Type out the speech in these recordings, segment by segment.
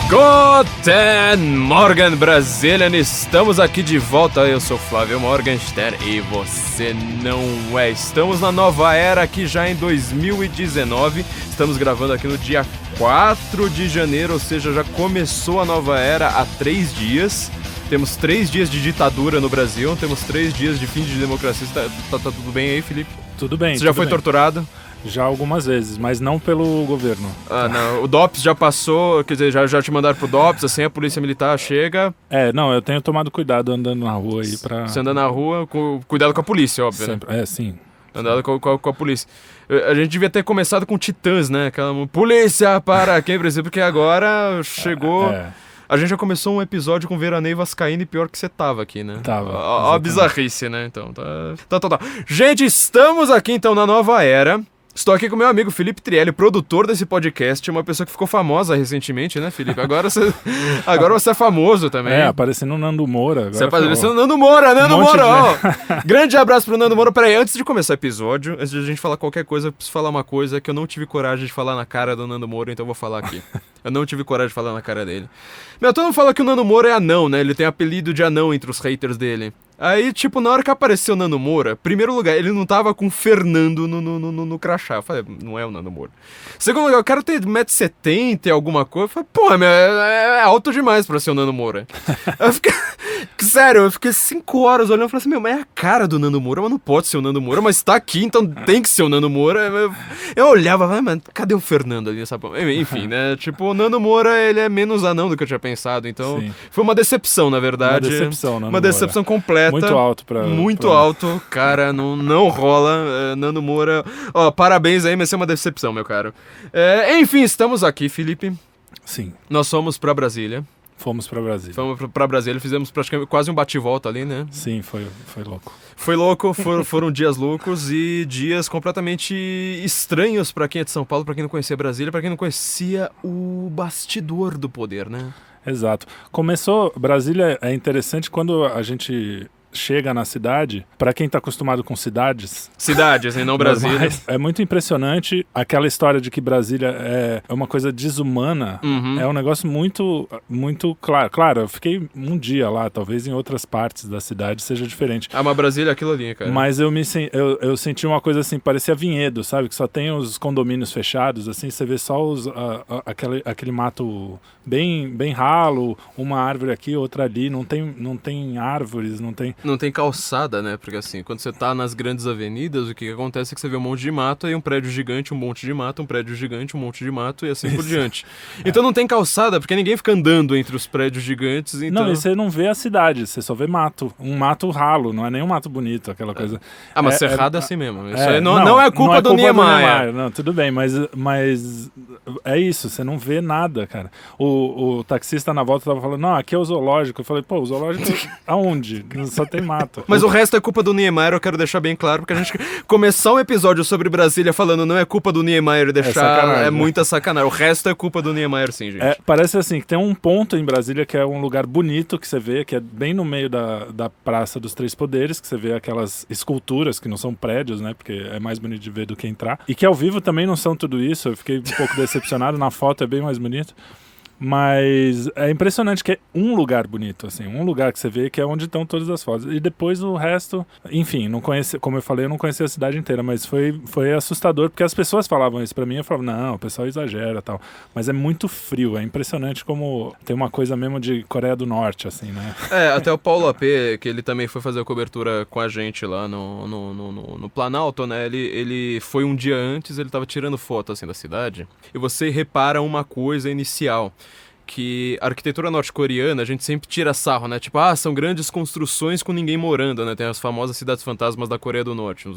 Guten Morgen, Brasilian! Estamos aqui de volta, eu sou Flávio Morgenstern e você não é. Estamos na nova era aqui já em 2019, estamos gravando aqui no dia 4 de janeiro, ou seja, já começou a nova era há 3 dias. Temos 3 dias de ditadura no Brasil, temos 3 dias de fim de democracia. Tá tudo bem aí, Felipe? Tudo bem. Você já foi torturado? Já algumas vezes, mas não pelo governo. Ah, não. O DOPS já passou, quer dizer, já te mandaram pro DOPS, assim, a polícia militar chega... Não, eu tenho tomado cuidado andando na rua aí pra... Você anda na rua, cuidado com a polícia, óbvio, sempre, né? Sim. Andado com a polícia. A gente devia ter começado com Titãs, né? Aquela polícia para quem precisa, porque agora chegou... A gente já começou um episódio com Veraneio Vascaíno e pior que você tava aqui, né? Tava. Ó a bizarrice, né? Então, tá. Gente, estamos aqui então na nova era. Estou aqui com meu amigo Felipe Trielli, produtor desse podcast, uma pessoa que ficou famosa recentemente, né, Felipe? Agora você é famoso também. Aparecendo o Nando Moura. Você aparecendo o Nando Moura, ó. De... Grande abraço pro Nando Moura. Peraí, antes de começar o episódio, antes de a gente falar qualquer coisa, eu preciso falar uma coisa que eu não tive coragem de falar na cara do Nando Moura, então eu vou falar aqui. Eu não tive coragem de falar na cara dele. Todo mundo fala que o Nando Moura é anão, né? Ele tem apelido de anão entre os haters dele. Aí, tipo, na hora que apareceu o Nando Moura, primeiro lugar, ele não tava com Fernando no crachá. Eu falei, não é o Nando Moura. Segundo lugar, o cara tem 1,70m e alguma coisa. Eu falei, pô, é alto demais pra ser o Nando Moura. Eu fiquei 5 horas olhando e falei assim, mas é a cara do Nando Moura, mas não pode ser o Nando Moura, mas tá aqui, então tem que ser o Nando Moura. Eu olhava, mas cadê o Fernando ali? Sabe? Enfim, né? Tipo, o Nando Moura, ele é menos anão do que eu tinha pensado, então Sim. Foi uma decepção, na verdade. Uma decepção completa. Muito alto alto, cara, não rola. Nando Moura, parabéns aí, mas é uma decepção, meu caro. Enfim, estamos aqui, Felipe. Sim. Nós fomos pra Brasília. Fomos pra Brasília, fizemos praticamente quase um bate-volta ali, né? Sim, foi louco. Foi louco, foram dias loucos e dias completamente estranhos pra quem é de São Paulo, pra quem não conhecia Brasília, pra quem não conhecia o bastidor do poder, né? Exato. Brasília é interessante quando a gente chega na cidade, para quem está acostumado com cidades e não Brasília, é muito impressionante aquela história de que Brasília é uma coisa desumana. É um negócio muito, muito claro, eu fiquei um dia lá, talvez em outras partes da cidade seja diferente. Mas Brasília é aquilo ali, cara. Mas eu senti uma coisa assim, parecia Vinhedo, sabe? Que só tem os condomínios fechados, assim, você vê só aquele mato bem ralo, uma árvore aqui, outra ali, não tem árvores, Não tem calçada, né? Porque assim, quando você tá nas grandes avenidas, o que acontece é que você vê um monte de mato, aí um prédio gigante, um monte de mato, um prédio gigante, um monte de mato e assim por diante. Então não tem calçada, porque ninguém fica andando entre os prédios gigantes. Então... Não, e você não vê a cidade, você só vê mato. Um mato ralo, não é nem um mato bonito, aquela coisa. Mas Cerrado é assim mesmo. Isso aí não é culpa do Niemeyer. Não, tudo bem, mas é isso, você não vê nada, cara. O taxista na volta tava falando, não, aqui é o zoológico. Eu falei, pô, o zoológico aonde? Só tem mato. Mas o resto é culpa do Niemeyer, eu quero deixar bem claro, porque a gente começar um episódio sobre Brasília falando não é culpa do Niemeyer deixar muita sacanagem. O resto é culpa do Niemeyer, sim, gente. Parece assim, que tem um ponto em Brasília que é um lugar bonito que você vê, que é bem no meio da Praça dos Três Poderes, que você vê aquelas esculturas, que não são prédios, né, porque é mais bonito de ver do que entrar, e que ao vivo também não são tudo isso, eu fiquei um pouco decepcionado, na foto é bem mais bonito. Mas é impressionante que é um lugar bonito, assim, um lugar que você vê que é onde estão todas as fotos. E depois o resto, enfim, não conheci, como eu falei, eu não conhecia a cidade inteira, mas foi assustador, porque as pessoas falavam isso pra mim, eu falava, não, o pessoal exagera e tal. Mas é muito frio, é impressionante como tem uma coisa mesmo de Coreia do Norte, assim, né? Até o Paulo AP, que ele também foi fazer a cobertura com a gente lá no Planalto, né? Ele foi um dia antes, ele tava tirando foto, assim, da cidade, e você repara uma coisa inicial, que a arquitetura norte-coreana, a gente sempre tira sarro, né? Tipo, são grandes construções com ninguém morando, né? Tem as famosas cidades fantasmas da Coreia do Norte,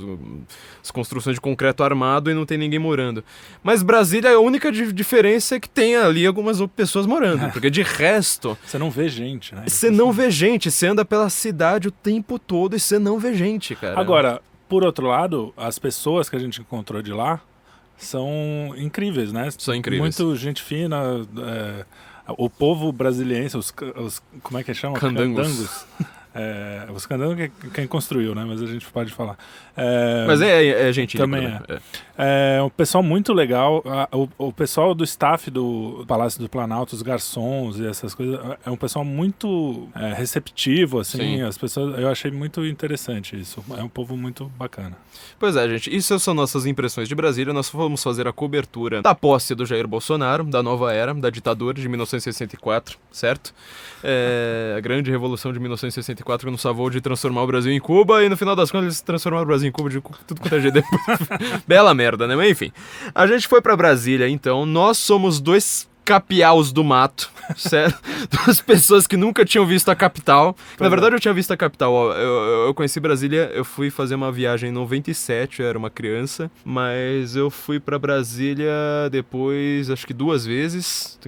as construções de concreto armado e não tem ninguém morando. Mas Brasília, a única diferença é que tem ali algumas pessoas morando, porque de resto... Você não vê gente, né? Você não vê gente, você anda pela cidade o tempo todo e você não vê gente, cara. Agora, por outro lado, as pessoas que a gente encontrou de lá são incríveis, né? São incríveis. Muito gente fina... O povo brasiliense, os como é que chama? Candangos. O Scandão é quem construiu, né? Mas a gente pode falar. Mas é gente também é. Um pessoal muito legal. O pessoal do staff do Palácio do Planalto, os garçons e essas coisas, é um pessoal muito receptivo, assim. Sim. As pessoas, eu achei muito interessante isso. É um povo muito bacana. Pois é, gente. Isso são nossas impressões de Brasília. Nós vamos fazer a cobertura da posse do Jair Bolsonaro, da nova era, da ditadura de 1964, certo? A grande revolução de 1964 que nos salvou de transformar o Brasil em Cuba, e no final das contas eles transformaram o Brasil em Cuba de tudo quanto é jeito. Bela merda, né? Mas enfim. A gente foi pra Brasília, então. Nós somos dois capiaus do mato, certo? Duas pessoas que nunca tinham visto a capital. Na verdade, eu tinha visto a capital. Eu conheci Brasília, eu fui fazer uma viagem em 97, eu era uma criança, mas eu fui pra Brasília depois, acho que 2 vezes.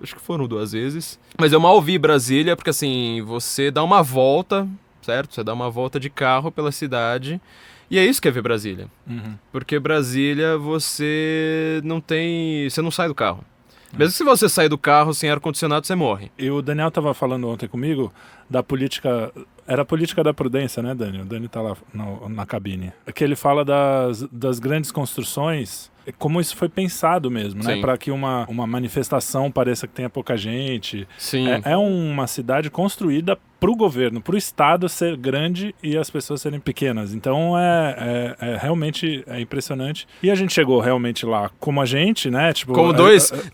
Acho que foram 2 vezes. Mas eu mal vi Brasília, porque assim, você dá uma volta, certo? Você dá uma volta de carro pela cidade. E é isso que é ver Brasília. Uhum. Porque Brasília você não sai do carro. Mesmo que se você sair do carro sem ar-condicionado, você morre. E o Daniel estava falando ontem comigo da política... Era a política da prudência, né, Daniel? O Dani tá lá na cabine. Que ele fala das grandes construções, como isso foi pensado mesmo, né? Para que uma manifestação pareça que tenha pouca gente. Sim. É uma cidade construída para o governo, para o Estado ser grande e as pessoas serem pequenas. Então realmente impressionante. E a gente chegou realmente lá como a gente, né? Tipo, como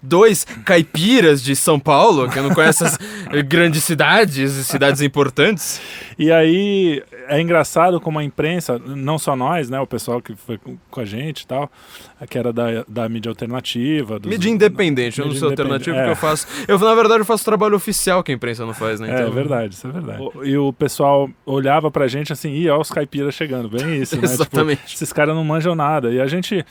dois caipiras de São Paulo, que não conhecem as grandes cidades importantes. E aí é engraçado como a imprensa, não só nós, né? O pessoal que foi com a gente e tal, que era da mídia alternativa. Mídia independente, eu não sou alternativo, porque eu faço... na verdade, eu faço trabalho oficial que a imprensa não faz, né? Então... É verdade, isso é verdade. E o pessoal olhava pra gente assim, ó os caipiras chegando, bem isso, né? Exatamente. Tipo, esses caras não manjam nada. E a gente,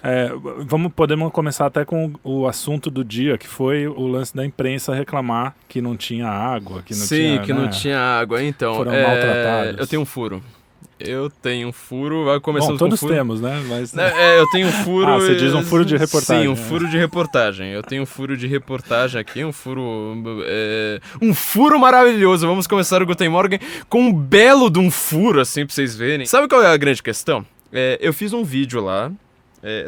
podemos começar até com o assunto do dia, que foi o lance da imprensa reclamar que não tinha água, que não tinha... não tinha água, então. Foram maltratados. Eu tenho um furo, vai começando com todos furo. Temos, né? Mas... eu tenho um furo... você diz um furo de reportagem. Sim, um furo de reportagem. Eu tenho um furo de reportagem aqui, um furo maravilhoso. Vamos começar o Guten Morgen com um belo de um furo, assim, pra vocês verem. Sabe qual é a grande questão? Eu fiz um vídeo lá.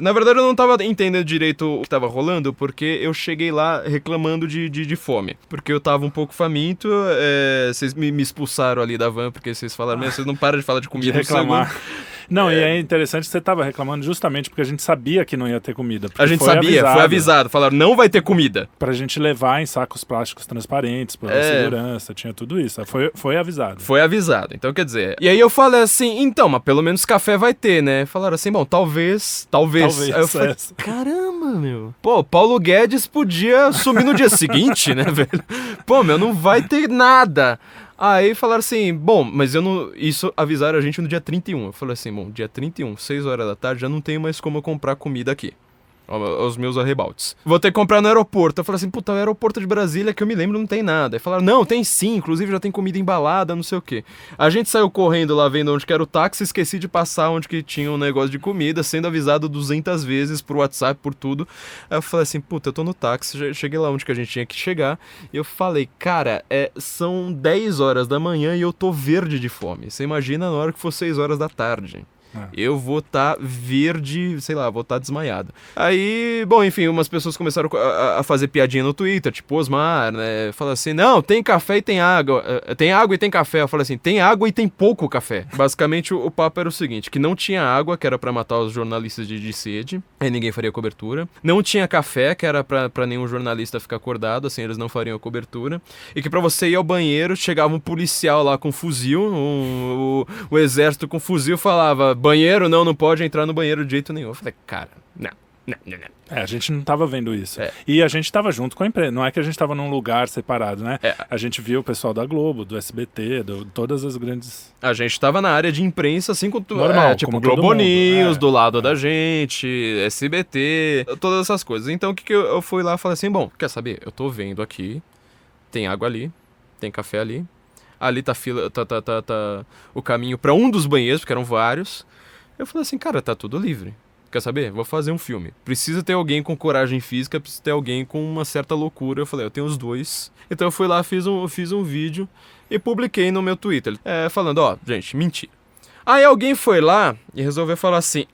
Na verdade, eu não tava entendendo direito o que tava rolando, porque eu cheguei lá reclamando de fome. Porque eu tava um pouco faminto, vocês me expulsaram ali da van, porque vocês falaram, vocês não param de falar de comida. De reclamar. Não, e é interessante que você estava reclamando justamente porque a gente sabia que não ia ter comida. A gente sabia, foi avisado. Falaram, não vai ter comida. Pra gente levar em sacos plásticos transparentes, pra segurança, tinha tudo isso. Foi avisado. Foi avisado, então quer dizer... E aí eu falei assim, então, mas pelo menos café vai ter, né? Falaram assim, bom, talvez. Aí eu falei, caramba, meu. Pô, Paulo Guedes podia sumir no dia seguinte, né, velho? Pô, meu, não vai ter nada. Aí falaram assim, bom, mas eu não... Isso avisaram a gente no dia 31. Eu falei assim, bom, dia 31, 6 horas da tarde, já não tenho mais como eu comprar comida aqui. Aos meus arrebaldes. Vou ter que comprar no aeroporto. Eu falei assim, puta, o aeroporto de Brasília, que eu me lembro, não tem nada. Aí falaram, não, tem sim, inclusive já tem comida embalada, não sei o quê. A gente saiu correndo lá vendo onde que era o táxi, esqueci de passar onde que tinha um negócio de comida, sendo avisado 200 vezes por WhatsApp, por tudo. Aí eu falei assim, puta, eu tô no táxi, cheguei lá onde que a gente tinha que chegar, e eu falei, cara, são 10 horas da manhã e eu tô verde de fome. Você imagina na hora que for 6 horas da tarde. Eu vou estar verde, sei lá, vou estar desmaiado. Aí, bom, enfim, umas pessoas começaram a fazer piadinha no Twitter, tipo Osmar, né? Fala assim, não, tem café e tem água. Tem água e tem café. Eu falei assim, tem água e tem pouco café. Basicamente, o papo era o seguinte, que não tinha água, que era pra matar os jornalistas de sede, aí ninguém faria cobertura. Não tinha café, que era pra nenhum jornalista ficar acordado, assim, eles não fariam a cobertura. E que pra você ir ao banheiro, chegava um policial lá com fuzil, o exército com fuzil, falava... Banheiro, não pode entrar no banheiro de jeito nenhum. Eu falei, cara, não. A gente não tava vendo isso. E a gente tava junto com a empresa. Não é que a gente tava num lugar separado, né? A gente viu o pessoal da Globo, do SBT, todas as grandes... A gente tava na área de imprensa, assim, com normal, tipo como Globo News, do lado da gente, SBT, todas essas coisas. Então, o que eu fui lá e falei assim, bom, quer saber? Eu tô vendo aqui, tem água ali, tem café ali. Ali tá o caminho pra um dos banheiros, porque eram vários. Eu falei assim, cara, tá tudo livre. quer saber? Vou fazer um filme. Precisa ter alguém com coragem física, precisa ter alguém com uma certa loucura. Eu falei, eu tenho os dois. Então eu fui lá, fiz um vídeo e publiquei no meu Twitter, falando, ó, gente, mentira. Aí alguém foi lá e resolveu falar assim,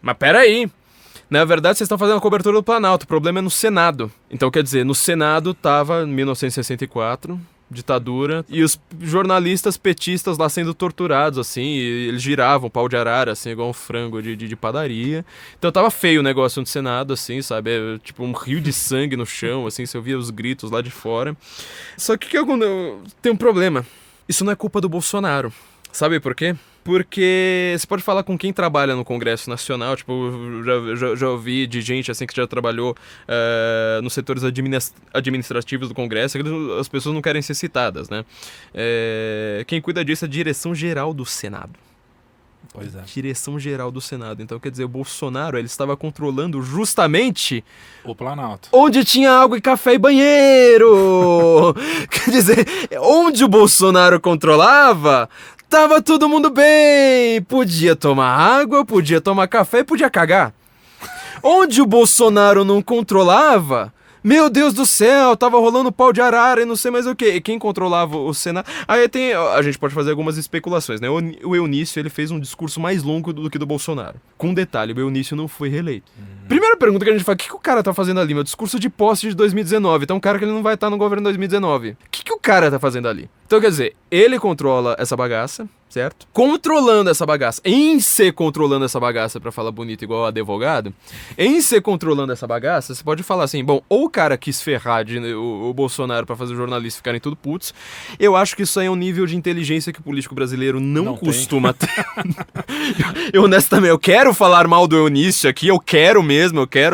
mas peraí. Na verdade, vocês estão fazendo a cobertura do Planalto, o problema é no Senado. Então, quer dizer, no Senado tava 1964, ditadura, e os jornalistas petistas lá sendo torturados, assim, e eles giravam pau de arara, assim, igual um frango de padaria. Então tava feio o negócio no Senado, assim, sabe? Tipo um rio de sangue no chão, assim, você ouvia os gritos lá de fora. Só que tem um problema. Isso não é culpa do Bolsonaro. Sabe por quê? Porque você pode falar com quem trabalha no Congresso Nacional, tipo, já ouvi de gente assim que já trabalhou nos setores administrativos do Congresso, as pessoas não querem ser citadas, né? Quem cuida disso é a Direção-Geral do Senado. Pois é. Direção-Geral do Senado. Então, quer dizer, o Bolsonaro, ele estava controlando justamente o Planalto. Onde tinha água e café e banheiro! Quer dizer, onde o Bolsonaro controlava, tava todo mundo bem! Podia tomar água, podia tomar café e podia cagar. Onde o Bolsonaro não controlava, meu Deus do céu, tava rolando pau de arara e não sei mais o que. E quem controlava o Senado... Aí a gente pode fazer algumas especulações, né? O Eunício, ele fez um discurso mais longo do que do Bolsonaro. Com um detalhe, o Eunício não foi reeleito. Primeira pergunta que a gente fala, o que o cara tá fazendo ali? Meu discurso de posse de 2019. Então um cara que ele não vai estar no governo em 2019. O que o cara tá fazendo ali? Então, quer dizer, ele controla essa bagaça, certo? Controlando essa bagaça, em ser controlando essa bagaça, pra falar bonito igual advogado, em ser controlando essa bagaça, você pode falar assim, bom, ou o cara quis ferrar o Bolsonaro pra fazer os jornalistas ficarem tudo putos, eu acho que isso aí é um nível de inteligência que o político brasileiro não costuma ter. Eu, honestamente, eu quero falar mal do Eunício aqui, eu quero,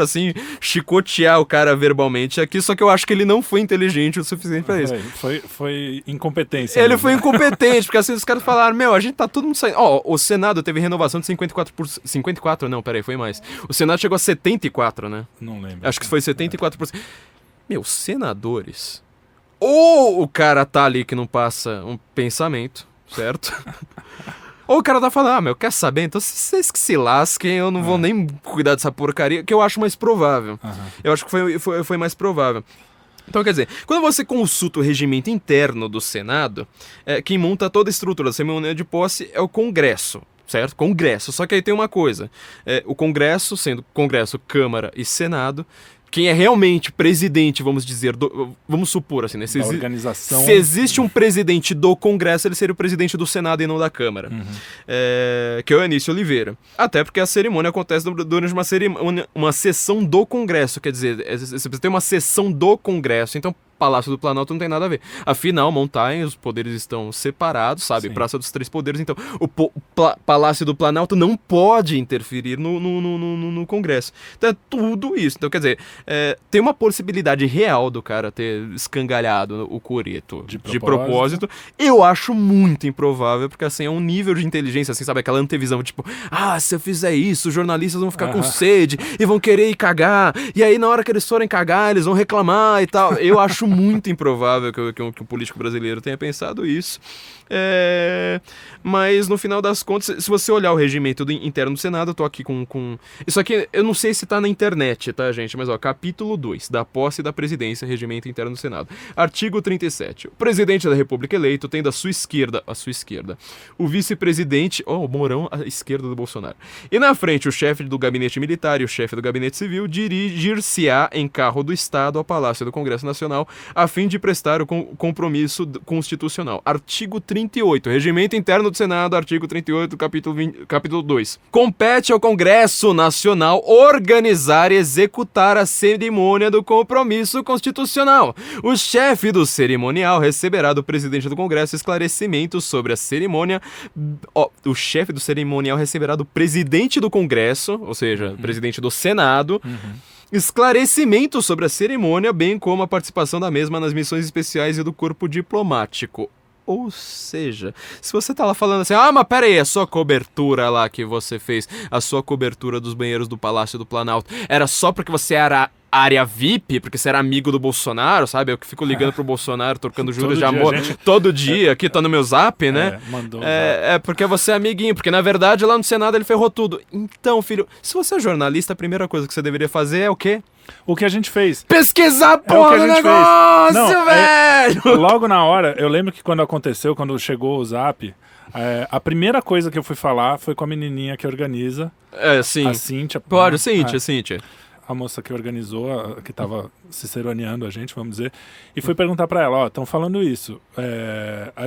assim, chicotear o cara verbalmente aqui, só que eu acho que ele não foi inteligente o suficiente pra isso. Foi incompetência. Ele foi incompetente, porque assim os caras falaram, a gente tá todo mundo saindo. O Senado teve renovação de 54%. 54? Não, peraí, foi mais. O Senado chegou a 74%, né? Não lembro. Acho que foi 74%. Senadores. Ou o cara tá ali que não passa um pensamento, certo? Ou o cara tá falando, quer saber? Então vocês que se lasquem, eu não vou nem cuidar dessa porcaria, que eu acho mais provável. Eu acho que foi mais provável. Então, quer dizer, quando você consulta o regimento interno do Senado, quem monta toda a estrutura da cerimônia de posse é o Congresso, certo? Congresso. Só que aí tem uma coisa, o Congresso, sendo Congresso, Câmara e Senado, quem é realmente presidente, vamos dizer, vamos supor assim, né? Organização. Se existe um presidente do Congresso, ele seria o presidente do Senado e não da Câmara, que é o Eunício Oliveira. Até porque a cerimônia acontece durante uma sessão do Congresso, quer dizer, você tem uma sessão do Congresso, então Palácio do Planalto não tem nada a ver. Afinal, montanha, os poderes estão separados, sabe? Sim. Praça dos Três Poderes, então o Palácio do Planalto não pode interferir no Congresso. Então é tudo isso. Então, quer dizer, tem uma possibilidade real do cara ter escangalhado o coreto de propósito. Eu acho muito improvável, porque assim, é um nível de inteligência, assim, sabe? Aquela antevisão, tipo, se eu fizer isso, os jornalistas vão ficar com sede e vão querer ir cagar, e aí na hora que eles forem cagar, eles vão reclamar e tal. Eu acho muito improvável que um político brasileiro tenha pensado isso. Mas no final das contas, se você olhar o regimento interno do Senado, eu tô aqui com... Isso aqui, eu não sei se tá na internet, tá, gente? Mas, capítulo 2, da posse da presidência, regimento interno do Senado. Artigo 37. O presidente da República eleito tem da sua esquerda, o vice-presidente, o Mourão, à esquerda do Bolsonaro. E na frente, o chefe do gabinete militar e o chefe do gabinete civil dirigir-se-á em carro do Estado ao Palácio do Congresso Nacional, a fim de prestar o compromisso constitucional. Artigo 38. Regimento interno do Senado, artigo 38, capítulo 2. Compete ao Congresso Nacional organizar e executar a cerimônia do compromisso constitucional. O chefe do cerimonial receberá do presidente do Congresso esclarecimentos sobre a cerimônia. O chefe do cerimonial receberá do presidente do Congresso, ou seja, presidente do Senado, esclarecimentos sobre a cerimônia, bem como a participação da mesma nas missões especiais e do corpo diplomático. Ou seja, se você tá lá falando assim, mas peraí, a sua cobertura lá que você fez, a sua cobertura dos banheiros do Palácio do Planalto, era só porque você era área VIP, porque você era amigo do Bolsonaro, sabe? Eu que fico ligando pro Bolsonaro, trocando juros de amor todo dia, aqui tá no meu zap, né? Mandou porque você é amiguinho, porque na verdade lá no Senado ele ferrou tudo. Então, filho, se você é jornalista, a primeira coisa que você deveria fazer é o quê? O que a gente fez. Pesquisar a porra do negócio, velho! Logo na hora, eu lembro que quando aconteceu, quando chegou o zap, a primeira coisa que eu fui falar foi com a menininha que organiza. Sim. A Cíntia. Pode, Cíntia. A moça que organizou, que estava ciceroneando a gente, vamos dizer, e fui perguntar para ela, estão falando isso,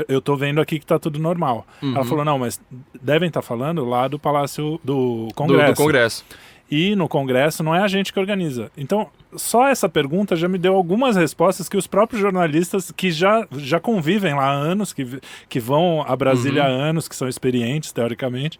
eu tô vendo aqui que tá tudo normal. Ela falou, não, mas devem estar falando lá do Palácio do Congresso. Do Congresso. E no Congresso não é a gente que organiza. Então, só essa pergunta já me deu algumas respostas que os próprios jornalistas que já convivem lá há anos, que vão a Brasília há anos, que são experientes, teoricamente,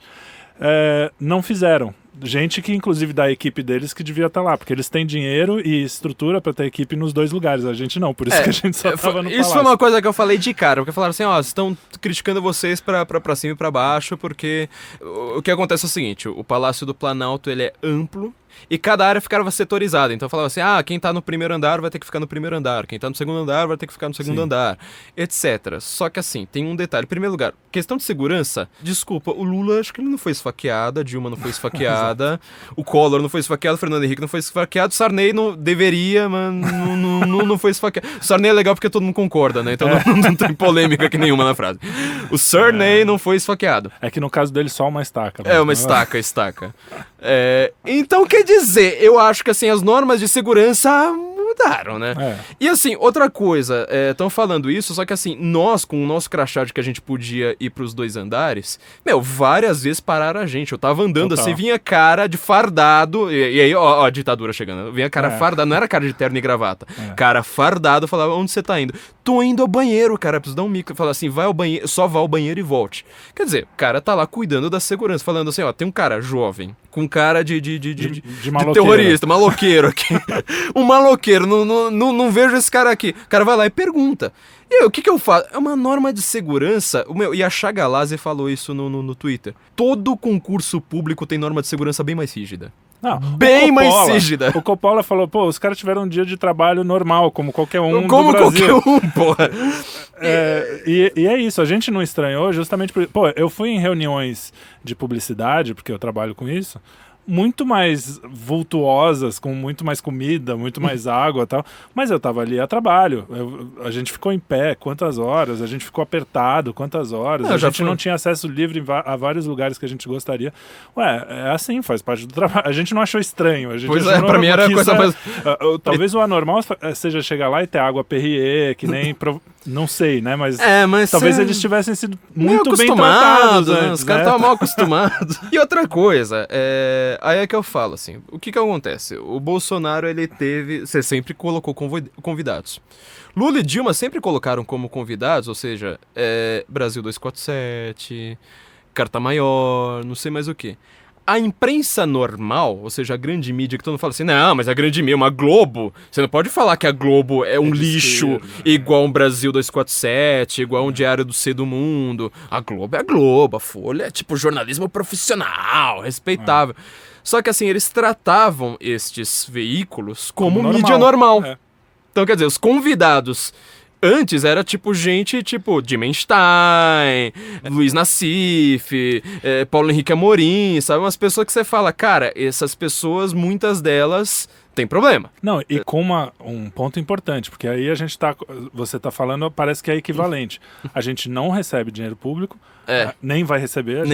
não fizeram. Gente que, inclusive, da equipe deles que devia estar lá, porque eles têm dinheiro e estrutura para ter equipe nos dois lugares. A gente não, por isso que a gente só estava no Palácio. Isso foi uma coisa que eu falei de cara, porque falaram assim, estão criticando vocês pra cima e pra baixo, porque o que acontece é o seguinte, o Palácio do Planalto, ele é amplo, e cada área ficava setorizada. Então falava assim, quem tá no primeiro andar vai ter que ficar no primeiro andar, quem tá no segundo andar vai ter que ficar no segundo andar, etc. Só que assim, tem um detalhe. Em primeiro lugar, questão de segurança, desculpa, o Lula, acho que ele não foi esfaqueado, a Dilma não foi esfaqueada, o Collor não foi esfaqueado, o Fernando Henrique não foi esfaqueado, o Sarney não deveria, mas não foi esfaqueado. O Sarney é legal porque todo mundo concorda, né? Então não tem polêmica aqui nenhuma na frase. O Sarney não foi esfaqueado. É que no caso dele só uma estaca. Uma estaca. Então, quer dizer, eu acho que assim, as normas de segurança mudaram, né? E assim, outra coisa, estão falando isso, só que assim, nós, com o nosso crachá de que a gente podia ir pros 2 andares, várias vezes pararam a gente. Eu tava andando assim, vinha cara de fardado, e aí, ó, a ditadura chegando, vinha cara fardado, não era cara de terno e gravata, cara fardado, falava, onde você tá indo? Tô indo ao banheiro, cara, preciso dar um mico. Fala assim, vai ao banheiro, só vá ao banheiro e volte. Quer dizer, o cara tá lá cuidando da segurança, falando assim, tem um cara jovem, com cara de terrorista, maloqueiro aqui. Um maloqueiro, não vejo esse cara aqui. O cara vai lá e pergunta. E o que eu faço? É uma norma de segurança. E a Chagalazzi falou isso no Twitter. Todo concurso público tem norma de segurança bem mais rígida. Não, bem mais rígida. O Coppola falou, os caras tiveram um dia de trabalho normal, como qualquer um como do Brasil. Qualquer um, porra. E é isso, a gente não estranhou justamente por... eu fui em reuniões de publicidade, porque eu trabalho com isso, muito mais vultuosas, com muito mais comida, muito mais água e tal, mas eu tava ali a trabalho, a gente ficou em pé quantas horas, a gente ficou apertado quantas horas, a gente não tinha acesso livre a vários lugares que a gente gostaria. É assim, faz parte do trabalho, a gente não achou estranho. Pra mim era a coisa mais... Talvez o anormal seja chegar lá e ter água Perrier, que nem... Não sei, né, mas talvez eles tivessem sido muito bem tratados antes, os caras estavam mal acostumados. E outra coisa, aí é que eu falo, assim, o que acontece? O Bolsonaro, você sempre colocou convidados. Lula e Dilma sempre colocaram como convidados, ou seja, Brasil 247, Carta Maior, não sei mais o que. A imprensa normal, ou seja, a grande mídia, que todo mundo fala assim, não, mas a grande mídia, uma Globo, você não pode falar que a Globo é um lixo igual um Brasil 247, igual um Diário do C do Mundo. A Globo é a Globo, a Folha é tipo jornalismo profissional, respeitável. Só que assim, eles tratavam estes veículos como mídia normal. Então, quer dizer, os convidados... Antes era gente tipo Dimenstein, Luiz Nassif, Paulo Henrique Amorim, sabe? Umas pessoas que você fala, cara, essas pessoas, muitas delas tem problema. Não, e com um ponto importante, porque aí você tá falando, parece que é equivalente. A gente não recebe dinheiro público, nem vai receber.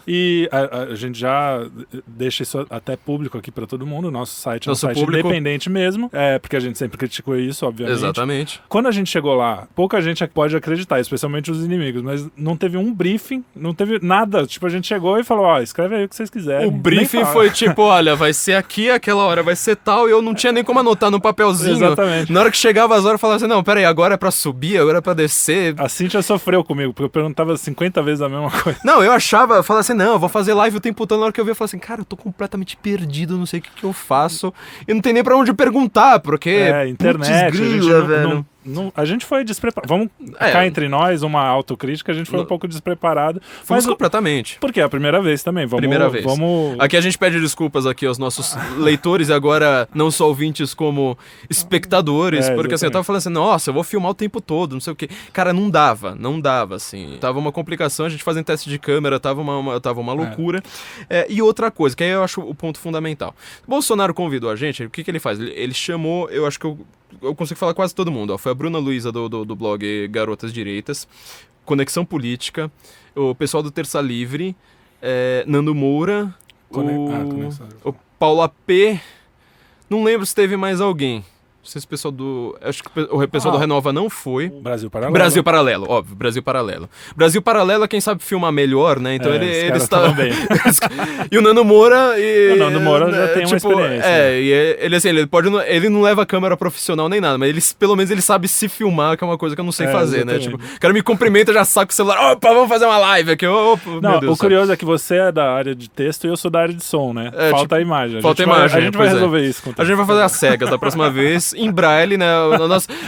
E a gente já deixa isso até público aqui para todo mundo. Nosso site é um site independente mesmo, porque a gente sempre criticou isso, obviamente. Exatamente. Quando a gente chegou lá, pouca gente pode acreditar, especialmente os inimigos, mas não teve um briefing, não teve nada. Tipo, a gente chegou e falou, escreve aí o que vocês quiserem. O briefing foi tipo, olha, vai ser aqui, aquela hora vai ser tal, e eu não tinha nem como anotar no papelzinho. Exatamente. Na hora que chegava as horas, eu falava assim, não, peraí, agora é pra subir, agora é pra descer. A Cíntia sofreu comigo, porque eu perguntava 50 vezes a mesma coisa. Não, eu falava assim, não, eu vou fazer live o tempo todo. Na hora que eu vi, eu falava assim, cara, eu tô completamente perdido, não sei o que eu faço. E não tem nem pra onde perguntar, porque... internet, grila, velho. A gente foi despreparado. Vamos cá entre nós, uma autocrítica, a gente foi um pouco despreparado. Fomos completamente. Porque é a primeira vez também. Primeira vez. Aqui a gente pede desculpas aqui aos nossos leitores e agora não só ouvintes como espectadores, porque assim, eu tava falando assim, nossa, eu vou filmar o tempo todo, não sei o quê. Cara, não dava, assim. Tava uma complicação, a gente fazendo teste de câmera, tava uma loucura. E outra coisa, que aí eu acho o ponto fundamental. O Bolsonaro convidou a gente, o que ele faz? Ele chamou, eu acho que eu consigo falar quase todo mundo. Ó. Foi a Bruna Luiza do blog Garotas Direitas, Conexão Política, o pessoal do Terça Livre, Nando Moura, o Paulo AP, não lembro se teve mais alguém. Não sei se o pessoal do... Acho que o pessoal do Renova não foi. Brasil Paralelo. Brasil Paralelo, óbvio. Brasil Paralelo. Brasil Paralelo é quem sabe filmar melhor, né? Então ele está... bem. E o Nando Moura... O Nando Moura já tem uma experiência. E ele assim, ele não leva a câmera profissional nem nada, mas pelo menos ele sabe se filmar, que é uma coisa que eu não sei fazer, exatamente. né? Tipo, o cara me cumprimenta, já saca o celular. Opa, vamos fazer uma live aqui. Não, o curioso é que você é da área de texto e eu sou da área de som, né? Falta a imagem. Falta a imagem. A gente vai resolver isso. A gente vai fazer as cegas da próxima vez. Em braille, né?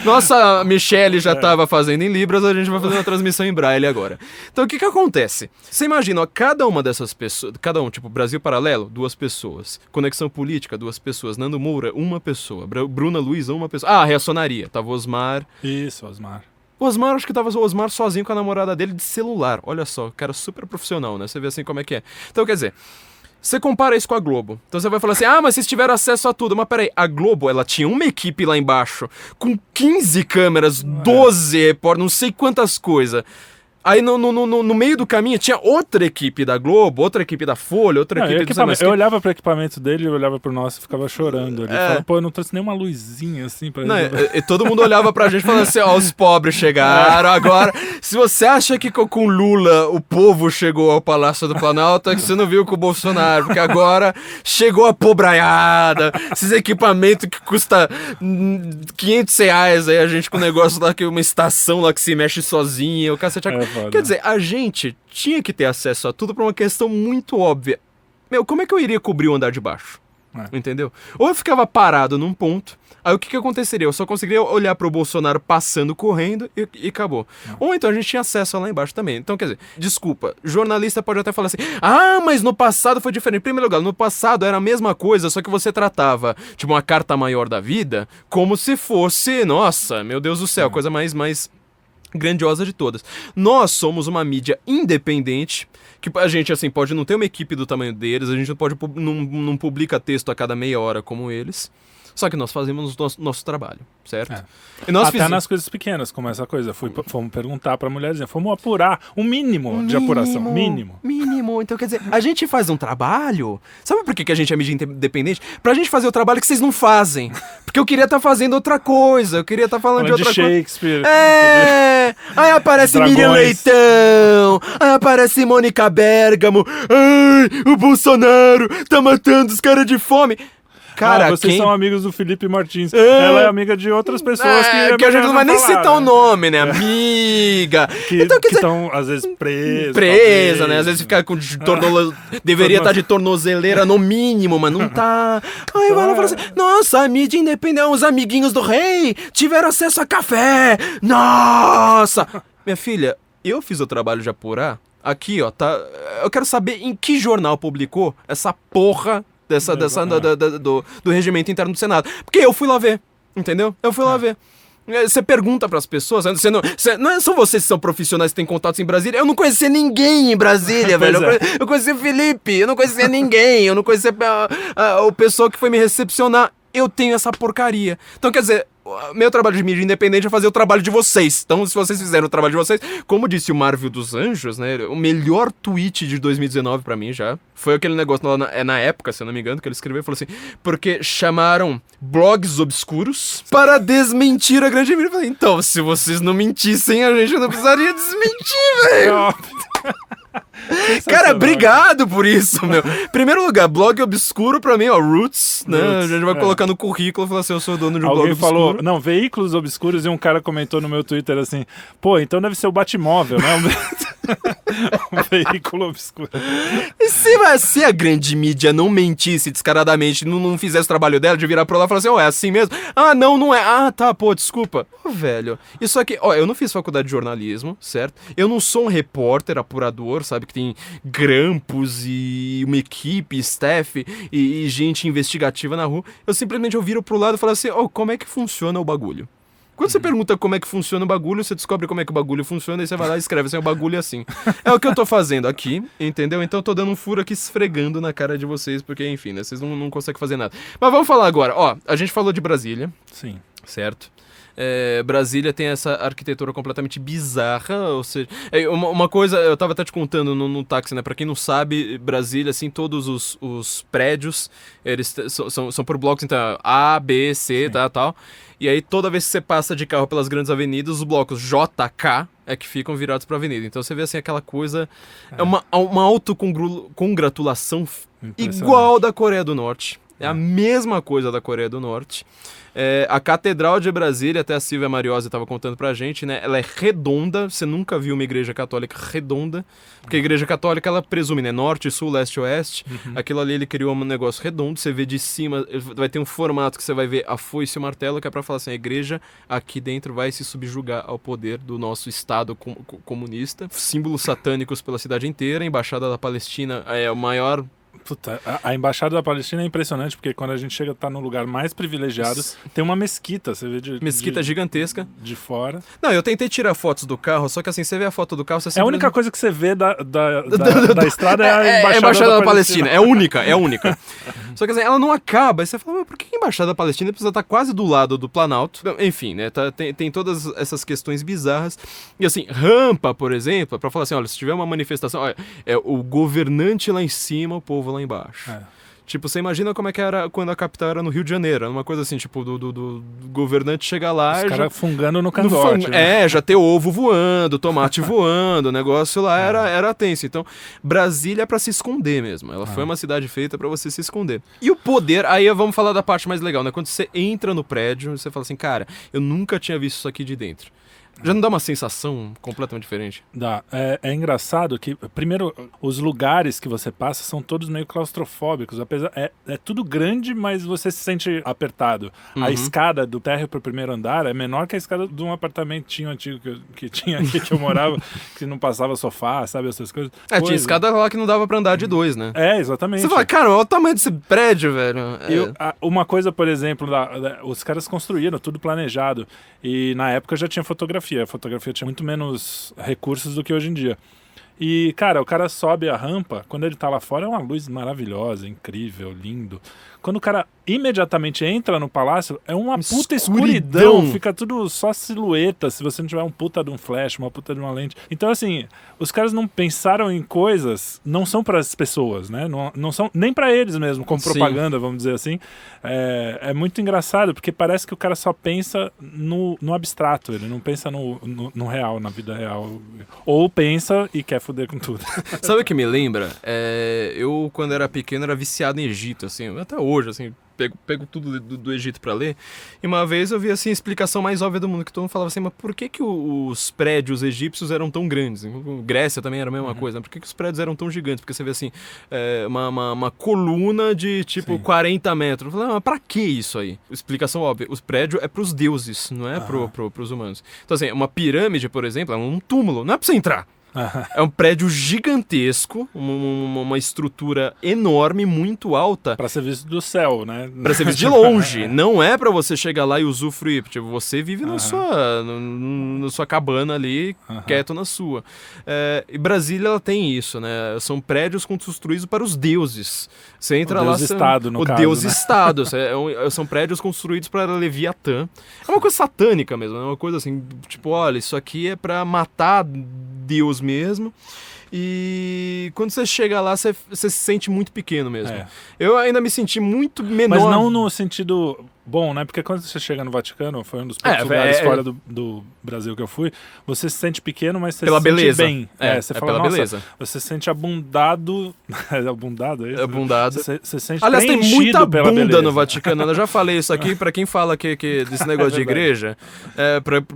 Nossa Michelle já estava fazendo em Libras, a gente vai fazer uma transmissão em braille agora. Então o que acontece? Você imagina, ó, cada uma dessas pessoas, tipo Brasil Paralelo, 2 pessoas. Conexão Política, 2 pessoas. Nando Moura, 1 pessoa. Bruna Luiza, 1 pessoa. Reacionaria, tava o Osmar. Isso, Osmar. O Osmar, acho que tava o Osmar sozinho com a namorada dele de celular. Olha só, cara super profissional, né? Você vê assim como é que é. Então, quer dizer... Você compara isso com a Globo. Então você vai falar assim, mas vocês tiveram acesso a tudo. Mas peraí, a Globo, ela tinha uma equipe lá embaixo, com 15 câmeras, 12 repórteres, não sei quantas coisas. Aí no meio do caminho tinha outra equipe da Globo, outra equipe da Folha, outra equipe do... Eu olhava pro equipamento dele, eu olhava pro nosso e ficava chorando. Ele falava, pô, eu não trouxe nenhuma luzinha assim pra e todo mundo olhava pra gente falando assim, os pobres chegaram agora. Se você acha que com Lula o povo chegou ao Palácio do Planalto, é que você não viu com o Bolsonaro, porque agora chegou a pobraiada, esses equipamentos que custa R$500, aí a gente com um negócio lá, que uma estação lá que se mexe sozinha, o cacete... Quer dizer, a gente tinha que ter acesso a tudo por uma questão muito óbvia. Como é que eu iria cobrir o andar de baixo? Entendeu? Ou eu ficava parado num ponto, aí o que aconteceria? Eu só conseguiria olhar pro Bolsonaro passando, correndo e acabou. Ou então a gente tinha acesso lá embaixo também. Então, quer dizer, desculpa, jornalista pode até falar assim, mas no passado foi diferente. Em primeiro lugar, no passado era a mesma coisa, só que você tratava, tipo, uma carta maior da vida, como se fosse, nossa, meu Deus do céu, coisa mais grandiosa de todas. Nós somos uma mídia independente, que a gente, assim, pode não ter uma equipe do tamanho deles, a gente não publica texto a cada meia hora como eles, só que nós fazemos o nosso trabalho, certo? E nós nas coisas pequenas, como essa coisa. Fomos perguntar pra mulherzinha, fomos apurar um mínimo de apuração. Mínimo. Então, quer dizer, a gente faz um trabalho... Sabe por que a gente é mídia independente? Pra gente fazer o trabalho que vocês não fazem. Porque eu queria estar fazendo outra coisa, eu queria estar falando de outra coisa. Shakespeare. Aí aparece Miriam Leitão, aí aparece Mônica Bergamo, o Bolsonaro tá matando os caras de fome... Cara, vocês são amigos do Felipe Martins. Ela é amiga de outras pessoas que a gente não vai nem citar o nome, né? Amiga. Então, que estão, às vezes, presas. Presa, né? Às vezes fica com deveria estar de tornozeleira no mínimo, mas não tá. Aí ela fala assim, nossa, a mídia independente, os amiguinhos do rei tiveram acesso a café. Nossa! Minha filha, eu fiz o trabalho de apurar. Aqui, ó, tá. Eu quero saber em que jornal publicou essa porra do regimento interno do Senado. Porque eu fui lá ver, entendeu? Eu fui lá ver. Você pergunta pras pessoas, não são vocês que são profissionais que têm contatos em Brasília. Eu não conhecia ninguém em Brasília, velho. Eu conhecia o Felipe, eu não conhecia ninguém, eu não conhecia o pessoal que foi me recepcionar. Eu tenho essa porcaria. Então, quer dizer, meu trabalho de mídia independente é fazer o trabalho de vocês. Então, se vocês fizerem o trabalho de vocês, como disse o Marvel dos Anjos, né? O melhor tweet de 2019 pra mim já foi aquele negócio lá na época, se eu não me engano, que ele escreveu e falou assim: porque chamaram blogs obscuros para desmentir a grande mídia. Eu falei, então, se vocês não mentissem, a gente não precisaria desmentir, velho. Cara, obrigado por isso, meu. Primeiro lugar, blog obscuro pra mim, ó, Roots, né? A gente vai colocar no currículo e falar assim, eu sou dono de um blog obscuro. Alguém falou, não, veículos obscuros, e um cara comentou no meu Twitter assim, pô, então deve ser o Batmóvel, né? Um veículo obscuro. E se a grande mídia não mentisse descaradamente, não fizesse o trabalho dela de virar pro lá e falar assim, é assim mesmo? Ah, não é. Ah, tá, pô, desculpa. Velho, isso aqui, eu não fiz faculdade de jornalismo, certo? Eu não sou um repórter apurador, sabe, que tem grampos e uma equipe, staff e gente investigativa na rua. Eu simplesmente viro pro lado e falo assim, como é que funciona o bagulho? Quando você pergunta como é que funciona o bagulho, você descobre como é que o bagulho funciona e você vai lá e escreve assim, o bagulho é assim. É o que eu tô fazendo aqui, entendeu? Então eu tô dando um furo aqui esfregando na cara de vocês, porque enfim, né, vocês não conseguem fazer nada. Mas vamos falar agora, a gente falou de Brasília. Sim. Certo? Brasília tem essa arquitetura completamente bizarra, ou seja, uma coisa, eu tava até te contando no táxi, né, pra quem não sabe, Brasília, assim, todos os prédios, eles são por blocos, então, A, B, C, tal, e aí toda vez que você passa de carro pelas grandes avenidas, os blocos J, K é que ficam virados pra avenida, então você vê, assim, aquela coisa, uma autocongratulação igual da Coreia do Norte, é a mesma coisa da Coreia do Norte. A Catedral de Brasília, até a Silvia Mariosi estava contando pra gente, né? Ela é redonda, você nunca viu uma igreja católica redonda, porque a igreja católica, ela presume, né? Norte, sul, leste, oeste. Aquilo ali, ele criou um negócio redondo, você vê de cima, vai ter um formato que você vai ver a foice e o martelo, que é pra falar assim, a igreja aqui dentro vai se subjugar ao poder do nosso Estado comunista. Símbolos satânicos pela cidade inteira, a Embaixada da Palestina é o maior... Puta, a Embaixada da Palestina é impressionante, porque quando a gente chega, tá no lugar mais privilegiado, tem uma mesquita, você vê mesquita gigantesca. De fora. Não, eu tentei tirar fotos do carro, só que assim, você vê a foto do carro, você a única coisa que você vê da estrada é a Embaixada da Palestina. É única. Só que assim, ela não acaba, aí você fala, mas por que a Embaixada da Palestina precisa estar quase do lado do Planalto? Enfim, né, tem todas essas questões bizarras. E assim, rampa, por exemplo, pra falar assim, olha, se tiver uma manifestação, olha, o governante lá em cima, o povo lá embaixo. Tipo, você imagina como é que era quando a capital era no Rio de Janeiro. Uma coisa assim, tipo, do governante chegar lá... Os caras fungando no cangote. Né? Já ter ovo voando, tomate voando, o negócio lá era tenso. Então, Brasília é pra se esconder mesmo. Ela foi uma cidade feita pra você se esconder. E o poder, aí vamos falar da parte mais legal, né? Quando você entra no prédio, você fala assim, cara, eu nunca tinha visto isso aqui de dentro. Já não dá uma sensação completamente diferente? Dá. É engraçado que, primeiro, os lugares que você passa são todos meio claustrofóbicos. Apesar, é tudo grande, mas você se sente apertado. A escada do térreo pro primeiro andar é menor que a escada de um apartamentinho antigo que tinha aqui, que eu morava, que não passava sofá, sabe, essas coisas. Tinha escada lá que não dava pra andar de dois, né? Exatamente. Você fala, cara, olha o tamanho desse prédio, velho. Uma coisa, por exemplo, os caras construíram tudo planejado. E na época já tinha fotografia. A fotografia tinha muito menos recursos do que hoje em dia. E, cara, o cara sobe a rampa, quando ele tá lá fora é uma luz maravilhosa, incrível, lindo. Quando o cara imediatamente entra no palácio, é uma puta escuridão, fica tudo só silhueta, se você não tiver um puta de um flash, uma puta de uma lente. Então, assim, os caras não pensaram em coisas, não são para as pessoas, né? Não são nem para eles mesmo, como propaganda, vamos dizer assim. É muito engraçado, porque parece que o cara só pensa no abstrato, ele não pensa no real, na vida real. Ou pensa e quer foder com tudo. Sabe o que me lembra? Eu, quando era pequeno, era viciado em Egito, assim, até hoje, assim, pego tudo do Egito pra ler, e uma vez eu vi, assim, a explicação mais óbvia do mundo, que todo mundo falava assim, mas por que os prédios egípcios eram tão grandes? Grécia também era a mesma coisa, por que os prédios eram tão gigantes? Porque você vê, assim, uma coluna de, tipo, 40 metros. Eu falei, mas pra que isso aí? Explicação óbvia, os prédios é pros deuses, não é pros humanos. Então, assim, uma pirâmide, por exemplo, é um túmulo, não é pra você entrar. É um prédio gigantesco, uma estrutura enorme, muito alta. Pra ser visto do céu, né? Pra ser visto de longe. Não é pra você chegar lá e usufruir. Tipo, você vive na sua cabana ali, quieto na sua. E Brasília, ela tem isso, né? São prédios construídos para os deuses. Você entra lá... Deus-Estado, no caso, o Deus-Estado. São prédios construídos para Leviatã. É uma coisa satânica mesmo. É uma coisa assim, tipo, olha, isso aqui é pra matar Deus mesmo. E quando você chega lá, você se sente muito pequeno mesmo. Eu ainda me senti muito menor. Mas não no sentido bom, né? Porque quando você chega no Vaticano, foi um dos poucos lugares fora do Brasil que eu fui, você se sente pequeno, mas você pela se beleza. sente bem. Você fala, pela nossa, beleza. você se sente abundado. Abundado, é isso? Abundado. Você sente Aliás, tem muita pela bunda beleza. no Vaticano. Eu já falei isso aqui pra quem fala que desse negócio de igreja.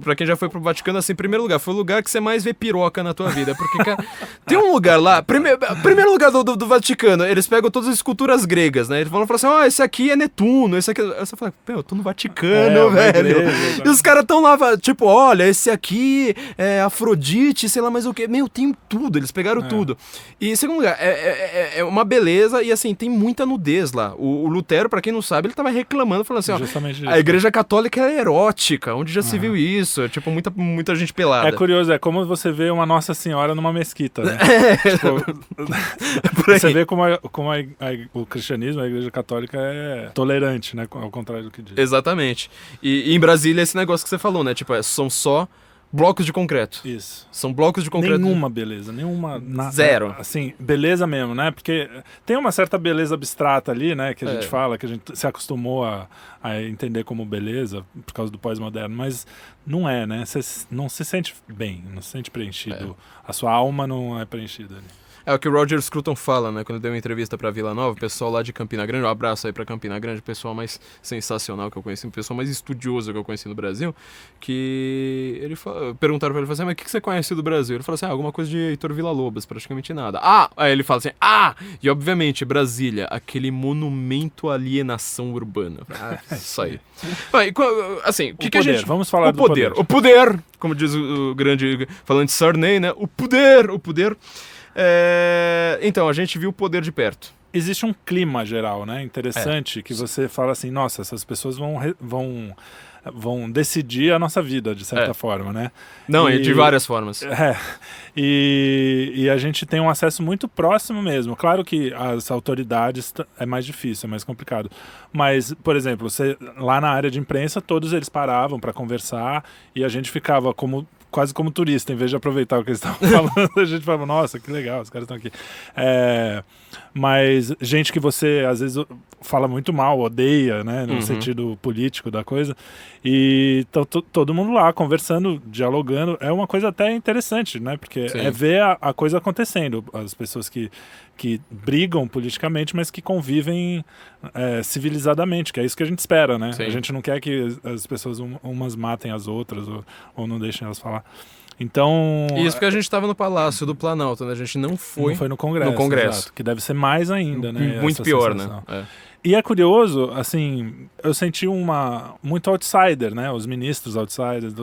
Pra quem já foi pro Vaticano, assim, em primeiro lugar, foi o lugar que você mais vê piroca na tua vida. Porque, cara, tem um lugar lá, primeiro lugar do Vaticano, eles pegam todas as esculturas gregas, né? Eles vão falar assim, esse aqui é Netuno, esse aqui... Aí você fala, eu tô no Vaticano, velho. Igreja, e os caras tão lá, tipo, olha, esse aqui é Afrodite, sei lá mais o quê. Meu, tem tudo, eles pegaram tudo. E, em segundo lugar, é uma beleza e, assim, tem muita nudez lá. O Lutero, pra quem não sabe, ele tava reclamando, falando assim, justamente a igreja católica é erótica, onde já se viu isso? Tipo, muita gente pelada. É curioso, é como você vê uma Nossa Senhora numa mesquita, né? Você vê como o cristianismo, a igreja católica é tolerante, né? Ao contrário do que diz. Exatamente. E em Brasília, esse negócio que você falou, né? Tipo, são só blocos de concreto. Isso. São blocos de concreto. Nenhuma beleza, nenhuma... Zero. Assim, beleza mesmo, né? Porque tem uma certa beleza abstrata ali, né? Que a gente fala, que a gente se acostumou a entender como beleza por causa do pós-moderno, mas não é, né? Você não se sente bem, não se sente preenchido. A sua alma não é preenchida ali. É o que o Roger Scruton fala, né? Quando ele deu uma entrevista pra Vila Nova, o pessoal lá de Campina Grande, um abraço aí pra Campina Grande, o pessoal mais sensacional que eu conheci, o pessoal mais estudioso que eu conheci no Brasil, que ele perguntaram pra ele, assim, mas o que você conhece do Brasil? Ele falou assim, alguma coisa de Heitor Villa-Lobos, praticamente nada. Aí ele fala assim, e obviamente Brasília, aquele monumento à alienação urbana. Isso aí. Assim, o que a gente... Vamos falar do poder. O poder, como diz o grande falante Sarney, né? O poder... Então, a gente viu o poder de perto. Existe um clima geral, né? Interessante, que você fala assim, nossa, essas pessoas vão decidir a nossa vida, de certa forma, né? Não, de várias formas. E a gente tem um acesso muito próximo mesmo. Claro que as autoridades é mais difícil, é mais complicado. Mas, por exemplo, lá na área de imprensa, todos eles paravam para conversar e a gente ficava quase como turista, em vez de aproveitar o que eles estavam falando, a gente falava, nossa, que legal, os caras estão aqui. Mas gente que você, às vezes, fala muito mal, odeia, né, no sentido político da coisa, e todo mundo lá, conversando, dialogando, é uma coisa até interessante, né, porque é ver a coisa acontecendo, as pessoas que brigam politicamente, mas que convivem civilizadamente, que é isso que a gente espera, né? Sim. A gente não quer que as pessoas umas matem as outras ou não deixem elas falar. Então... Isso porque a gente estava no Palácio do Planalto, né? A gente não foi no Congresso. No Congresso. Exato, que deve ser mais ainda, né? Muito pior, sensação. Né? E é curioso, assim, eu senti muito outsider, né? Os ministros outsiders,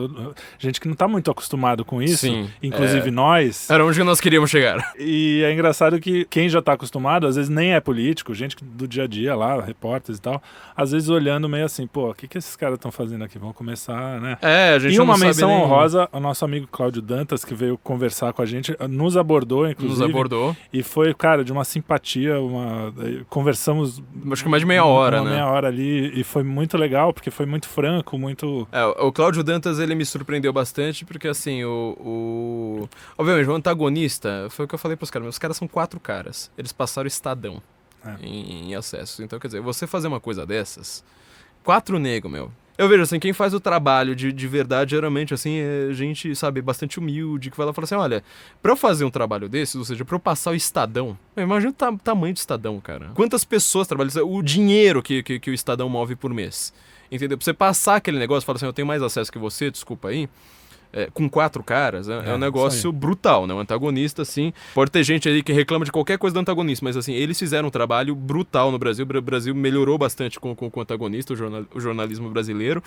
gente que não está muito acostumado com isso, inclusive nós. Era onde nós queríamos chegar. E é engraçado que quem já está acostumado, às vezes nem é político, gente do dia a dia lá, repórteres e tal, às vezes olhando meio assim, pô, o que esses caras estão fazendo aqui? Vão começar, né? A gente e uma não menção sabe nem... honrosa, o nosso amigo Cláudio Dantas, que veio conversar com a gente, nos abordou, inclusive. Nos abordou. E foi, cara, de uma simpatia, conversamos... Acho que mais de meia hora, né? Meia hora ali, e foi muito legal, porque foi muito franco, muito... O Cláudio Dantas, ele me surpreendeu bastante, porque assim, obviamente, o antagonista, foi o que eu falei pros caras, os caras são 4 caras, eles passaram o Estadão em acesso, então quer dizer, você fazer uma coisa dessas, 4 negros, meu... Eu vejo assim, quem faz o trabalho de verdade, geralmente, assim, é gente, sabe, bastante humilde, que vai lá e fala assim, olha, pra eu fazer um trabalho desse, ou seja, pra eu passar o Estadão, imagina o tamanho do Estadão, cara. Quantas pessoas trabalham, o dinheiro que o Estadão move por mês, entendeu? Pra você passar aquele negócio, fala assim, eu tenho mais acesso que você, desculpa aí, com 4 caras, é um negócio brutal, né? O antagonista, assim, pode ter gente aí que reclama de qualquer coisa do antagonista, mas assim, eles fizeram um trabalho brutal no Brasil, o Brasil melhorou bastante com o antagonista, o jornalismo brasileiro.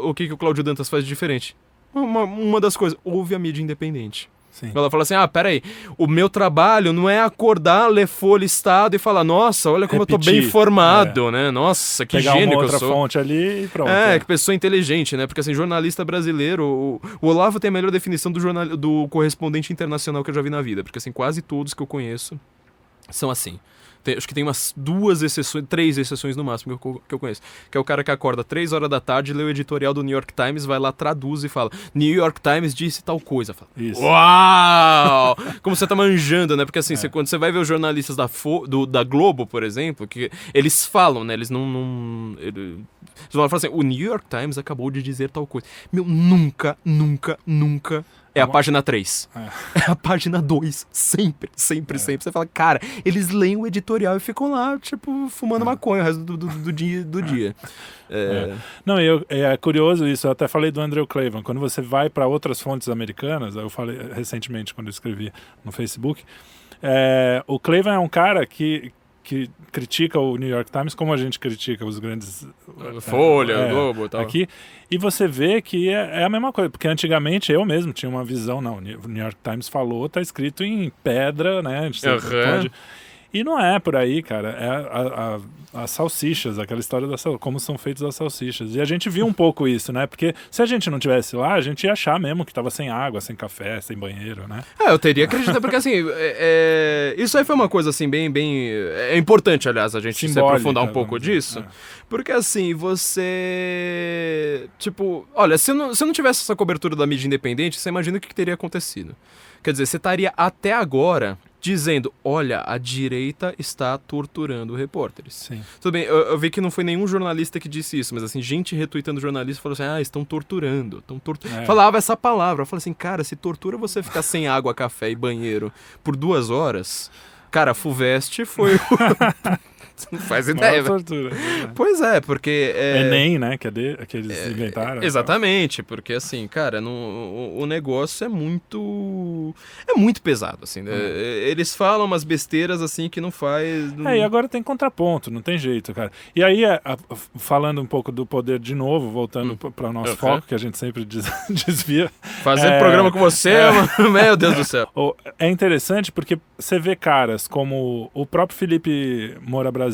O que o Cláudio Dantas faz de diferente? Uma das coisas, houve a mídia independente. Sim. Ela fala assim, peraí, o meu trabalho não é acordar, ler Folha, Estado e falar, nossa, olha como eu tô bem informado, né? Nossa, que pegar gênio uma que outra eu sou. fonte ali e pronto. Que pessoa inteligente, né? Porque assim, jornalista brasileiro, o Olavo tem a melhor definição do correspondente internacional que eu já vi na vida, porque assim, quase todos que eu conheço são assim. Acho que tem umas 2 exceções, 3 exceções no máximo que eu conheço. Que é o cara que acorda 3 horas da tarde, lê o editorial do New York Times, vai lá, traduz e fala: New York Times disse tal coisa. Fala, Isso. uau! Como você tá manjando, né? Porque assim, quando você vai ver os jornalistas da Globo, por exemplo, que eles falam, né? Eles eles vão falar assim: o New York Times acabou de dizer tal coisa. Meu, nunca é a página 3. É a página 2. Sempre. Você fala, cara, eles leem o editorial e ficam lá, tipo, fumando maconha o resto do dia. Não, é curioso isso. Eu até falei do Andrew Klavan. Quando você vai para outras fontes americanas, eu falei recentemente quando eu escrevi no Facebook, o Klavan é um cara que critica o New York Times como a gente critica os grandes... Folha, Globo e tal. Aqui. E você vê que é a mesma coisa, porque antigamente eu mesmo tinha uma visão, não, o New York Times falou, tá escrito em pedra, né? E não é por aí, cara. É as salsichas, aquela história como são feitas as salsichas. E a gente viu um pouco isso, né? Porque se a gente não tivesse lá, a gente ia achar mesmo que tava sem água, sem café, sem banheiro, né? Eu teria acreditado, porque assim, isso aí foi uma coisa assim, bem... É importante, aliás, a gente se aprofundar um pouco disso. Porque assim, você... Tipo, olha, se não tivesse essa cobertura da mídia independente, você imagina o que teria acontecido. Quer dizer, você estaria até agora dizendo, olha, a direita está torturando repórteres. Sim. Tudo bem, eu vi que não foi nenhum jornalista que disse isso, mas assim, gente retweetando jornalista falou assim, estão torturando. Falava essa palavra. Eu falei assim, cara, se tortura você ficar sem água, café e banheiro por 2 horas, cara, a FUVEST foi... Você não faz ideia. Tortura. Pois é, porque... Enem, né? Que eles inventaram. Exatamente, porque assim, cara, o negócio é muito pesado, assim. Né? Eles falam umas besteiras, assim, que não faz... E agora tem contraponto, não tem jeito, cara. E aí, falando um pouco do poder de novo, voltando para o nosso foco, que a gente sempre desvia... Fazer programa com você, meu Deus do céu. É interessante porque você vê caras como o próprio Felipe Moura Brasil,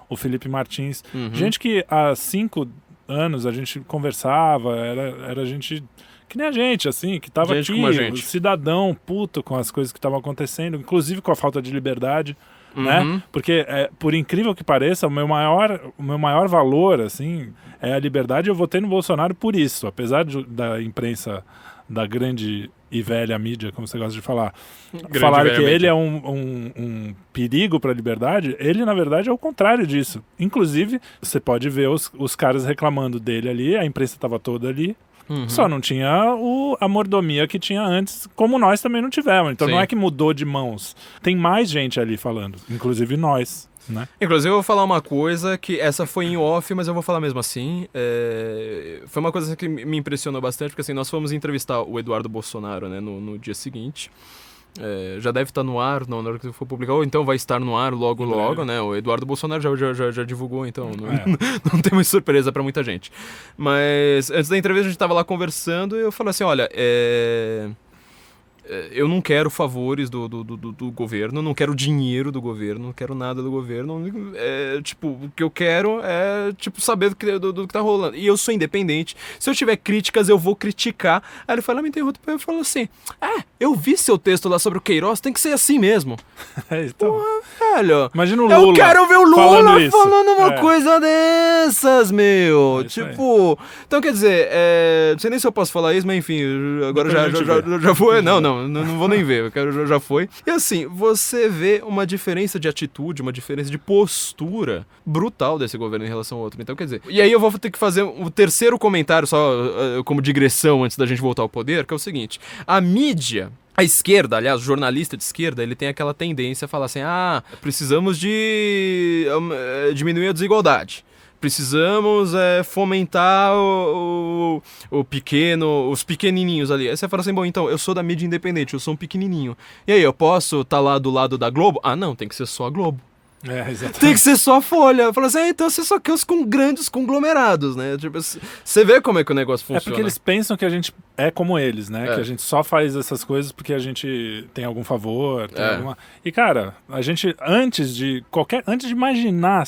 o Felipe Martins, gente que há 5 anos a gente conversava, era gente que nem a gente, assim, que tava aqui, um cidadão puto com as coisas que estavam acontecendo, inclusive com a falta de liberdade, né? Porque, por incrível que pareça, o meu maior valor, assim, é a liberdade. Eu votei no Bolsonaro por isso, apesar da imprensa, da grande e velha mídia, como você gosta de falar, falaram que ele é um perigo para a liberdade. Ele, na verdade, é o contrário disso. Inclusive, você pode ver os caras reclamando dele ali, a imprensa estava toda ali, só não tinha a mordomia que tinha antes, como nós também não tivemos. Então não é que mudou de mãos. Tem mais gente ali falando, inclusive nós. Né? Inclusive eu vou falar uma coisa que essa foi em off, mas eu vou falar mesmo assim. Foi uma coisa que me impressionou bastante, porque assim, nós fomos entrevistar o Eduardo Bolsonaro, né, no dia seguinte. Já deve estar no ar na hora que for publicar, ou então vai estar no ar logo, né? O Eduardo Bolsonaro já divulgou, então não tem muita surpresa pra muita gente. Mas antes da entrevista a gente tava lá conversando e eu falei assim, olha, eu não quero favores do governo, não quero dinheiro do governo, não quero nada do governo. O que eu quero é saber do que tá rolando. E eu sou independente. Se eu tiver críticas, eu vou criticar. Aí ele falou, me interrompeu e falou assim: eu vi seu texto lá sobre o Queiroz, tem que ser assim mesmo. Então, porra, velho. Imagina o Lula. Eu quero ver o Lula falando uma coisa dessas, meu. Então quer dizer, não sei nem se eu posso falar isso, mas enfim, agora já foi. Não vou nem ver, já foi. E assim, você vê uma diferença de atitude, uma diferença de postura brutal desse governo em relação ao outro. Então, quer dizer... E aí eu vou ter que fazer um terceiro comentário, só como digressão, antes da gente voltar ao poder, que é o seguinte. A mídia... A esquerda, aliás, o jornalista de esquerda, ele tem aquela tendência a falar assim, precisamos de diminuir a desigualdade. Precisamos fomentar os pequenininhos ali. Aí você fala assim, bom, então, eu sou da mídia independente, eu sou um pequenininho. E aí, eu posso estar lá do lado da Globo? Não, tem que ser só a Globo. Exatamente. Tem que ser só a Folha. Eu falo assim, então você só quer os com grandes conglomerados, né? Você vê como é que o negócio funciona. É porque eles pensam que a gente é como eles, né? Que a gente só faz essas coisas porque a gente tem algum favor, tem alguma... E, cara, a gente, antes de imaginar,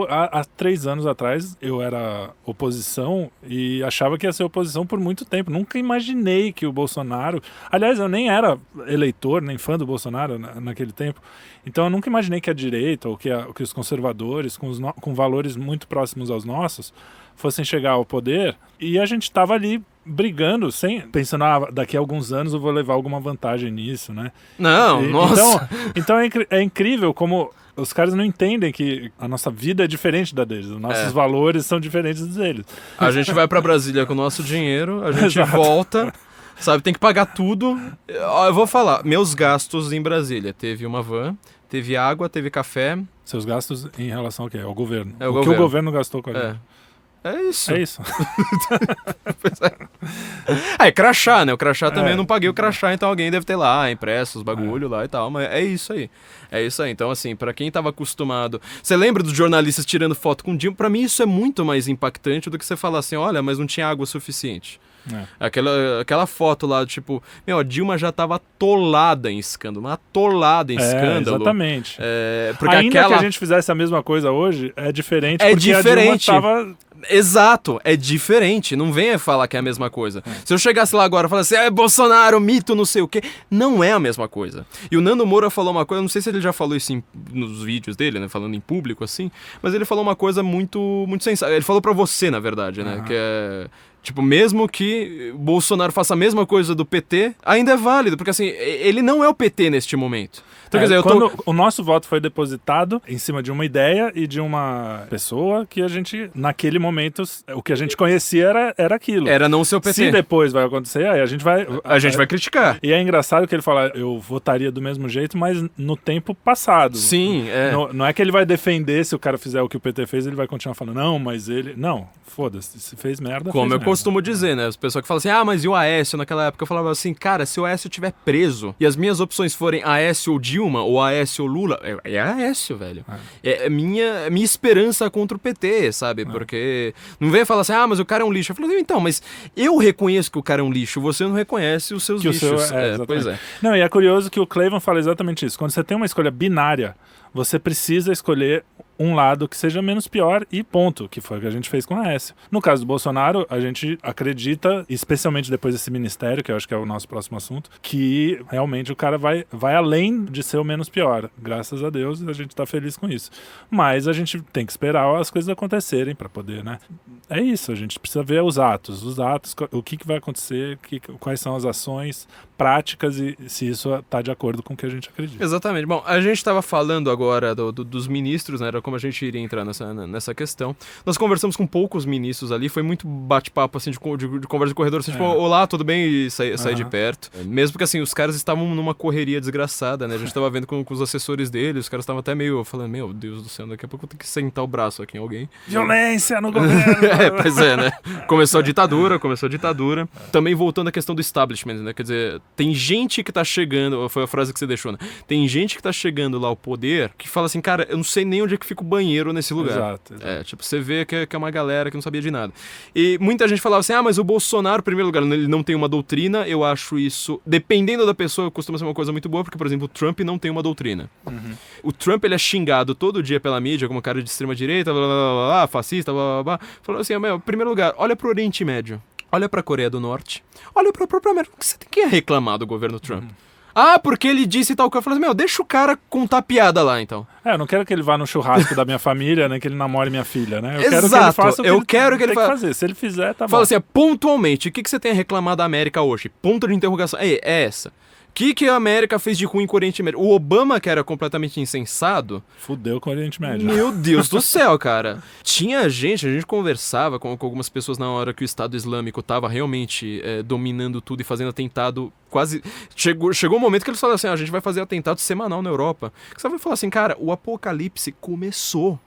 há 3 anos atrás, eu era oposição e achava que ia ser oposição por muito tempo. Nunca imaginei que o Bolsonaro... Aliás, eu nem era eleitor, nem fã do Bolsonaro naquele tempo. Então eu nunca imaginei que a direita ou que que os conservadores, com valores muito próximos aos nossos, fossem chegar ao poder, e a gente estava ali brigando, pensando, daqui a alguns anos eu vou levar alguma vantagem nisso, né? Não, nossa! Então é incrível como os caras não entendem que a nossa vida é diferente da deles, os nossos valores são diferentes dos deles. A gente vai pra Brasília com o nosso dinheiro, a gente volta, sabe, tem que pagar tudo. Eu vou falar, meus gastos em Brasília, teve uma van, teve água, teve café. Seus gastos em relação ao quê? Ao governo. É o que o governo gastou com a gente. É isso. É isso. Crachá, né? O crachá também eu não paguei o crachá, então alguém deve ter lá, impresso os bagulho lá e tal, mas é isso aí. É isso aí. Então, assim, pra quem tava acostumado... Você lembra dos jornalistas tirando foto com o Dilma? Pra mim isso é muito mais impactante do que você falar assim, olha, mas não tinha água suficiente. Aquela foto lá, tipo, a Dilma já tava atolada em escândalo, Exatamente. Porque ainda que a gente fizesse a mesma coisa hoje, é diferente, porque diferente. A Dilma tava... Exato, é diferente, não venha falar que é a mesma coisa. Se eu chegasse lá agora e falasse Bolsonaro, mito, não sei o quê, não é a mesma coisa. E o Nando Moura falou uma coisa, não sei se ele já falou isso nos vídeos dele, né, falando em público assim, mas ele falou uma coisa muito sensata. Ele falou pra você, na verdade, né, que é... Tipo, mesmo que Bolsonaro faça a mesma coisa do PT, ainda é válido, porque assim, ele não é o PT neste momento. Então, quer dizer, quando o nosso voto foi depositado em cima de uma ideia e de uma pessoa que a gente, naquele momento, o que a gente conhecia era aquilo. Era não ser o PT. Se depois vai acontecer, aí a gente vai criticar. E é engraçado que ele fala, eu votaria do mesmo jeito, mas no tempo passado. Sim, Não é que ele vai defender se o cara fizer o que o PT fez, ele vai continuar falando, não, mas ele... Não, foda-se, se fez merda, como fez eu merda. costumo dizer, né? As pessoas que falam assim, mas e o Aécio naquela época? Eu falava assim, cara, se o Aécio estiver preso e as minhas opções forem Aécio ou Dilma, ou Aécio ou Lula, é Aécio, velho. É minha esperança contra o PT, sabe? Porque não vem falar assim, mas o cara é um lixo. Eu falo, então, mas eu reconheço que o cara é um lixo, você não reconhece os seus lixos. Pois é. Não, e é curioso que o Cleveland fala exatamente isso. Quando você tem uma escolha binária, você precisa escolher um lado que seja menos pior e ponto, que foi o que a gente fez com a Aécio. No caso do Bolsonaro, a gente acredita, especialmente depois desse ministério, que eu acho que é o nosso próximo assunto, que realmente o cara vai além de ser o menos pior. Graças a Deus, a gente tá feliz com isso. Mas a gente tem que esperar as coisas acontecerem para poder, né? É isso, a gente precisa ver os atos, o que vai acontecer, quais são as ações práticas e se isso tá de acordo com o que a gente acredita. Exatamente. Bom, a gente estava falando agora dos ministros, né? Era como a gente iria entrar nessa questão. Nós conversamos com poucos ministros ali, foi muito bate-papo, assim, de conversa de corredor, assim, tipo, olá, tudo bem? E sair de perto. Mesmo porque, assim, os caras estavam numa correria desgraçada, né? A gente estava vendo com os assessores deles, os caras estavam até meio falando, meu Deus do céu, daqui a pouco eu vou ter que sentar o braço aqui em alguém. Violência no governo! Pois é, né? Começou a ditadura. Também voltando à questão do establishment, né? Quer dizer, tem gente que tá chegando, foi a frase que você deixou, né? Tem gente que tá chegando lá ao poder que fala assim, cara, eu não sei nem onde é que fica o banheiro nesse lugar. Exato. Tipo, você vê que é uma galera que não sabia de nada. E muita gente falava assim, mas o Bolsonaro, em primeiro lugar, ele não tem uma doutrina. Eu acho isso, dependendo da pessoa, costuma ser uma coisa muito boa, porque, por exemplo, o Trump não tem uma doutrina. O Trump, ele é xingado todo dia pela mídia como cara de extrema-direita, blá, blá, blá, blá, fascista, blá, blá, blá. Falou assim, em primeiro lugar, olha pro Oriente Médio, olha pra Coreia do Norte, olha pra própria América. O que você tem que reclamar do governo Trump? Porque ele disse tal coisa. Eu falei assim, deixa o cara contar piada lá, então. Eu não quero que ele vá no churrasco da minha família, nem que ele namore minha filha, né? Exato. Quero que ele faça o que eu quero que ele tem que fazer. Se ele fizer, tá bom. Fala assim, pontualmente, o que você tem a reclamar da América hoje? Ponto de interrogação. É essa. O que a América fez de ruim com o Oriente Médio? O Obama, que era completamente insensado... Fudeu com o Oriente Médio. Meu Deus do céu, cara. A gente conversava com algumas pessoas na hora que o Estado Islâmico estava realmente dominando tudo e fazendo atentado quase... Chegou um momento que eles falaram assim, a gente vai fazer atentado semanal na Europa. Você vai falar assim, cara, o apocalipse começou.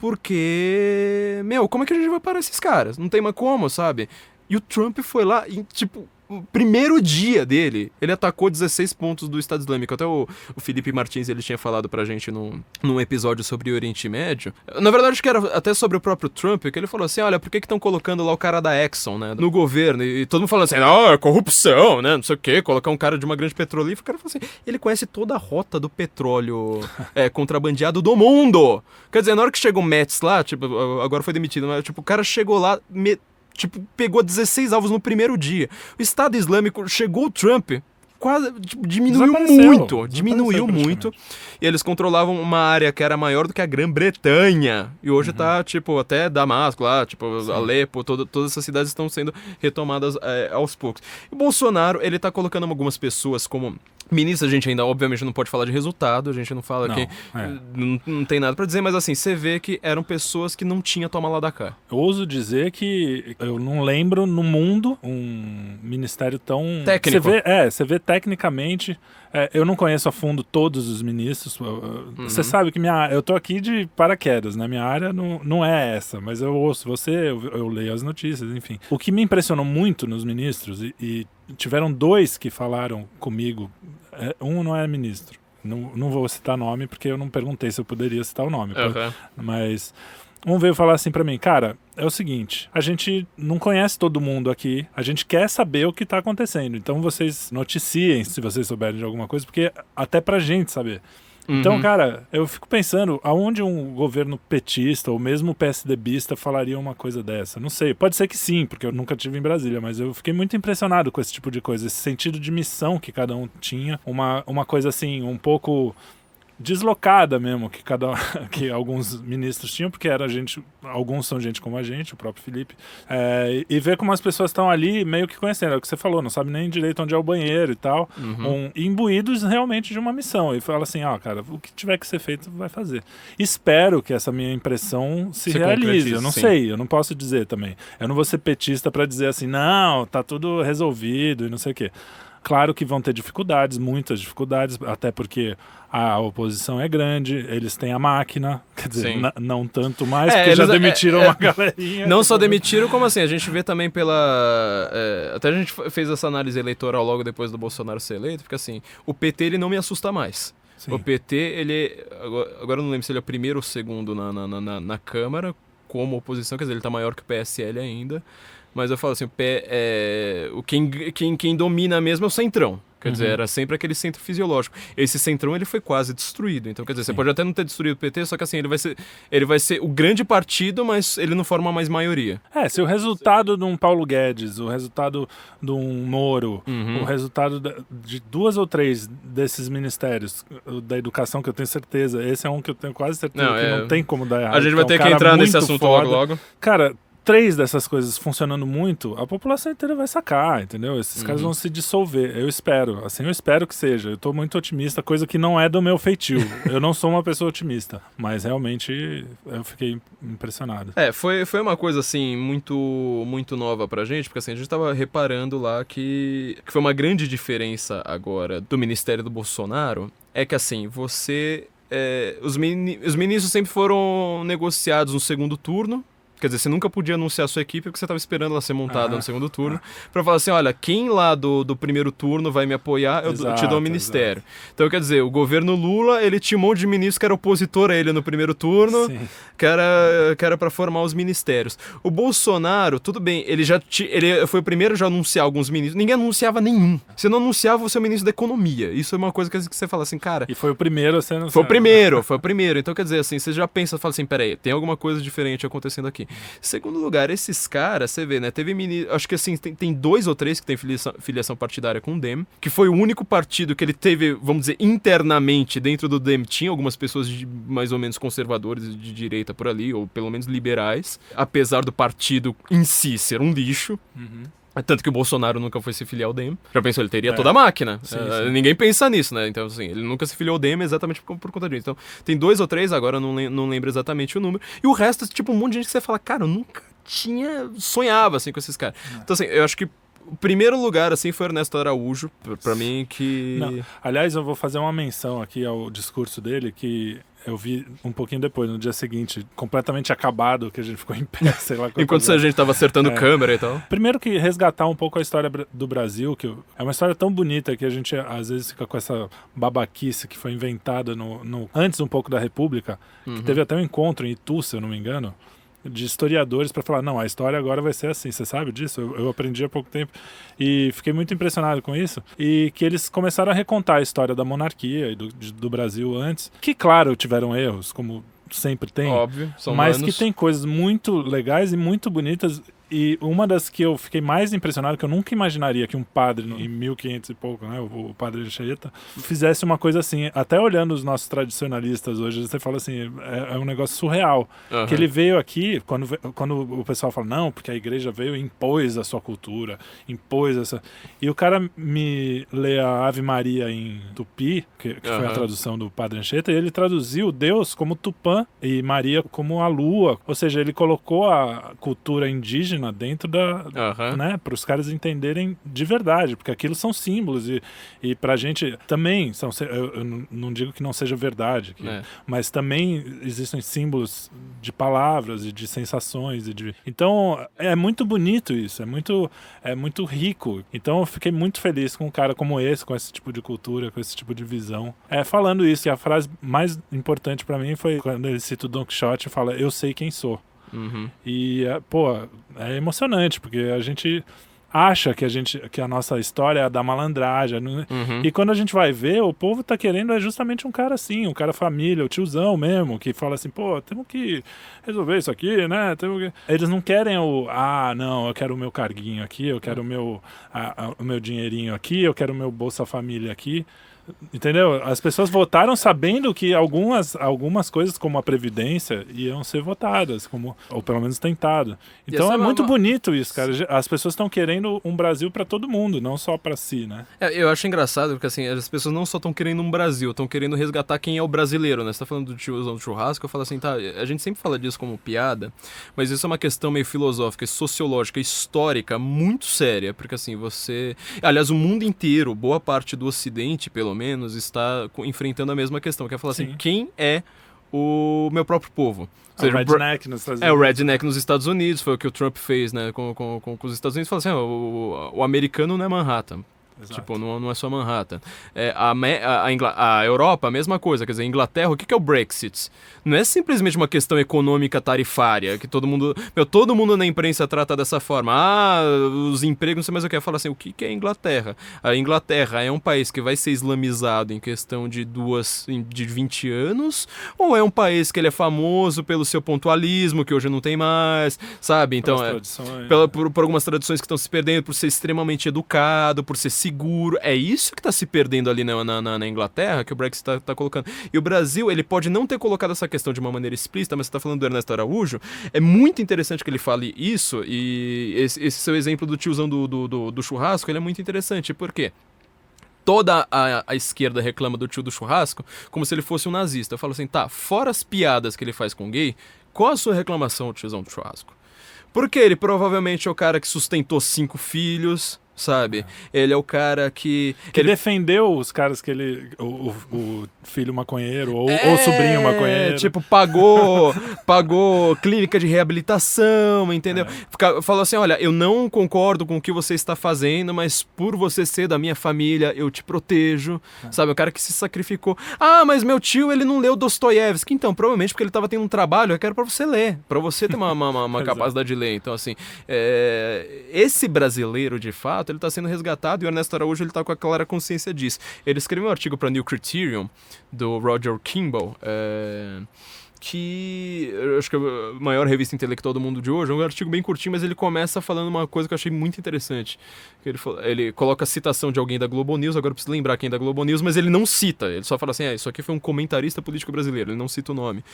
Porque... como é que a gente vai parar esses caras? Não tem mais como, sabe? E o Trump foi lá e, tipo... O primeiro dia dele, ele atacou 16 pontos do Estado Islâmico. Até o Felipe Martins, ele tinha falado pra gente num episódio sobre o Oriente Médio. Na verdade, acho que era até sobre o próprio Trump, que ele falou assim, olha, por que estão colocando lá o cara da Exxon, né, no governo? E todo mundo falando assim, é corrupção, né, não sei o quê, colocar um cara de uma grande petrolífera. O cara falou assim, ele conhece toda a rota do petróleo contrabandeado do mundo. Quer dizer, na hora que chegou o Metz lá, tipo, agora foi demitido, mas tipo, o cara chegou lá... pegou 16 alvos no primeiro dia. O Estado Islâmico, chegou o Trump, quase diminuiu muito. E eles controlavam uma área que era maior do que a Grã-Bretanha. E hoje tá, tipo, até Damasco lá, tipo, sim, Alepo, todas essas cidades estão sendo retomadas aos poucos. E o Bolsonaro, ele tá colocando algumas pessoas como ministro. A gente ainda, obviamente, não pode falar de resultado, a gente não fala que não tem nada pra dizer, mas assim, você vê que eram pessoas que não tinham toma lá da cá. Eu ouso dizer que eu não lembro no mundo um ministério tão... técnico. Você vê tecnicamente... eu não conheço a fundo todos os ministros. Você sabe que eu tô aqui de paraquedas, né? Minha área não é essa, mas eu ouço você, eu leio as notícias, enfim. O que me impressionou muito nos ministros, e tiveram 2 que falaram comigo, um não é ministro, não vou citar nome porque eu não perguntei se eu poderia citar o nome, mas... Um veio falar assim pra mim, cara, é o seguinte, a gente não conhece todo mundo aqui, a gente quer saber o que tá acontecendo, então vocês noticiem se vocês souberem de alguma coisa, porque até pra gente saber. Então, cara, eu fico pensando, aonde um governo petista ou mesmo PSDBista falaria uma coisa dessa? Não sei, pode ser que sim, porque eu nunca estive em Brasília, mas eu fiquei muito impressionado com esse tipo de coisa, esse sentido de missão que cada um tinha, uma coisa assim, um pouco... deslocada mesmo, que alguns ministros tinham, porque alguns são gente como a gente, o próprio Felipe, e ver como as pessoas estão ali meio que conhecendo, é o que você falou, não sabe nem direito onde é o banheiro e tal, imbuídos realmente de uma missão, e fala assim, cara, o que tiver que ser feito vai fazer. Espero que essa minha impressão se realize, eu não sei, eu não posso dizer também, eu não vou ser petista para dizer assim, não, tá tudo resolvido e não sei o quê. Claro que vão ter dificuldades, muitas dificuldades, até porque a oposição é grande, eles têm a máquina, quer dizer, não tanto mais, porque já demitiram uma galerinha. Não só demitiram, como assim, a gente vê também pela... até a gente fez essa análise eleitoral logo depois do Bolsonaro ser eleito, porque assim, o PT ele não me assusta mais. Sim. O PT, ele... Agora eu não lembro se ele é o primeiro ou segundo na Câmara, como oposição, quer dizer, ele tá maior que o PSL ainda. Mas eu falo assim, quem domina mesmo é o centrão. Quer dizer, era sempre aquele centro fisiológico. Esse centrão, ele foi quase destruído. Então, quer dizer, você pode até não ter destruído o PT, só que assim, ele vai ser o grande partido, mas ele não forma mais maioria. Se o resultado de um Paulo Guedes, o resultado de um Moro, o resultado de 2 ou 3 desses ministérios da educação, que eu tenho certeza, esse é um que eu tenho quase certeza que não tem como dar errado. A gente vai ter que entrar nesse assunto logo. Cara... 3 dessas coisas funcionando muito, a população inteira vai sacar, entendeu? Esses caras vão se dissolver, eu espero. Assim, eu espero que seja. Eu tô muito otimista, coisa que não é do meu feitio. Eu não sou uma pessoa otimista, mas realmente eu fiquei impressionado. Foi uma coisa, assim, muito, muito nova pra gente, porque assim, a gente tava reparando lá que foi uma grande diferença agora do Ministério do Bolsonaro, é que assim, os ministros sempre foram negociados no segundo turno. Quer dizer, você nunca podia anunciar a sua equipe porque você estava esperando ela ser montada no segundo turno para falar assim, olha, quem lá do primeiro turno vai me apoiar, eu te dou o ministério. Então, quer dizer, o governo Lula, ele tinha um monte de ministro que era opositor a ele no primeiro turno, que era para formar os ministérios. O Bolsonaro, tudo bem, ele foi o primeiro a já anunciar alguns ministros, ninguém anunciava nenhum. Você não anunciava o seu ministro da economia. Isso é uma coisa que você fala assim, cara... E foi o primeiro a ser anunciado. Foi o primeiro. Então, quer dizer, assim, você já pensa, fala assim, peraí, tem alguma coisa diferente acontecendo aqui. Segundo lugar, esses caras, você vê, né? Teve ministro, acho que assim, tem 2 ou 3 que tem filiação partidária com o DEM, que foi o único partido que ele teve, vamos dizer, internamente dentro do DEM, tinha algumas pessoas mais ou menos conservadores de direita por ali, ou pelo menos liberais, apesar do partido em si ser um lixo. Tanto que o Bolsonaro nunca foi se filiar ao DEM. Já pensou, ele teria toda a máquina. Sim. Ninguém pensa nisso, né? Então, assim, ele nunca se filiou ao DEM exatamente por conta disso. Então, tem 2 ou 3, agora eu não lembro exatamente o número. E o resto, tipo, um monte de gente que você fala, cara, eu nunca sonhava, assim, com esses caras. Então, assim, eu acho que o primeiro lugar, assim, foi o Ernesto Araújo, pra mim, que... Não. Aliás, eu vou fazer uma menção aqui ao discurso dele, que eu vi um pouquinho depois, no dia seguinte, completamente acabado, que a gente ficou em pé, sei lá. Enquanto a gente tava acertando câmera e tal. Primeiro que resgatar um pouco a história do Brasil, que é uma história tão bonita que a gente às vezes fica com essa babaquice que foi inventada antes um pouco da República, que teve até um encontro em Itu, se eu não me engano, de historiadores para falar, não, a história agora vai ser assim, você sabe disso? Eu aprendi há pouco tempo e fiquei muito impressionado com isso, e que eles começaram a recontar a história da monarquia e do Brasil antes, que claro, tiveram erros, como sempre tem, óbvio, são mas humanos. Que tem coisas muito legais e muito bonitas, E uma das que eu fiquei mais impressionado, que eu nunca imaginaria que um padre, em 1500 e pouco, né, o padre Anchieta, fizesse uma coisa assim. Até olhando os nossos tradicionalistas hoje, você fala assim, é um negócio surreal. Que ele veio aqui, quando o pessoal fala, não, porque a igreja veio e impôs a sua cultura, impôs essa... E o cara me lê a Ave Maria em Tupi, que foi a tradução do padre Anchieta, e ele traduziu Deus como Tupã e Maria como a lua. Ou seja, ele colocou a cultura indígena dentro da... né, para os caras entenderem de verdade, porque aquilo são símbolos e pra gente também, eu não digo que não seja verdade, mas também existem símbolos de palavras e de sensações. Então, é muito bonito isso, é muito rico. Então, eu fiquei muito feliz com um cara como esse, com esse tipo de cultura, com esse tipo de visão. Falando isso, e a frase mais importante pra mim foi quando ele cita o Don Quixote e fala, eu sei quem sou. E, é emocionante, porque a gente acha que a nossa história é a da malandragem. E quando a gente vai ver, o povo tá querendo justamente um cara assim, um cara família, o tiozão mesmo, que fala assim, temos que resolver isso aqui, né? Eles não querem não, eu quero o meu carguinho aqui, eu quero o meu dinheirinho aqui, eu quero o meu Bolsa Família aqui. Entendeu? As pessoas votaram sabendo que algumas coisas, como a Previdência, iam ser votadas, ou pelo menos tentado. Então é muito bonito isso, cara. As pessoas estão querendo um Brasil para todo mundo, não só para si, né? Eu acho engraçado, porque assim, as pessoas não só estão querendo um Brasil, estão querendo resgatar quem é o brasileiro, né? Você tá falando do tiozão do churrasco, eu falo assim, tá, a gente sempre fala disso como piada, mas isso é uma questão meio filosófica, sociológica, histórica, muito séria, porque assim, aliás, o mundo inteiro, boa parte do Ocidente, pelo menos, está enfrentando a mesma questão, que é falar assim, quem é o meu próprio povo? Ou seja, o redneck nos Estados Unidos. O redneck nos Estados Unidos, foi o que o Trump fez, né, com os Estados Unidos, falou assim, o americano não é Manhattan. Exato. Tipo, não é só Manhattan. A Europa, a mesma coisa. Quer dizer, a Inglaterra, o que é o Brexit? Não é simplesmente uma questão econômica tarifária, que todo mundo na imprensa trata dessa forma. Os empregos, não sei mais o que. Fala assim, o que é a Inglaterra? A Inglaterra é um país que vai ser islamizado em questão de 20 anos? Ou é um país que ele é famoso pelo seu pontualismo, que hoje não tem mais, sabe? Então, por algumas tradições que estão se perdendo, por ser extremamente educado, por ser seguro. É isso que está se perdendo ali na Inglaterra, que o Brexit tá colocando. E o Brasil, ele pode não ter colocado essa questão de uma maneira explícita, mas você está falando do Ernesto Araújo, é muito interessante que ele fale isso, e esse seu exemplo do tiozão do churrasco, ele é muito interessante. Por quê? Toda a esquerda reclama do tio do churrasco como se ele fosse um nazista. Eu falo assim, tá, fora as piadas que ele faz com gay, qual a sua reclamação, tiozão do churrasco? Porque ele provavelmente é o cara que sustentou 5 filhos, sabe? Ele é o cara que defendeu os caras que ele... O filho maconheiro, ou o sobrinho maconheiro. Tipo, pagou clínica de reabilitação, entendeu? Falou assim, olha, eu não concordo com o que você está fazendo, mas por você ser da minha família, eu te protejo, sabe? O cara que se sacrificou. Mas meu tio, ele não leu Dostoiévski. Então, provavelmente porque ele estava tendo um trabalho, eu quero pra você ler, pra você ter uma capacidade de ler. Então, assim, esse brasileiro, de fato, ele está sendo resgatado, e o Ernesto Araújo ele está com a clara consciência disso. Ele escreveu um artigo para New Criterion, do Roger Kimball, que eu acho que é a maior revista intelectual do mundo de hoje. É um artigo bem curtinho, mas ele começa falando uma coisa que eu achei muito interessante. Ele coloca a citação de alguém da Globo News, agora eu preciso lembrar quem é da Globo News, mas ele não cita, ele só fala assim, isso aqui foi um comentarista político brasileiro, ele não cita o nome.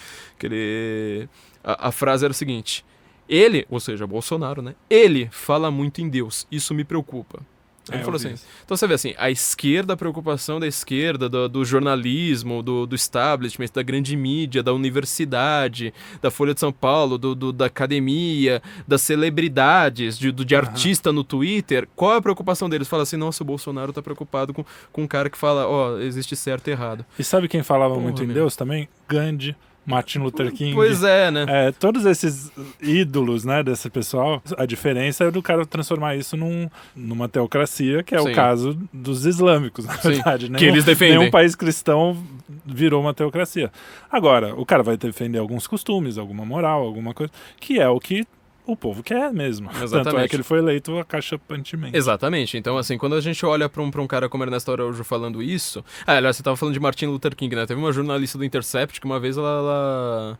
A frase era o seguinte: ele, ou seja, Bolsonaro, né? Ele fala muito em Deus, isso me preocupa. Ele falou assim. Então você vê assim, a esquerda, a preocupação da esquerda, do jornalismo, do establishment, da grande mídia, da universidade, da Folha de São Paulo, da academia, das celebridades, de artista no Twitter. Qual é a preocupação deles? Fala assim, nossa, o Bolsonaro tá preocupado com um cara que fala, existe certo e errado. E sabe quem falava muito em Deus também? Gandhi. Martin Luther King. Pois é, né? Todos esses ídolos, né, desse pessoal, a diferença é do cara transformar isso numa teocracia, que é o caso dos islâmicos, na verdade. Que eles defendem. Nenhum país cristão virou uma teocracia. Agora, o cara vai defender alguns costumes, alguma moral, alguma coisa, que é o que o povo quer mesmo. Exatamente. Tanto é que ele foi eleito acachapantemente. Exatamente. Então, assim, quando a gente olha pra um cara como Ernesto Araújo falando isso... aliás, você tava falando de Martin Luther King, né? Teve uma jornalista do Intercept que uma vez ela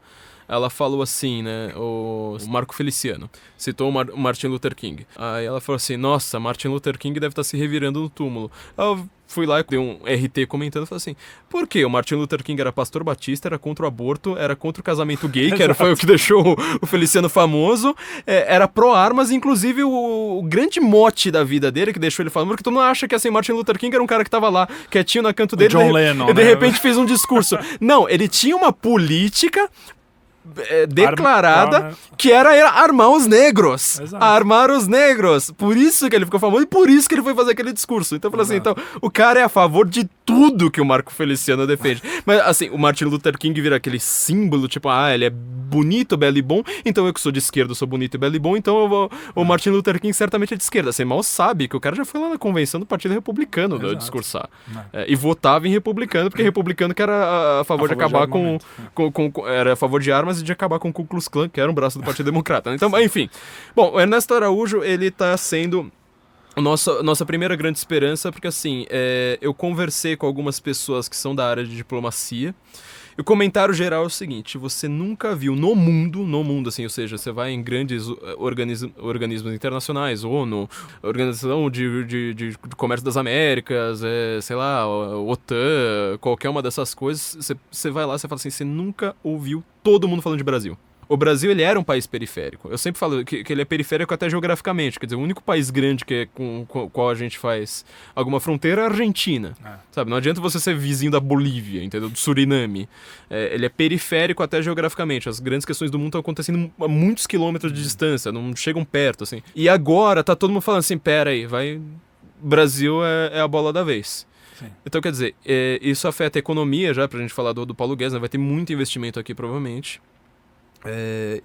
ela falou assim, né, o Marco Feliciano, citou o Martin Luther King. Aí ela falou assim, nossa, Martin Luther King deve estar se revirando no túmulo. Eu fui lá e dei um RT comentando, falei assim, por quê? O Martin Luther King era pastor batista, era contra o aborto, era contra o casamento gay, foi o que deixou o Feliciano famoso, era pró-armas, inclusive o grande mote da vida dele, que deixou ele famoso, porque todo mundo acha que assim, Martin Luther King era um cara que tava lá, quietinho na canto dele, John Lennon, e de repente fez um discurso. Não, ele tinha uma política declarada que era armar os negros. Exato. Armar os negros. Por isso que ele ficou famoso e por isso que ele foi fazer aquele discurso. Então eu falei assim, então, o cara é a favor de tudo que o Marco Feliciano defende. Mas assim, o Martin Luther King vira aquele símbolo, tipo, ele é bonito, belo e bom, então eu que sou de esquerda sou bonito, belo e bom, então o Martin Luther King certamente é de esquerda. Você mal sabe que o cara já foi lá na convenção do Partido Republicano discursar. E votava em republicano, porque republicano que era a favor de acabar era a favor de armas e de acabar com o Ku Klux Klan, que era um braço do Partido Democrata. Então, enfim. Bom, o Ernesto Araújo, ele tá sendo nossa primeira grande esperança, porque assim, eu conversei com algumas pessoas que são da área de diplomacia, e o comentário geral é o seguinte: você nunca viu no mundo, assim, ou seja, você vai em grandes organismos internacionais, ONU, Organização de Comércio das Américas, sei lá, OTAN, qualquer uma dessas coisas, você vai lá e fala assim, você nunca ouviu todo mundo falando de Brasil. O Brasil, ele era um país periférico. Eu sempre falo que ele é periférico até geograficamente. Quer dizer, o único país grande com o qual a gente faz alguma fronteira é a Argentina. Sabe? Não adianta você ser vizinho da Bolívia, entendeu? Do Suriname. Ele é periférico até geograficamente. As grandes questões do mundo estão acontecendo a muitos quilômetros de distância, não chegam perto, assim. E agora tá todo mundo falando assim, pera aí, Brasil é a bola da vez. Sim. Então, quer dizer, isso afeta a economia, já pra gente falar do Paulo Guedes, né? Vai ter muito investimento aqui, provavelmente.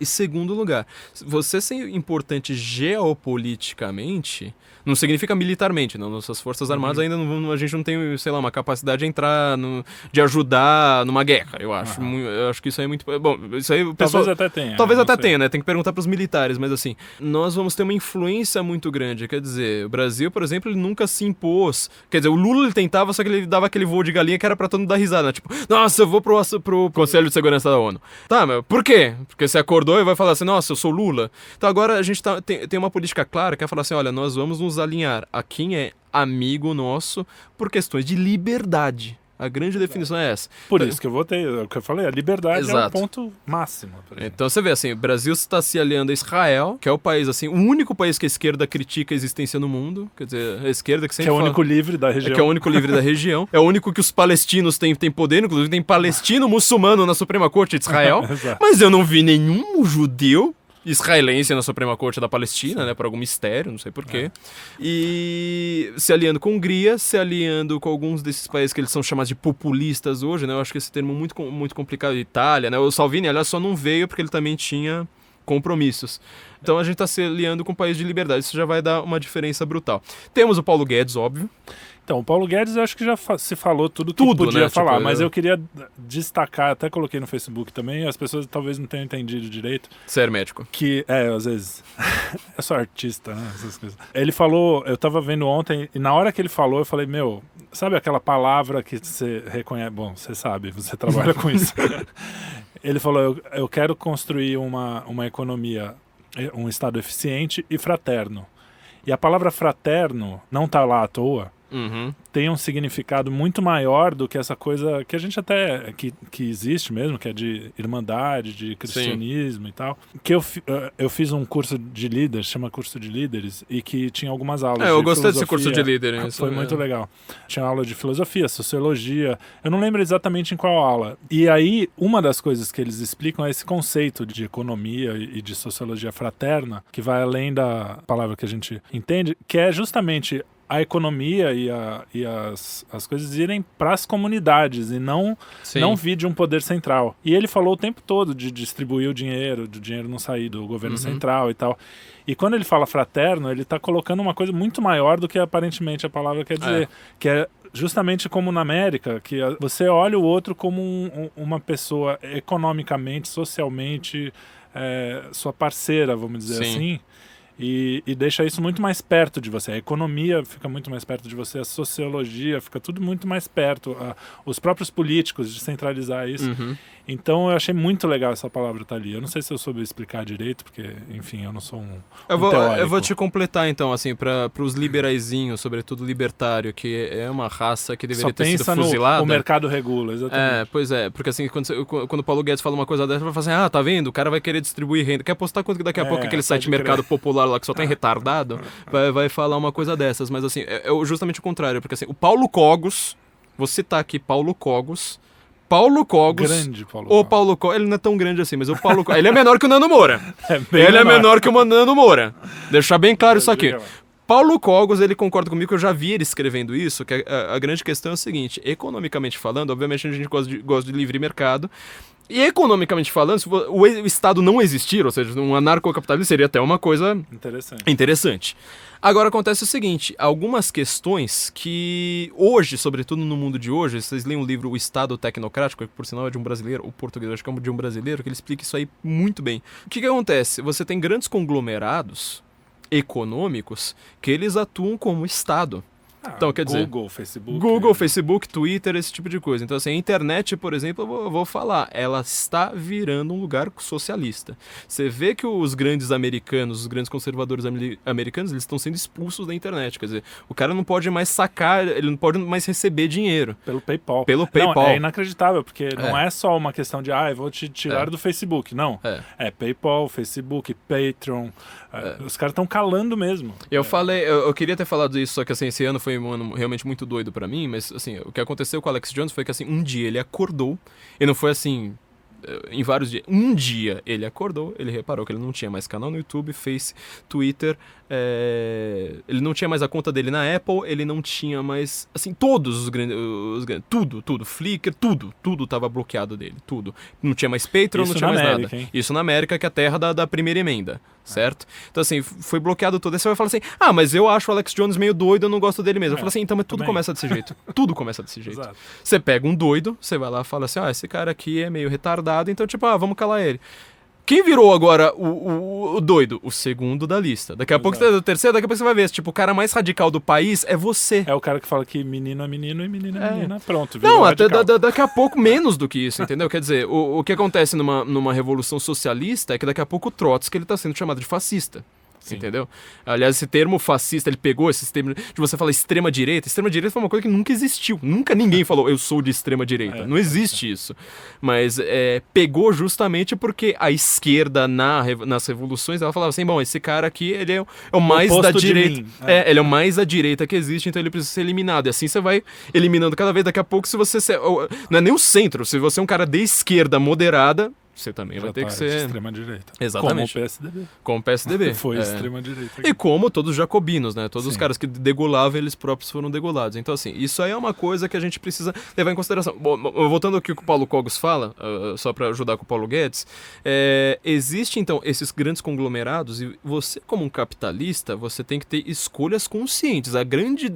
E segundo lugar, você ser importante geopoliticamente não significa militarmente, não. Nossas forças armadas ainda a gente não tem, sei lá, uma capacidade de entrar, de ajudar numa guerra, eu acho. Eu acho que isso aí é muito... Bom, isso aí o pessoal... Talvez até tenha. Talvez até tenha, né? Tem que perguntar pros militares, mas assim, nós vamos ter uma influência muito grande. Quer dizer, o Brasil, por exemplo, ele nunca se impôs. Quer dizer, o Lula ele tentava, só que ele dava aquele voo de galinha que era pra todo mundo dar risada, né? Tipo, nossa, eu vou pro Conselho de Segurança da ONU. Tá, mas por quê? Porque você acordou e vai falar assim, nossa, eu sou Lula. Então agora a gente tem uma política clara que é falar assim, olha, nós vamos nos alinhar a quem é amigo nosso por questões de liberdade. A grande definição é essa. Por isso que eu votei, é o que eu falei, a liberdade é o ponto máximo. Então você vê assim, o Brasil está se aliando a Israel, que é o país, assim, o único país que a esquerda critica a existência no mundo, quer dizer, a esquerda que sempre que é o único livre da região. Que é o único livre da região. É o único que os palestinos têm poder, inclusive tem palestino muçulmano na Suprema Corte de Israel, mas eu não vi nenhum judeu israelense na Suprema Corte da Palestina, né, por algum mistério, não sei porquê. E se aliando com a Hungria, se aliando com alguns desses países que eles são chamados de populistas hoje, né, eu acho que esse termo é muito complicado, Itália, né, o Salvini, aliás, só não veio porque ele também tinha compromissos. Então a gente está se aliando com um país de liberdade, isso já vai dar uma diferença brutal. Temos o Paulo Guedes, óbvio. Então, o Paulo Guedes eu acho que já se falou tudo que podia, né, falar, tipo, mas eu queria destacar, até coloquei no Facebook também, as pessoas talvez não tenham entendido direito. Você é médico. Que, às vezes, eu sou artista, né, essas coisas. Ele falou, eu tava vendo ontem, e na hora que ele falou, eu falei, sabe aquela palavra que você reconhece? Bom, você sabe, você trabalha com isso. Ele falou, eu quero construir uma economia, um Estado eficiente e fraterno. E a palavra fraterno não tá lá à toa. Tem um significado muito maior do que essa coisa que a gente até que existe mesmo, que é de irmandade, de cristianismo. Sim. E tal. Que eu fiz um curso de líderes, chama curso de líderes, e que tinha algumas aulas de eu gostei desse curso de líderes. Foi muito legal. Tinha aula de filosofia, sociologia, eu não lembro exatamente em qual aula. E aí, uma das coisas que eles explicam é esse conceito de economia e de sociologia fraterna, que vai além da palavra que a gente entende, que é justamente a economia e as coisas irem para as comunidades e não vir de um poder central. E ele falou o tempo todo de distribuir o dinheiro não sair do governo central e tal. E quando ele fala fraterno, ele está colocando uma coisa muito maior do que aparentemente a palavra quer dizer. Que é justamente como na América, que você olha o outro como uma pessoa economicamente, socialmente, sua parceira, vamos dizer assim. E deixa isso muito mais perto de você. A economia fica muito mais perto de você, a sociologia fica tudo muito mais perto. Os próprios políticos, de centralizar isso. Então eu achei muito legal essa palavra tá ali. Eu não sei se eu soube explicar direito, porque, enfim, eu não sou Eu teórico. vou te completar, então, assim, para os liberaizinhos, sobretudo libertário, que é uma raça que deveria ter sido fuzilada. O mercado regula, exatamente. Pois é, porque assim, quando o Paulo Guedes fala uma coisa dessa, vai falar assim, tá vendo? O cara vai querer distribuir renda. Quer apostar quanto que daqui a pouco aquele site Mercado Popular lá, que só tem retardado, vai falar uma coisa dessas. Mas assim, é justamente o contrário, porque assim, o Paulo Cogos, vou citar aqui Paulo Cogos, grande Paulo Cogos, ele não é tão grande assim, mas o Paulo Cogos, ele é menor que o Nando Moura. Ele é menor que o Nando Moura. Deixar bem claro isso aqui. Paulo Cogos, ele concorda comigo, que eu já vi ele escrevendo isso, que a grande questão é o seguinte, economicamente falando, obviamente a gente gosta de livre mercado, e economicamente falando, se o Estado não existir, ou seja, um anarcocapitalismo seria até uma coisa interessante. Agora acontece o seguinte, algumas questões que hoje, sobretudo no mundo de hoje, vocês leem o livro O Estado Tecnocrático, que por sinal é de um brasileiro, o português acho que é de um brasileiro, que ele explica isso aí muito bem. O que acontece? Você tem grandes conglomerados econômicos que eles atuam como Estado. Então, quer dizer, Google, Facebook, Twitter, esse tipo de coisa. Então, assim, a internet, por exemplo, eu vou falar, ela está virando um lugar socialista. Você vê que os grandes americanos, os grandes conservadores americanos, eles estão sendo expulsos da internet. Quer dizer, o cara não pode mais sacar, ele não pode mais receber dinheiro. Pelo PayPal. Não, é inacreditável, porque não é só uma questão de, eu vou te tirar do Facebook. Não. É PayPal, Facebook, Patreon. Os caras estão calando mesmo. Eu queria ter falado isso, só que assim, esse ano foi um ano realmente muito doido pra mim, mas assim, o que aconteceu com o Alex Jones foi que assim, um dia ele acordou, e não foi assim, em vários dias, um dia ele acordou, ele reparou que ele não tinha mais canal no YouTube, Face, Twitter, ele não tinha mais a conta dele na Apple, ele não tinha mais, assim, todos os grandes, tudo, Flickr, tudo tava bloqueado dele, tudo. Não tinha mais Patreon, não tinha mais nada. Hein? Isso na América, que é a terra da primeira emenda, certo? Então assim, foi bloqueado tudo. Aí você vai falar assim, mas eu acho o Alex Jones meio doido, eu não gosto dele mesmo. Eu falo assim, então, mas tudo começa desse jeito. Tudo começa desse jeito. Exato. Você pega um doido, você vai lá e fala assim, esse cara aqui é meio retardado, então tipo, vamos calar ele. Quem virou agora o doido? O segundo da lista. Daqui a pouco você é o terceiro, daqui a pouco você vai ver. Tipo, o cara mais radical do país é você. É o cara que fala que menino é menino e menina é menina. Pronto, virou não, até radical. Daqui a pouco menos do que isso, entendeu? Quer dizer, o que acontece numa revolução socialista é que daqui a pouco o Trotsky ele tá sendo chamado de fascista. Sim. Entendeu? Aliás, esse termo fascista, ele pegou esse termo de você falar extrema-direita. Extrema-direita foi uma coisa que nunca existiu. Nunca ninguém falou, eu sou de extrema-direita. Não existe isso. Mas pegou justamente porque a esquerda nas revoluções, ela falava assim, bom, esse cara aqui, ele é o mais da direita. Ele é o mais da direita que existe, então ele precisa ser eliminado. E assim você vai eliminando cada vez. Daqui a pouco, se você... não é nem o centro. Se você é um cara de esquerda moderada, você também vai ter que ser... extrema-direita. Exatamente. Como o PSDB. Foi extrema-direita. E como todos os jacobinos, né? Todos os caras que degolavam, eles próprios foram degolados. Então, assim, isso aí é uma coisa que a gente precisa levar em consideração. Bom, voltando ao que o Paulo Cogos fala, só para ajudar com o Paulo Guedes, existe, então, esses grandes conglomerados e você, como um capitalista, você tem que ter escolhas conscientes. A grande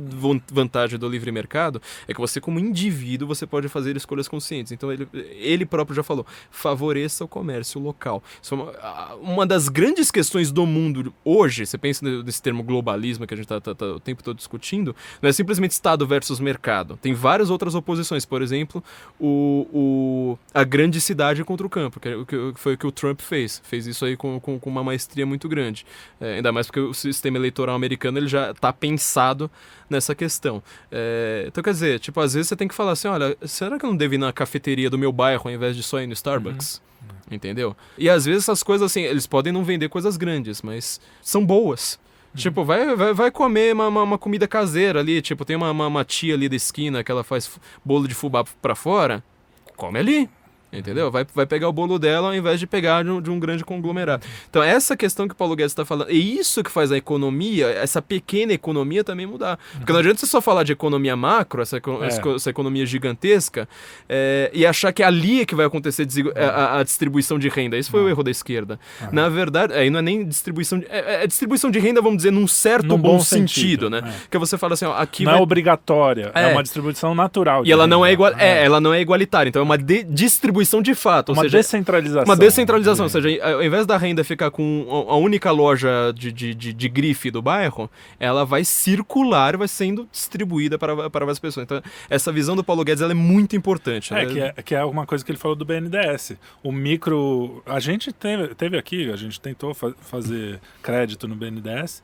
vantagem do livre mercado é que você, como indivíduo, você pode fazer escolhas conscientes. Então, ele próprio já falou, favoreça o comércio local. Isso é uma das grandes questões do mundo hoje, você pensa nesse termo globalismo que a gente tá o tempo todo discutindo, não é simplesmente Estado versus mercado. Tem várias outras oposições. Por exemplo, a grande cidade contra o campo, que foi o que o Trump fez. Fez isso aí com uma maestria muito grande. Ainda mais porque o sistema eleitoral americano ele já está pensado nessa questão. Então, quer dizer, tipo, às vezes você tem que falar assim, olha, será que eu não devo ir na cafeteria do meu bairro ao invés de só ir no Starbucks? Entendeu? E às vezes essas coisas assim, eles podem não vender coisas grandes, mas são boas. Tipo, vai comer uma comida caseira ali, tipo, tem uma tia ali da esquina que ela faz bolo de fubá pra fora, come ali. Entendeu? Vai pegar o bolo dela ao invés de pegar de um grande conglomerado. Então, essa questão que o Paulo Guedes está falando, é isso que faz a economia, essa pequena economia também mudar. Porque não adianta você só falar de economia macro, essa economia gigantesca, e achar que ali é que vai acontecer a distribuição de renda. Esse foi o erro da esquerda. Na verdade, aí não é nem distribuição de... É distribuição de renda, vamos dizer, num certo bom sentido, né? Que você fala assim, ó, aqui não é obrigatória, é uma distribuição natural. E ela não é igual, ela não é igualitária, então é uma distribuição distribuição de fato. Uma descentralização. Uma descentralização, ou seja, ao invés da renda ficar com a única loja de grife do bairro, ela vai circular e vai sendo distribuída para várias pessoas. Então, essa visão do Paulo Guedes ela é muito importante. Né? Que é alguma coisa que ele falou do BNDES. O micro... A gente teve aqui, a gente tentou fazer crédito no BNDES,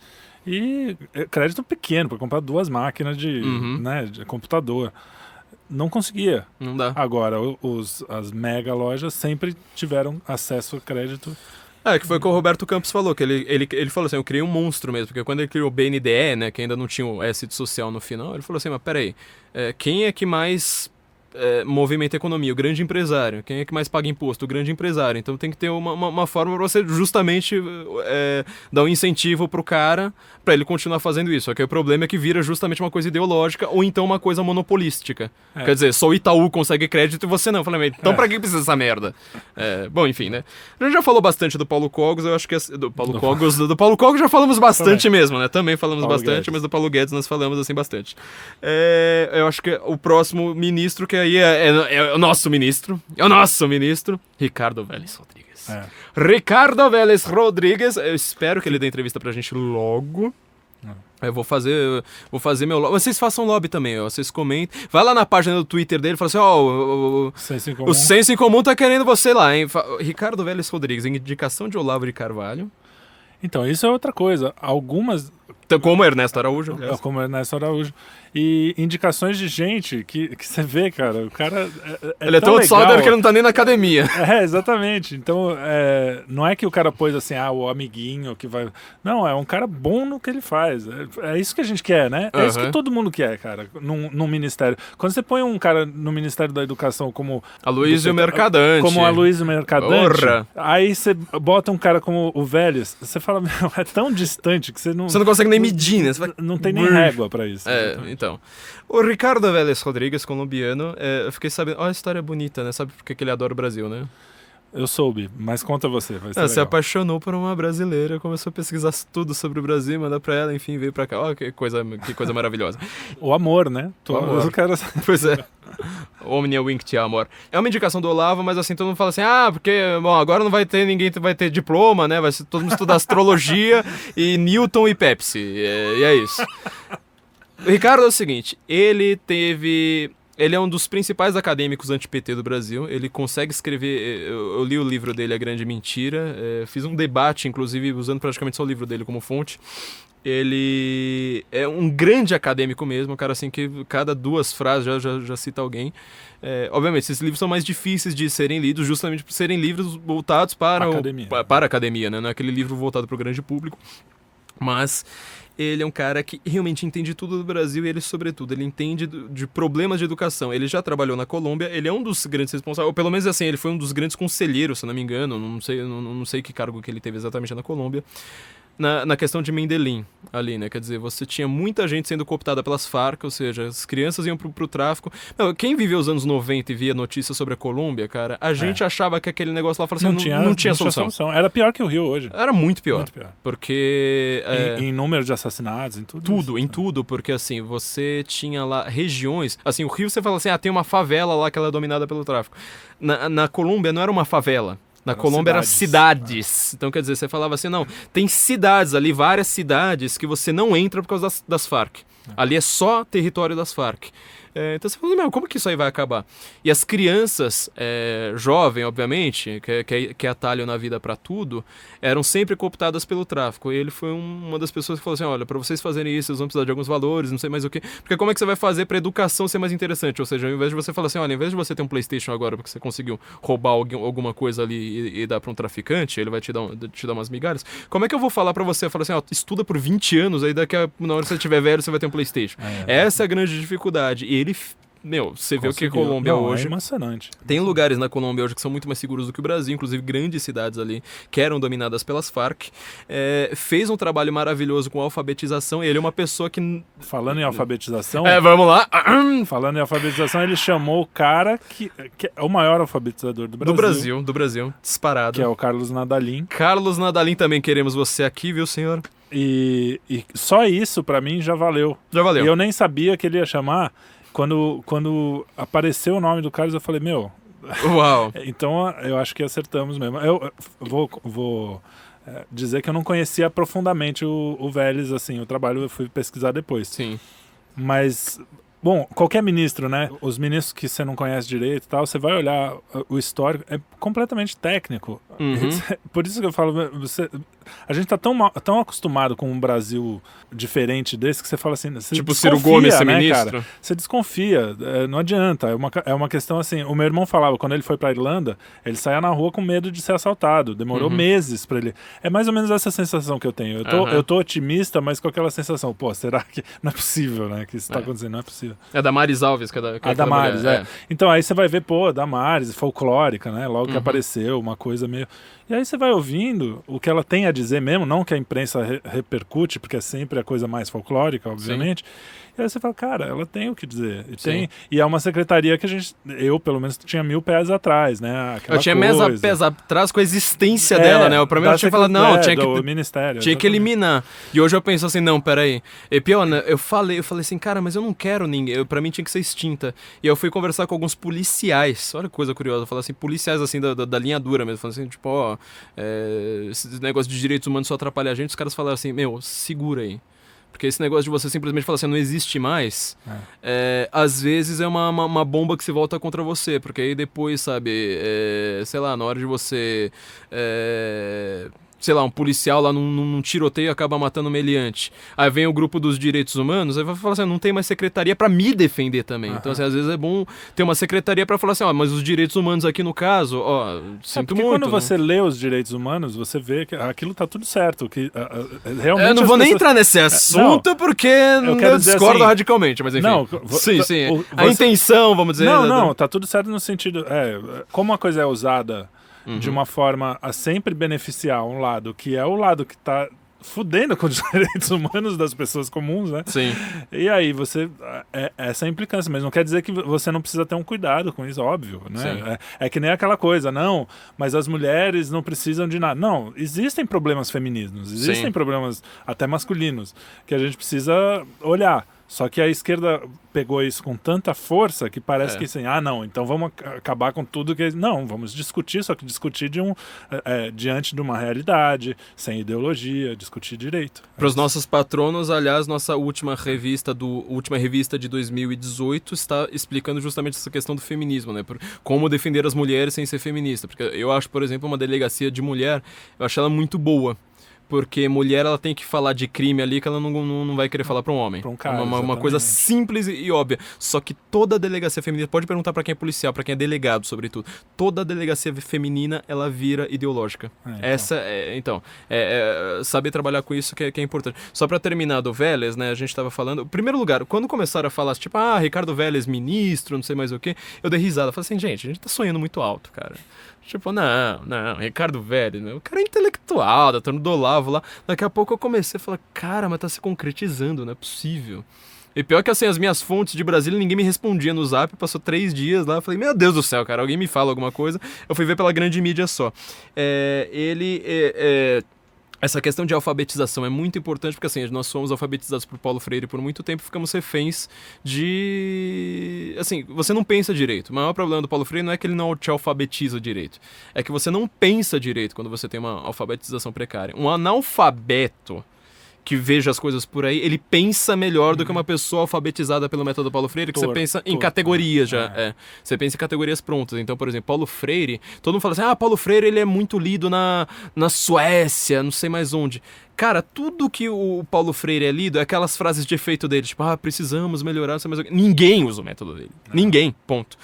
e crédito pequeno, para comprar 2 máquinas de computador. Não conseguia. Não dá. Agora, as mega lojas sempre tiveram acesso a crédito. Que foi o que o Roberto Campos falou, que ele falou assim, eu criei um monstro mesmo, porque quando ele criou o BNDE, né, que ainda não tinha o S de social no final, ele falou assim, mas peraí, quem é que mais movimenta a economia? O grande empresário. Quem é que mais paga imposto? O grande empresário. Então tem que ter uma forma para você justamente dar um incentivo pro cara para ele continuar fazendo isso. Só que o problema é que vira justamente uma coisa ideológica ou então uma coisa monopolística. Quer dizer, só o Itaú consegue crédito e você não. Eu falei, então pra que precisa dessa merda? Bom, enfim, né? A gente já falou bastante do Paulo Cogos, eu acho que... Do Paulo Cogos já falamos bastante mesmo, né? Também falamos Paulo bastante, Guedes. mas do Paulo Guedes nós falamos assim bastante. Eu acho que o próximo ministro que aí é o nosso ministro. É o nosso ministro, Ricardo Vélez Rodrigues. Ricardo Vélez Rodrigues. Eu espero que ele dê entrevista pra gente logo. Eu vou fazer meu lobby. Vocês façam lobby também, ó. Vocês comentem. Vai lá na página do Twitter dele e fala assim, o Senso em Comum tá querendo você lá, hein? Ricardo Vélez Rodrigues, indicação de Olavo de Carvalho. Então, isso é outra coisa. Algumas... Como Ernesto Araújo. Como Ernesto Araújo. E indicações de gente que você vê, cara. O cara ele é tão outsider que ele não tá nem na academia. Exatamente. Então, não é que o cara pôs assim, o amiguinho que vai... Não, é um cara bom no que ele faz. É isso que a gente quer, né? É isso que todo mundo quer, cara, num ministério. Quando você põe um cara no Ministério da Educação como... Aloysio Mercadante. Como Aloysio Mercadante. Aí você bota um cara como o Vélez, você fala, meu, é tão distante que você não... Você não consegue nem medir, né? Não tem nem régua pra isso. Então, o Ricardo Vélez Rodrigues, colombiano, eu fiquei sabendo... Olha a história bonita, né? Sabe por que ele adora o Brasil, né? Eu soube, mas conta você. Vai ser se apaixonou por uma brasileira, começou a pesquisar tudo sobre o Brasil, mandar pra ela, enfim, veio pra cá. Olha que coisa maravilhosa. O amor, né? O amor. Pois é. Omnia Winct Amor. É uma indicação do Olavo, mas assim, todo mundo fala assim, porque, bom, agora não vai ter ninguém, vai ter diploma, né? Vai ser todo mundo estudar astrologia e Newton e Pepsi. E é isso. O Ricardo é o seguinte, ele é um dos principais acadêmicos anti-PT do Brasil. Ele consegue escrever... Eu li o livro dele, A Grande Mentira. Fiz um debate, inclusive, usando praticamente só o livro dele como fonte. Ele é um grande acadêmico mesmo. Um cara assim que cada 2 frases já cita alguém. Obviamente, esses livros são mais difíceis de serem lidos justamente por serem livros voltados para a academia, né? Não é aquele livro voltado para o grande público. Mas... ele é um cara que realmente entende tudo do Brasil e ele, sobretudo, ele entende de problemas de educação. Ele já trabalhou na Colômbia, ele é um dos grandes responsáveis, ou pelo menos assim, ele foi um dos grandes conselheiros, se não me engano, não sei que cargo que ele teve exatamente na Colômbia, na questão de Medellín, ali, né? Quer dizer, você tinha muita gente sendo cooptada pelas Farc, ou seja, as crianças iam pro tráfico. Não, quem viveu os anos 90 e via notícias sobre a Colômbia, cara, a gente achava que aquele negócio lá, falava assim, não tinha solução. Era pior que o Rio hoje. Era muito pior. Porque... Em número de assassinatos, em tudo. Em tudo, porque assim, você tinha lá regiões... Assim, o Rio você fala assim, tem uma favela lá que ela é dominada pelo tráfico. Na Colômbia não era uma favela. Na Colômbia eram cidades. Então, quer dizer, você falava assim, não, tem cidades ali, várias cidades que você não entra por causa das Farc. Ali é só território das Farc. Então você fala, meu, como que isso aí vai acabar? E as crianças, jovem, obviamente, que é atalho na vida pra tudo, eram sempre cooptadas pelo tráfico. E ele foi uma das pessoas que falou assim, olha, pra vocês fazerem isso, vocês vão precisar de alguns valores, não sei mais o quê. Porque como é que você vai fazer pra educação ser mais interessante? Ou seja, ao invés de você falar assim, olha, ao invés de você ter um PlayStation agora porque você conseguiu roubar alguma coisa ali e dar pra um traficante, ele vai te dar umas migalhas, como é que eu vou falar pra você? Falar assim, estuda por 20 anos, aí na hora que você estiver velho, você vai ter um PlayStation. Essa é a grande dificuldade. E ele... você vê o que é Colômbia hoje. É emocionante. Tem lugares na Colômbia hoje que são muito mais seguros do que o Brasil, inclusive grandes cidades ali que eram dominadas pelas Farc. Fez um trabalho maravilhoso com a alfabetização e ele é uma pessoa que... Falando em alfabetização... vamos lá. Falando em alfabetização, ele chamou o cara que é o maior alfabetizador do Brasil. Do Brasil, disparado. Que é o Carlos Nadalim. Carlos Nadalim, também queremos você aqui, viu, senhor? E só isso, pra mim, já valeu. Já valeu. E eu nem sabia que ele ia chamar... Quando apareceu o nome do Carlos, eu falei, meu, Uau! Então eu acho que acertamos mesmo. Eu vou dizer que eu não conhecia profundamente o Vélez, assim, o trabalho eu fui pesquisar depois. Sim. Mas, bom, qualquer ministro, né? Os ministros que você não conhece direito e tal, você vai olhar o histórico, é completamente técnico. Por isso que eu falo, a gente tá tão acostumado com um Brasil diferente desse que você fala assim... Você tipo Ciro Gomes ser né, ministro? Cara? Você desconfia, não adianta. É uma questão assim, o meu irmão falava, quando ele foi pra Irlanda, ele saía na rua com medo de ser assaltado. Demorou meses pra ele... É mais ou menos essa sensação que eu tenho. Eu tô otimista, mas com aquela sensação, pô, será que... Não é possível, né, que isso tá acontecendo, não é possível. É Damares Alves, que é a Damares, mulher, Então aí você vai ver, pô, Damares, folclórica, né, logo que apareceu, uma coisa meio... E aí você vai ouvindo o que ela tem a dizer mesmo, não que a imprensa repercute, porque é sempre a coisa mais folclórica, obviamente. Sim. E aí você fala, cara, ela tem o que dizer. E é uma secretaria que eu, pelo menos, tinha 1000 pés atrás, né? Eu tinha pés atrás com a existência dela, né? Pra mim, eu tinha falado, não, tinha que... Ministério, tinha que eliminar. E hoje eu penso assim, não, peraí. E pior, né, eu falei assim, cara, mas eu não quero ninguém. Pra mim tinha que ser extinta. E eu fui conversar com alguns policiais. Olha que coisa curiosa. Eu falei assim, policiais assim, da linha dura mesmo. Falando assim, tipo, ó, esse negócio de direitos humanos só atrapalha a gente. Os caras falaram assim, meu, segura aí. Porque esse negócio de você simplesmente falar assim, não existe mais, às vezes é uma bomba que se volta contra você. Porque aí depois, sabe, sei lá, na hora de você... sei lá, um policial lá num tiroteio acaba matando um meliante. Aí vem o grupo dos direitos humanos, aí vai falar assim, não tem mais secretaria pra me defender também. Então, assim, às vezes é bom ter uma secretaria pra falar assim, ó, mas os direitos humanos aqui no caso, ó, sinto muito. Quando você lê os direitos humanos, você vê que aquilo tá tudo certo. Que, realmente eu não vou nem entrar nesse assunto porque eu discordo assim, radicalmente, mas enfim. Não, sim. A intenção, vamos dizer... Não, tá tudo certo no sentido... como a coisa é usada... de uma forma a sempre beneficiar um lado, que é o lado que está fudendo com os direitos humanos das pessoas comuns, né? Sim. E aí você... essa implicância, mas não quer dizer que você não precisa ter um cuidado com isso, óbvio, né? É que nem aquela coisa, não, mas as mulheres não precisam de nada. Não, existem problemas femininos, existem problemas até masculinos, que a gente precisa olhar. Só que a esquerda pegou isso com tanta força que parece que assim, não, então vamos acabar com tudo que... Não, vamos discutir, só que discutir diante de uma realidade, sem ideologia, discutir direito. Para os nossos patronos, aliás, nossa última revista de 2018 está explicando justamente essa questão do feminismo, né? Como defender as mulheres sem ser feminista. Porque eu acho, por exemplo, uma delegacia de mulher, eu acho ela muito boa. Porque mulher, ela tem que falar de crime ali que ela não vai querer falar para um homem. Pra um cara, uma coisa simples e óbvia. Só que toda delegacia feminina, pode perguntar para quem é policial, para quem é delegado, sobretudo. Toda delegacia feminina, ela vira ideológica. Saber trabalhar com isso que é importante. Só para terminar do Vélez, né, a gente tava falando... Em primeiro lugar, quando começaram a falar, tipo, Ricardo Vélez, ministro, não sei mais o quê, eu dei risada. Falei assim, gente, a gente tá sonhando muito alto, cara. Tipo, não, Ricardo Vélez, o cara é intelectual, tá no do Olavo lá. Daqui a pouco eu comecei a falar, cara, mas tá se concretizando, não é possível. E pior que assim, as minhas fontes de Brasília, ninguém me respondia no Zap, passou 3 dias lá, eu falei, meu Deus do céu, cara, alguém me fala alguma coisa. Eu fui ver pela grande mídia só. Essa questão de alfabetização é muito importante, porque assim, nós fomos alfabetizados por Paulo Freire por muito tempo e ficamos reféns de... Assim, você não pensa direito. O maior problema do Paulo Freire não é que ele não te alfabetiza direito. É que você não pensa direito quando você tem uma alfabetização precária. Um analfabeto que veja as coisas por aí, ele pensa melhor do que uma pessoa alfabetizada pelo método Paulo Freire, que você pensa em categorias já. Você pensa em categorias prontas. Então, por exemplo, Paulo Freire, todo mundo fala assim, Paulo Freire ele é muito lido na Suécia, não sei mais onde. Cara, tudo que o Paulo Freire é lido é aquelas frases de efeito dele, tipo, precisamos melhorar, não sei mais o quê. Ninguém usa o método dele. Ninguém, ponto.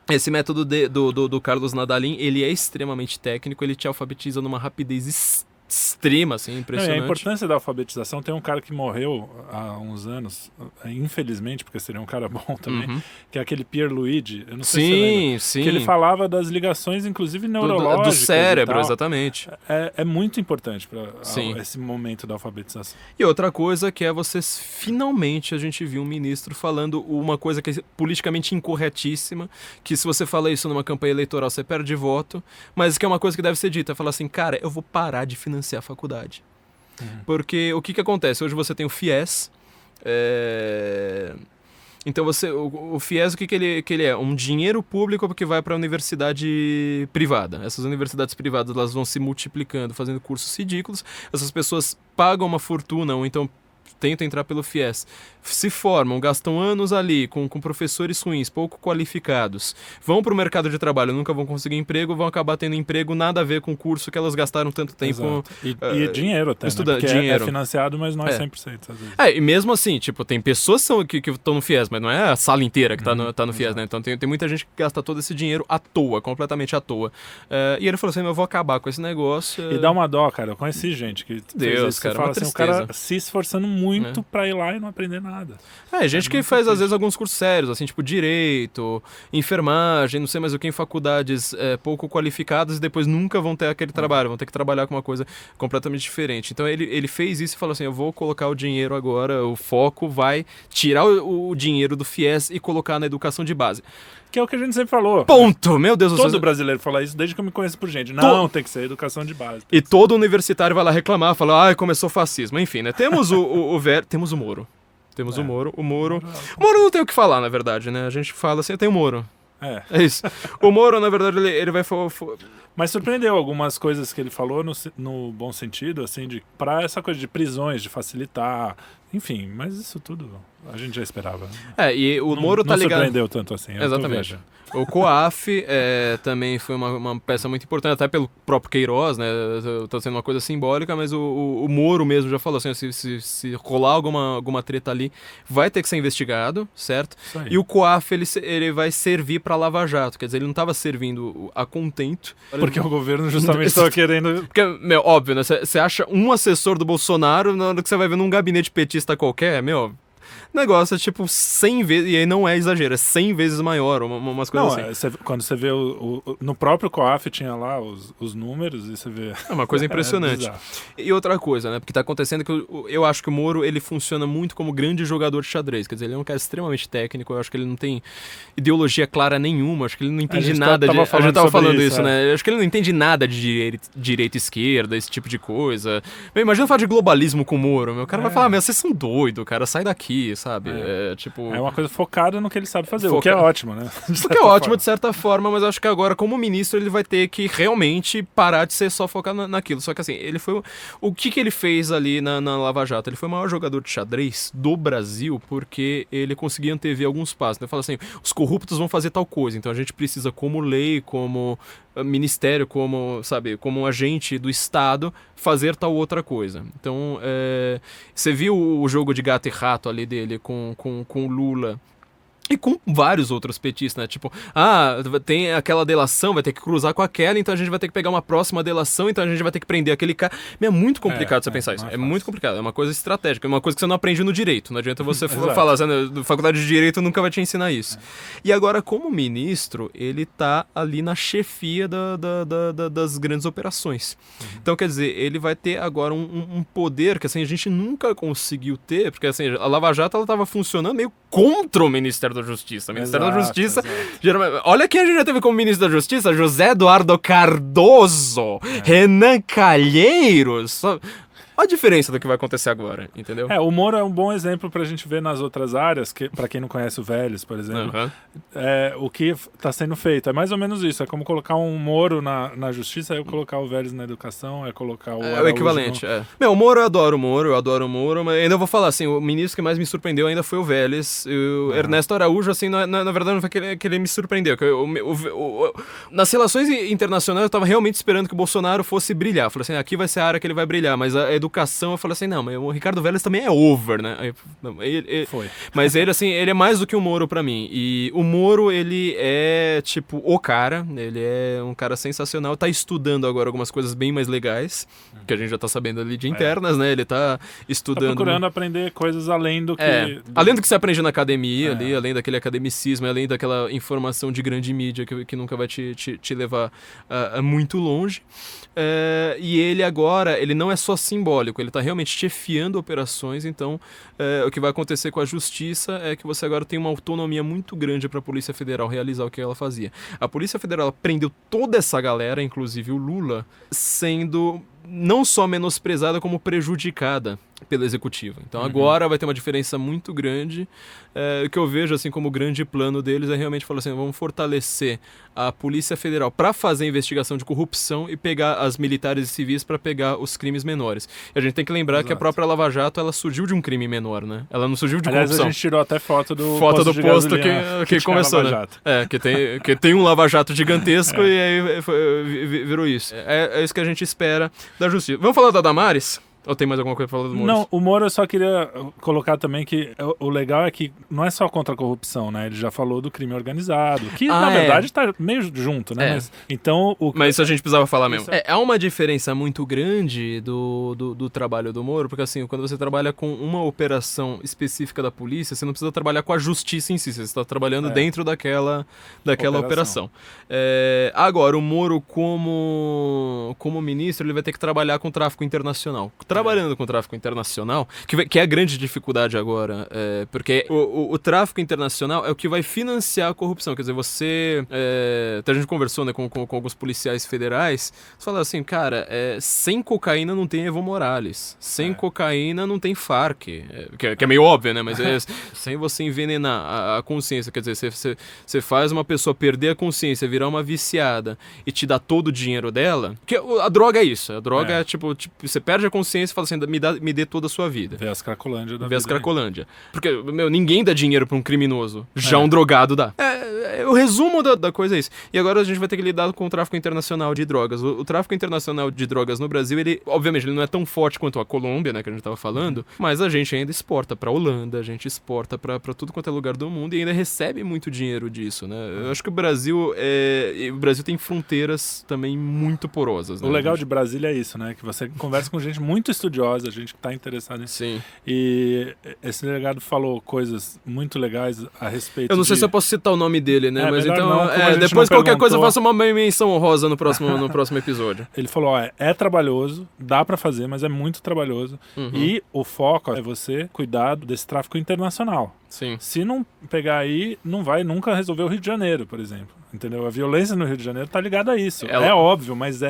Esse método do Carlos Nadalim, ele é extremamente técnico, ele te alfabetiza numa rapidez extrema, assim, impressionante. A importância da alfabetização, tem um cara que morreu há uns anos, infelizmente, porque seria um cara bom também, que é aquele Pierluigi, eu não sei se você lembra, que ele falava das ligações, inclusive neurológicas. Do cérebro, exatamente. É muito importante para esse momento da alfabetização. E outra coisa que é finalmente a gente viu um ministro falando uma coisa que é politicamente incorretíssima, que se você fala isso numa campanha eleitoral, você perde voto, mas que é uma coisa que deve ser dita, falar assim, cara, eu vou parar de financiar a faculdade. Porque o que acontece? Hoje você tem o FIES, Então o FIES, o que ele é? Um dinheiro público que vai para a universidade privada. Essas universidades privadas, elas vão se multiplicando, fazendo cursos ridículos. Essas pessoas pagam uma fortuna, ou então tentam entrar pelo FIES, se formam, gastam anos ali com professores ruins, pouco qualificados, vão para o mercado de trabalho, nunca vão conseguir emprego, vão acabar tendo emprego nada a ver com o curso que elas gastaram tanto tempo. E dinheiro até, estudando. Porque dinheiro. É financiado, mas não é 100% às vezes. E mesmo assim, tipo, tem pessoas que estão no FIES, mas não é a sala inteira que tá no FIES, né? Então tem muita gente que gasta todo esse dinheiro à toa, completamente à toa. E ele falou assim, eu vou acabar com esse negócio. E dá uma dó, cara. Eu conheci gente que Deus, cara, fala uma assim, tristeza. o cara se esforçando muito pra ir lá e não aprender nada. Gente que faz, às vezes, alguns cursos sérios, assim, tipo direito, enfermagem, não sei mais o que, em faculdades pouco qualificadas e depois nunca vão ter aquele trabalho, vão ter que trabalhar com uma coisa completamente diferente. Então ele fez isso e falou assim, eu vou colocar o dinheiro agora, o foco vai tirar o dinheiro do FIES e colocar na educação de base. Que é o que a gente sempre falou. Ponto! Meu Deus do céu. Todo brasileiro fala isso desde que eu me conheço por gente. Não, tem que ser educação de base. E todo universitário vai lá reclamar, fala, começou fascismo. Enfim, né? Temos temos o Moro. Temos o Moro. O Moro não tem o que falar, na verdade, né? A gente fala assim, tem o Moro. É isso. O Moro, na verdade, ele vai... Mas surpreendeu algumas coisas que ele falou no bom sentido, assim, pra essa coisa de prisões, de facilitar... Enfim, mas isso tudo a gente já esperava. E o Moro tá ligado... Não surpreendeu tanto assim. Exatamente. O COAF também foi uma peça muito importante, até pelo próprio Queiroz, né? Tá sendo uma coisa simbólica, mas o Moro mesmo já falou assim, se rolar alguma treta ali, vai ter que ser investigado, certo? E o COAF, ele vai servir pra Lava Jato, quer dizer, ele não tava servindo a contento. Porque o governo justamente estava querendo... Porque, óbvio, né? Você acha um assessor do Bolsonaro, na hora que você vai ver num gabinete petista qualquer, negócio é tipo 100 vezes, e aí não é exagero, é 100 vezes maior, umas coisas assim. Quando você vê no próprio COAF tinha lá os números e você vê... É uma coisa impressionante. E outra coisa, né, porque tá acontecendo que eu acho que o Moro, ele funciona muito como grande jogador de xadrez, quer dizer, ele é um cara extremamente técnico, eu acho que ele não tem ideologia clara nenhuma, acho que ele não entende nada de... A gente tava falando isso, né, eu acho que ele não entende nada de direita e esquerda, esse tipo de coisa. Imagina falar de globalismo com o Moro, o cara vai falar, vocês são doidos, cara, sai daqui, sabe? É uma coisa focada no que ele sabe fazer, o que é ótimo, né? O que é ótimo, de certa forma, mas acho que agora, como ministro, ele vai ter que realmente parar de ser só focado naquilo. Só que assim, ele foi... O que ele fez ali na Lava Jato? Ele foi o maior jogador de xadrez do Brasil porque ele conseguia antever alguns passos. Ele fala assim, os corruptos vão fazer tal coisa, então a gente precisa, como lei, como ministério, como agente do Estado, fazer tal outra coisa. Então, você viu o jogo de gato e rato ali dele com o Lula e com vários outros petistas, né? Tipo, tem aquela delação, vai ter que cruzar com aquela, então a gente vai ter que pegar uma próxima delação, então a gente vai ter que prender aquele cara. É muito complicado você pensar isso. É muito complicado. É uma coisa estratégica, é uma coisa que você não aprende no direito. Não adianta você falar, faculdade de direito nunca vai te ensinar isso. E agora, como ministro, ele tá ali na chefia das grandes operações. Então, quer dizer, ele vai ter agora um poder que assim, a gente nunca conseguiu ter, porque assim, a Lava Jato ela tava funcionando meio contra o Ministério da Justiça. O Ministério da Justiça, geralmente, olha quem a gente já teve como ministro da Justiça: José Eduardo Cardoso, Renan Calheiros. Olha a diferença do que vai acontecer agora, entendeu? O Moro é um bom exemplo pra gente ver nas outras áreas, pra quem não conhece o Vélez, por exemplo, o que tá sendo feito. É mais ou menos isso, é como colocar um Moro na justiça, é colocar o Vélez na educação, é colocar o Araújo o equivalente, o Moro, eu adoro o Moro, mas ainda vou falar assim, o ministro que mais me surpreendeu ainda foi o Vélez. O Ernesto Araújo, assim, na verdade não foi que ele me surpreendeu. Nas relações internacionais eu tava realmente esperando que o Bolsonaro fosse brilhar. Eu falei assim, aqui vai ser a área que ele vai brilhar, mas a educação, eu falei assim, não, mas o Ricardo Vélez também é over, né? Foi. Mas ele, assim, ele é mais do que o Moro pra mim. E o Moro, ele é, tipo, o cara, ele é um cara sensacional, tá estudando agora algumas coisas bem mais legais, que a gente já tá sabendo ali de internas, né? Ele tá estudando... Tá procurando aprender coisas além do que... Além do que você aprende na academia, ali, além daquele academicismo, além daquela informação de grande mídia que nunca vai te levar muito longe. E ele agora, ele não é só simbólico, ele está realmente chefiando operações, então o que vai acontecer com a justiça é que você agora tem uma autonomia muito grande para a Polícia Federal realizar o que ela fazia. A Polícia Federal prendeu toda essa galera, inclusive o Lula, sendo não só menosprezada, como prejudicada pela executiva. Então agora vai ter uma diferença muito grande. O que eu vejo assim como o grande plano deles é realmente falar assim, vamos fortalecer a Polícia Federal para fazer investigação de corrupção e pegar as militares e civis para pegar os crimes menores. E a gente tem que lembrar que a própria Lava Jato, ela surgiu de um crime menor, né? Ela não surgiu de corrupção. Aliás, a gente tirou até foto do posto que começou, né? Que tem um Lava Jato gigantesco e aí virou isso. É isso que a gente espera da justiça. Vamos falar da Damares? Ou tem mais alguma coisa pra falar do Moro? Não, o Moro eu só queria colocar também que o legal é que não é só contra a corrupção, né? Ele já falou do crime organizado, que na verdade tá meio junto, né? Mas isso a gente precisava falar mesmo. Há uma diferença muito grande do trabalho do Moro, porque assim, quando você trabalha com uma operação específica da polícia, você não precisa trabalhar com a justiça em si, você está trabalhando dentro daquela operação. Agora, o Moro como ministro, ele vai ter que trabalhar com o tráfico internacional. Trabalhando com o tráfico internacional, que é a grande dificuldade agora, porque o tráfico internacional é o que vai financiar a corrupção. Quer dizer, até a gente conversou, né, com alguns policiais federais, você fala assim, cara, sem cocaína não tem Evo Morales, sem cocaína não tem Farc, que é meio óbvio, né, mas sem você envenenar a consciência, quer dizer, você faz uma pessoa perder a consciência, virar uma viciada e te dá todo o dinheiro dela, porque a droga é isso, a droga é tipo você perde a consciência e fala assim, me dê toda a sua vida. Vê as Cracolândia da vida. Vê as Cracolândia. Porque, ninguém dá dinheiro pra um criminoso. Já um drogado dá. O resumo da coisa é isso. E agora a gente vai ter que lidar com o tráfico internacional de drogas. O tráfico internacional de drogas no Brasil, obviamente, ele não é tão forte quanto a Colômbia, né, que a gente tava falando, mas a gente ainda exporta pra Holanda, a gente exporta pra tudo quanto é lugar do mundo e ainda recebe muito dinheiro disso, né? Eu acho que o Brasil tem fronteiras também muito porosas, né? O legal de Brasília é isso, né? Que você conversa com gente muito estudiosa, gente que está interessada nisso. Sim. E esse delegado falou coisas muito legais a respeito. Eu não sei se eu posso citar o nome dele, né? Mas então, não, depois qualquer coisa eu faço uma menção honrosa no próximo episódio. Ele falou, é trabalhoso, dá para fazer, mas é muito trabalhoso. E o foco é você cuidar desse tráfico internacional. Sim. Se não pegar aí, não vai nunca resolver o Rio de Janeiro, por exemplo. Entendeu? A violência no Rio de Janeiro tá ligada a isso. É óbvio, mas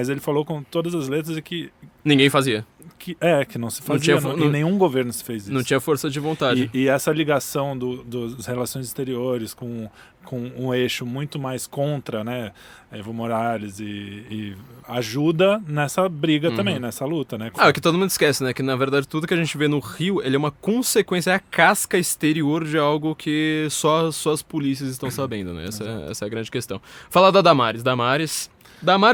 ele falou com todas as letras e que... Ninguém fazia. Que não se fazia, e nenhum governo se fez isso. Não tinha força de vontade. E essa ligação das relações exteriores com um eixo muito mais contra, né, Evo Morales e ajuda nessa briga também, nessa luta, né? O que todo mundo esquece, né, que na verdade tudo que a gente vê no Rio, ele é uma consequência, é a casca exterior de algo que só as polícias estão sabendo, né? Essa é a grande questão. Falar da Damares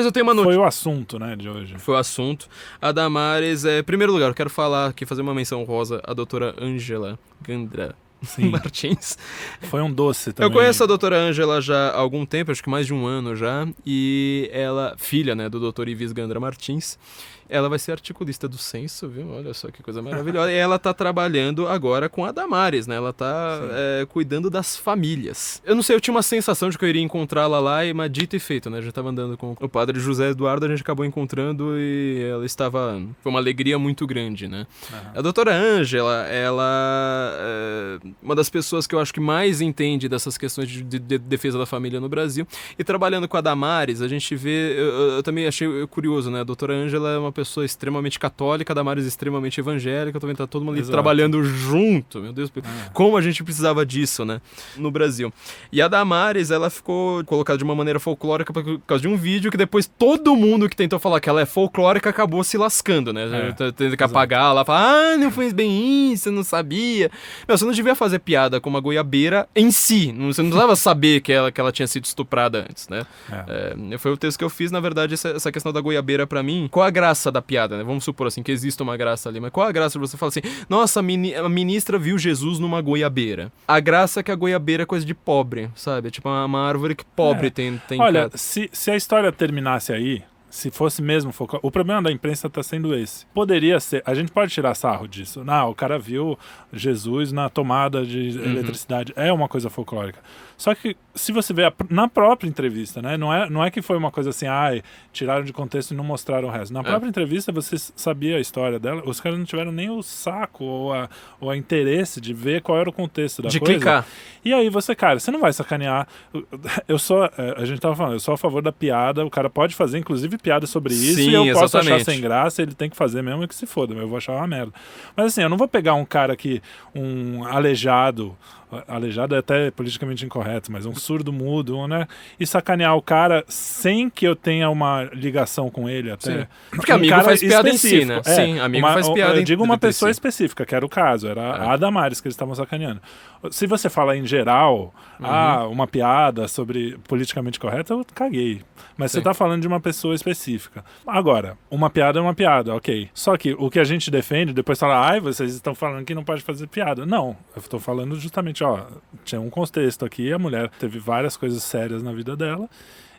eu tenho uma notícia. Foi o assunto, né, de hoje. Foi o assunto. A Damares, em primeiro lugar, eu quero falar aqui, fazer uma menção rosa à doutora Ângela Gandra Martins. Foi um doce também. Eu conheço a doutora Ângela já há algum tempo, acho que mais de um ano já, e ela, filha, né, do doutor Ives Gandra Martins, ela vai ser articulista do Censo, viu? Olha só que coisa maravilhosa. E ela tá trabalhando agora com a Damares, né? Ela tá cuidando das famílias. Eu não sei, eu tinha uma sensação de que eu iria encontrá-la lá, mas dito e feito, né? Já tava andando com o padre José Eduardo, a gente acabou encontrando e ela estava... Foi uma alegria muito grande, né? A doutora Ângela, ela é uma das pessoas que eu acho que mais entende dessas questões de defesa da família no Brasil. E trabalhando com a Damares, a gente vê... Eu também achei curioso, né? A doutora Ângela é uma pessoa extremamente católica, a Damares extremamente evangélica, também tá todo mundo ali trabalhando junto, meu Deus, como a gente precisava disso, né, no Brasil. E a Damares, ela ficou colocada de uma maneira folclórica por causa de um vídeo que depois todo mundo que tentou falar que ela é folclórica acabou se lascando, né, tendo que apagar lá, falar, não foi bem isso, eu não sabia. Você não devia fazer piada com uma goiabeira em si, você não precisava saber que ela tinha sido estuprada antes, né. Foi o texto que eu fiz, na verdade, essa questão da goiabeira pra mim, qual a graça da piada, né? Vamos supor assim que exista uma graça ali, mas qual a graça de você falar assim, nossa, a ministra viu Jesus numa goiabeira? A graça é que a goiabeira é coisa de pobre, sabe? É tipo uma árvore que pobre tem Olha, se a história terminasse aí, se fosse mesmo o problema da imprensa está sendo esse. Poderia ser, a gente pode tirar sarro disso. Não, o cara viu Jesus na tomada de eletricidade. É uma coisa folclórica. Só que se você vê na própria entrevista, né? Não é que foi uma coisa assim, tiraram de contexto e não mostraram o resto. Na própria entrevista você sabia a história dela, os caras não tiveram nem o saco ou a interesse de ver qual era o contexto da coisa. De clicar. E aí você não vai sacanear. A gente tava falando, eu sou a favor da piada, o cara pode fazer, inclusive piada sobre isso Sim, e eu posso achar exatamente. sem graça, ele tem que fazer mesmo que se foda, eu vou achar uma merda. Mas assim, eu não vou pegar um cara um aleijado é até politicamente incorreto, mas um surdo mudo, né? E sacanear o cara sem que eu tenha uma ligação com ele até. Sim. Porque amigo faz piada em si, né? Sim, amigo faz piada eu digo uma entre pessoa si. específica, que era o caso, era a Damares que eles estavam sacaneando. Se você fala em geral, uma piada sobre politicamente correto, eu caguei. Mas Sim. você tá falando de uma pessoa específica. Agora, uma piada é uma piada, ok. Só que o que a gente defende, depois fala, vocês estão falando que não pode fazer piada. Não, eu tô falando justamente, tinha um contexto aqui, a mulher teve várias coisas sérias na vida dela.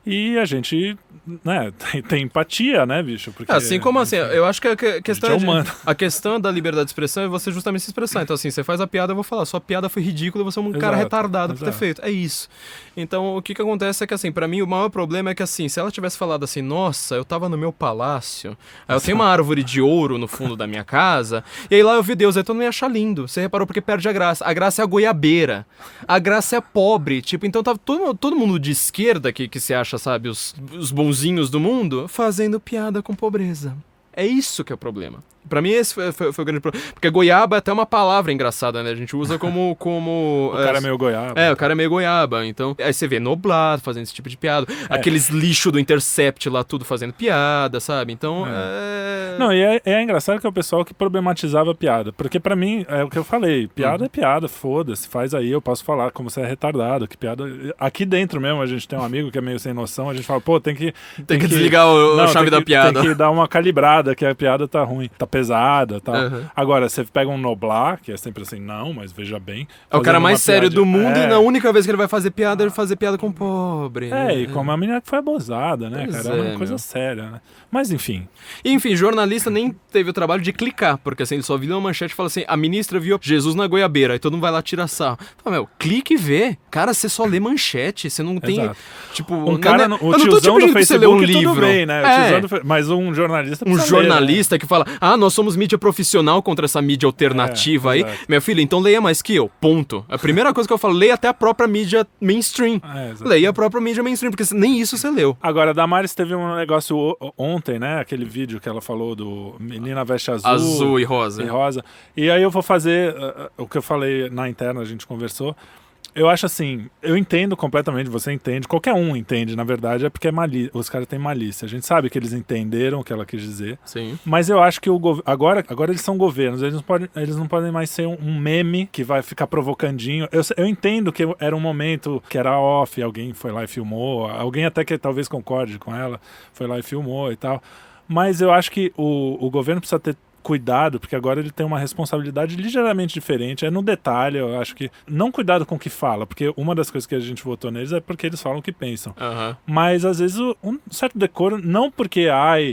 E a gente, né, tem empatia, né, bicho? Porque, assim como assim, eu acho que a questão, a questão da liberdade de expressão é você justamente se expressar. Então assim, você faz a piada, eu vou falar, sua piada foi ridícula e você é um cara retardado por ter feito. É isso. Então o que acontece é que assim, pra mim o maior problema é que assim, se ela tivesse falado assim, nossa, eu tava no meu palácio, aí eu tenho uma árvore de ouro no fundo da minha casa, e aí lá eu vi Deus, aí todo mundo ia achar lindo. Você reparou porque perde a graça. A graça é a goiabeira. A graça é pobre. Tipo, então tava todo mundo de esquerda que se acha, sabe, os bonzinhos do mundo, fazendo piada com pobreza. É isso que é o problema. Pra mim esse foi o grande problema. Porque goiaba é até uma palavra engraçada, né? A gente usa como o cara é meio goiaba. O cara é meio goiaba. Então, aí você vê Noblar fazendo esse tipo de piada. Aqueles lixo do Intercept lá, tudo fazendo piada, sabe? Então, Não, e é engraçado que é o pessoal que problematizava a piada. Porque pra mim, é o que eu falei. Piada é piada, foda-se. Faz aí, eu posso falar como você é retardado. Que piada... Aqui dentro mesmo, a gente tem um amigo que é meio sem noção. A gente fala, pô, tem que desligar a chave da piada. Tem que dar uma calibrada, que a piada tá ruim. Tá pesada e tal. Agora, você pega um Noblar, que é sempre assim, não, mas veja bem. É o cara mais sério do mundo e na única vez que ele vai fazer piada, ele vai fazer piada com pobre. E como a menina que foi abusada, né, pois cara? É uma coisa séria, né? Mas enfim. E, enfim, jornalista nem teve o trabalho de clicar, porque assim, ele só viu uma manchete e fala assim, a ministra viu Jesus na goiabeira, aí todo mundo vai lá tirar sarro. Fala, clique e vê. Cara, você só lê manchete, você não tem... Tipo, o cara, o tiozão do Facebook, tudo bem, né? Mas um jornalista jornalista que fala, nós somos mídia profissional contra essa mídia alternativa aí. Minha filha, então leia mais que eu, ponto. A primeira coisa que eu falo, leia até a própria mídia mainstream. Leia a própria mídia mainstream, porque nem isso você leu. Agora, a Damares teve um negócio ontem, né? Aquele vídeo que ela falou do Menina Veste Azul. Azul e rosa. E aí eu vou fazer o que eu falei na interna, a gente conversou. Eu acho assim, eu entendo completamente, você entende, qualquer um entende, na verdade, é porque os caras têm malícia. A gente sabe que eles entenderam o que ela quis dizer. Sim. Mas eu acho que agora eles são governos, eles não podem mais ser um meme que vai ficar provocandinho. Eu entendo que era um momento que era off, alguém foi lá e filmou, alguém até que talvez concorde com ela, foi lá e filmou e tal. Mas eu acho que o governo precisa ter cuidado, porque agora ele tem uma responsabilidade ligeiramente diferente, é no detalhe, eu acho que não cuidado com o que fala, porque uma das coisas que a gente votou neles é porque eles falam o que pensam, mas às vezes um certo decoro, não porque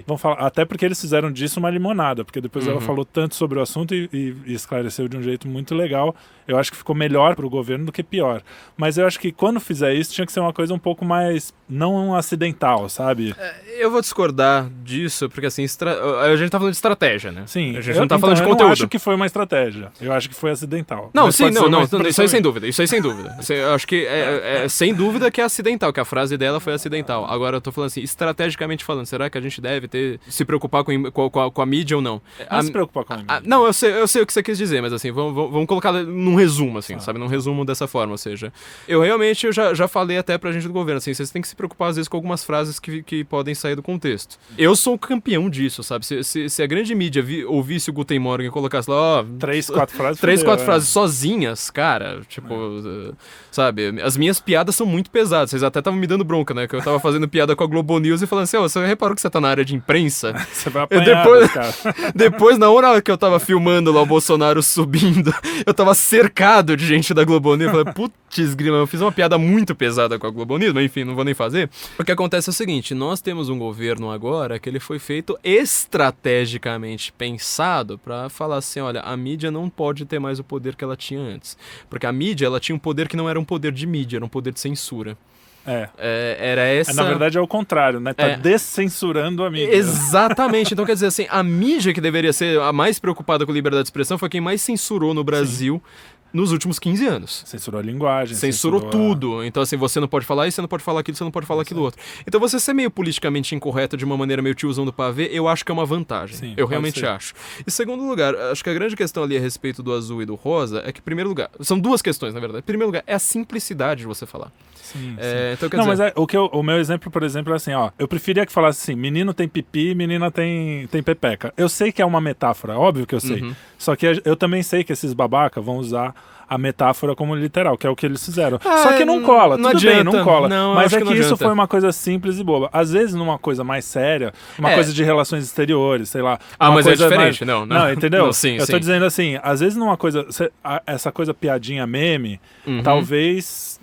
vão falar, até porque eles fizeram disso uma limonada, porque depois ela falou tanto sobre o assunto e esclareceu de um jeito muito legal. Eu acho que ficou melhor pro governo do que pior, mas eu acho que quando fizer isso tinha que ser uma coisa um pouco mais não acidental, sabe? Eu vou discordar disso, porque assim, a gente tá falando de estratégia, né? Sim, a gente não tá falando de conteúdo. Eu não acho que foi uma estratégia. Eu acho que foi acidental. Não, sim, não. Isso aí sem dúvida. Eu acho que sem dúvida que é acidental, que a frase dela foi acidental. Agora eu tô falando assim, estrategicamente falando, será que a gente deve se preocupar com a mídia ou não? Se preocupar com a mídia. Não, eu sei o que você quis dizer, mas assim, vamos colocar num resumo, assim, sabe? Num resumo dessa forma, ou seja, eu já falei até pra gente do governo, assim, vocês têm que se preocupar às vezes com algumas frases que podem sair do contexto. Eu sou campeão disso, sabe? Se a grande mídia ouvisse o Guten Morgen e colocasse lá, 3, 4 frases. 3, 4 frases sozinhas, cara, tipo, sabe? As minhas piadas são muito pesadas. Vocês até estavam me dando bronca, né? Que eu tava fazendo piada com a Globo News e falando assim, você reparou que você tá na área de imprensa? Você vai apanhar, cara. Depois, na hora que eu tava filmando lá o Bolsonaro subindo, eu tava cercado de gente da Globo News. Eu falei, putz, grima, eu fiz uma piada muito pesada com a Globo News, mas enfim, não vou nem fazer. O que acontece é o seguinte, nós temos um governo agora que ele foi feito estrategicamente pensado pra falar assim, olha, a mídia não pode ter mais o poder que ela tinha antes. Porque a mídia, ela tinha um poder que não era um poder de mídia, era um poder de censura. Era essa... Na verdade é o contrário, né? Tá descensurando a mídia. Exatamente. Então quer dizer assim, a mídia que deveria ser a mais preocupada com liberdade de expressão foi quem mais censurou no Brasil. Sim. nos últimos 15 anos. Censurou a linguagem. Censurou tudo. Então, assim, você não pode falar isso, você não pode falar aquilo, você não pode falar aquilo outro. Então, você ser meio politicamente incorreto de uma maneira meio tiozão do pavê, eu acho que é uma vantagem. Sim, eu realmente acho. E segundo lugar, acho que a grande questão ali a respeito do azul e do rosa é que, em primeiro lugar, são duas questões, na verdade. Em primeiro lugar, é a simplicidade de você falar. Sim. Então, quer não, dizer... mas o meu exemplo, por exemplo, é assim, ó. Eu preferia que falasse assim, menino tem pipi, menina tem pepeca. Eu sei que é uma metáfora, óbvio que eu sei. Só que eu também sei que esses babaca vão usar a metáfora como literal, que é o que eles fizeram. Só que não cola, não tudo adianta. bem, não cola. Não, mas é que isso adianta. foi uma coisa simples e boba. Às vezes, numa coisa mais séria, uma coisa de relações exteriores, sei lá. Mas coisa é diferente, mais... não, entendeu? Não, sim, eu tô dizendo assim, às vezes numa coisa, essa coisa piadinha meme, talvez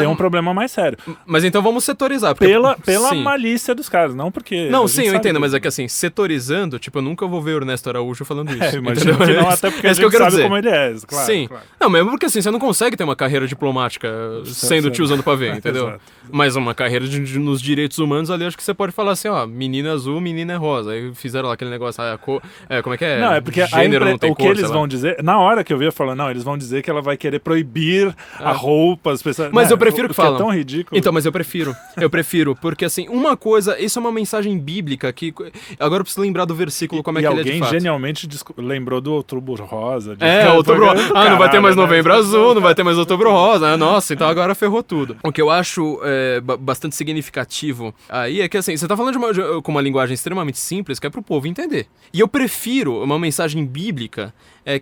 dê um problema mais sério. Mas então vamos setorizar. Porque... Pela malícia dos caras, não porque... Não, sim, eu entendo, mas é que assim, setorizando, tipo, eu nunca vou ver o Ernesto Araújo falando isso. Imagino que não, até porque a gente sabe como ele é, claro. Sim. Claro. Não, mesmo porque assim, você não consegue ter uma carreira diplomática sendo tiozão do pavê, entendeu? Exato. Mas uma carreira nos direitos humanos ali, acho que você pode falar assim, ó, menina azul, menina rosa. Aí fizeram lá aquele negócio, como é que é? Não, é porque gênero não tem o que eles vão dizer, na hora que eu vi, eu falo, não, eles vão dizer que ela vai querer proibir a roupa, as pessoas... Mas eu prefiro que falam. É tão ridículo. Então, mas eu prefiro, porque assim, uma coisa, isso é uma mensagem bíblica que, agora eu preciso lembrar do versículo, como é que ele é de fato. E alguém genialmente lembrou do Outubro Rosa. Outubro Rosa. Não vai ter mais Novembro Azul, não vai ter mais Outubro Rosa. Nossa, então agora ferrou tudo. O que eu acho bastante significativo aí é que assim, você tá falando com uma linguagem extremamente simples que é pro povo entender. E eu prefiro uma mensagem bíblica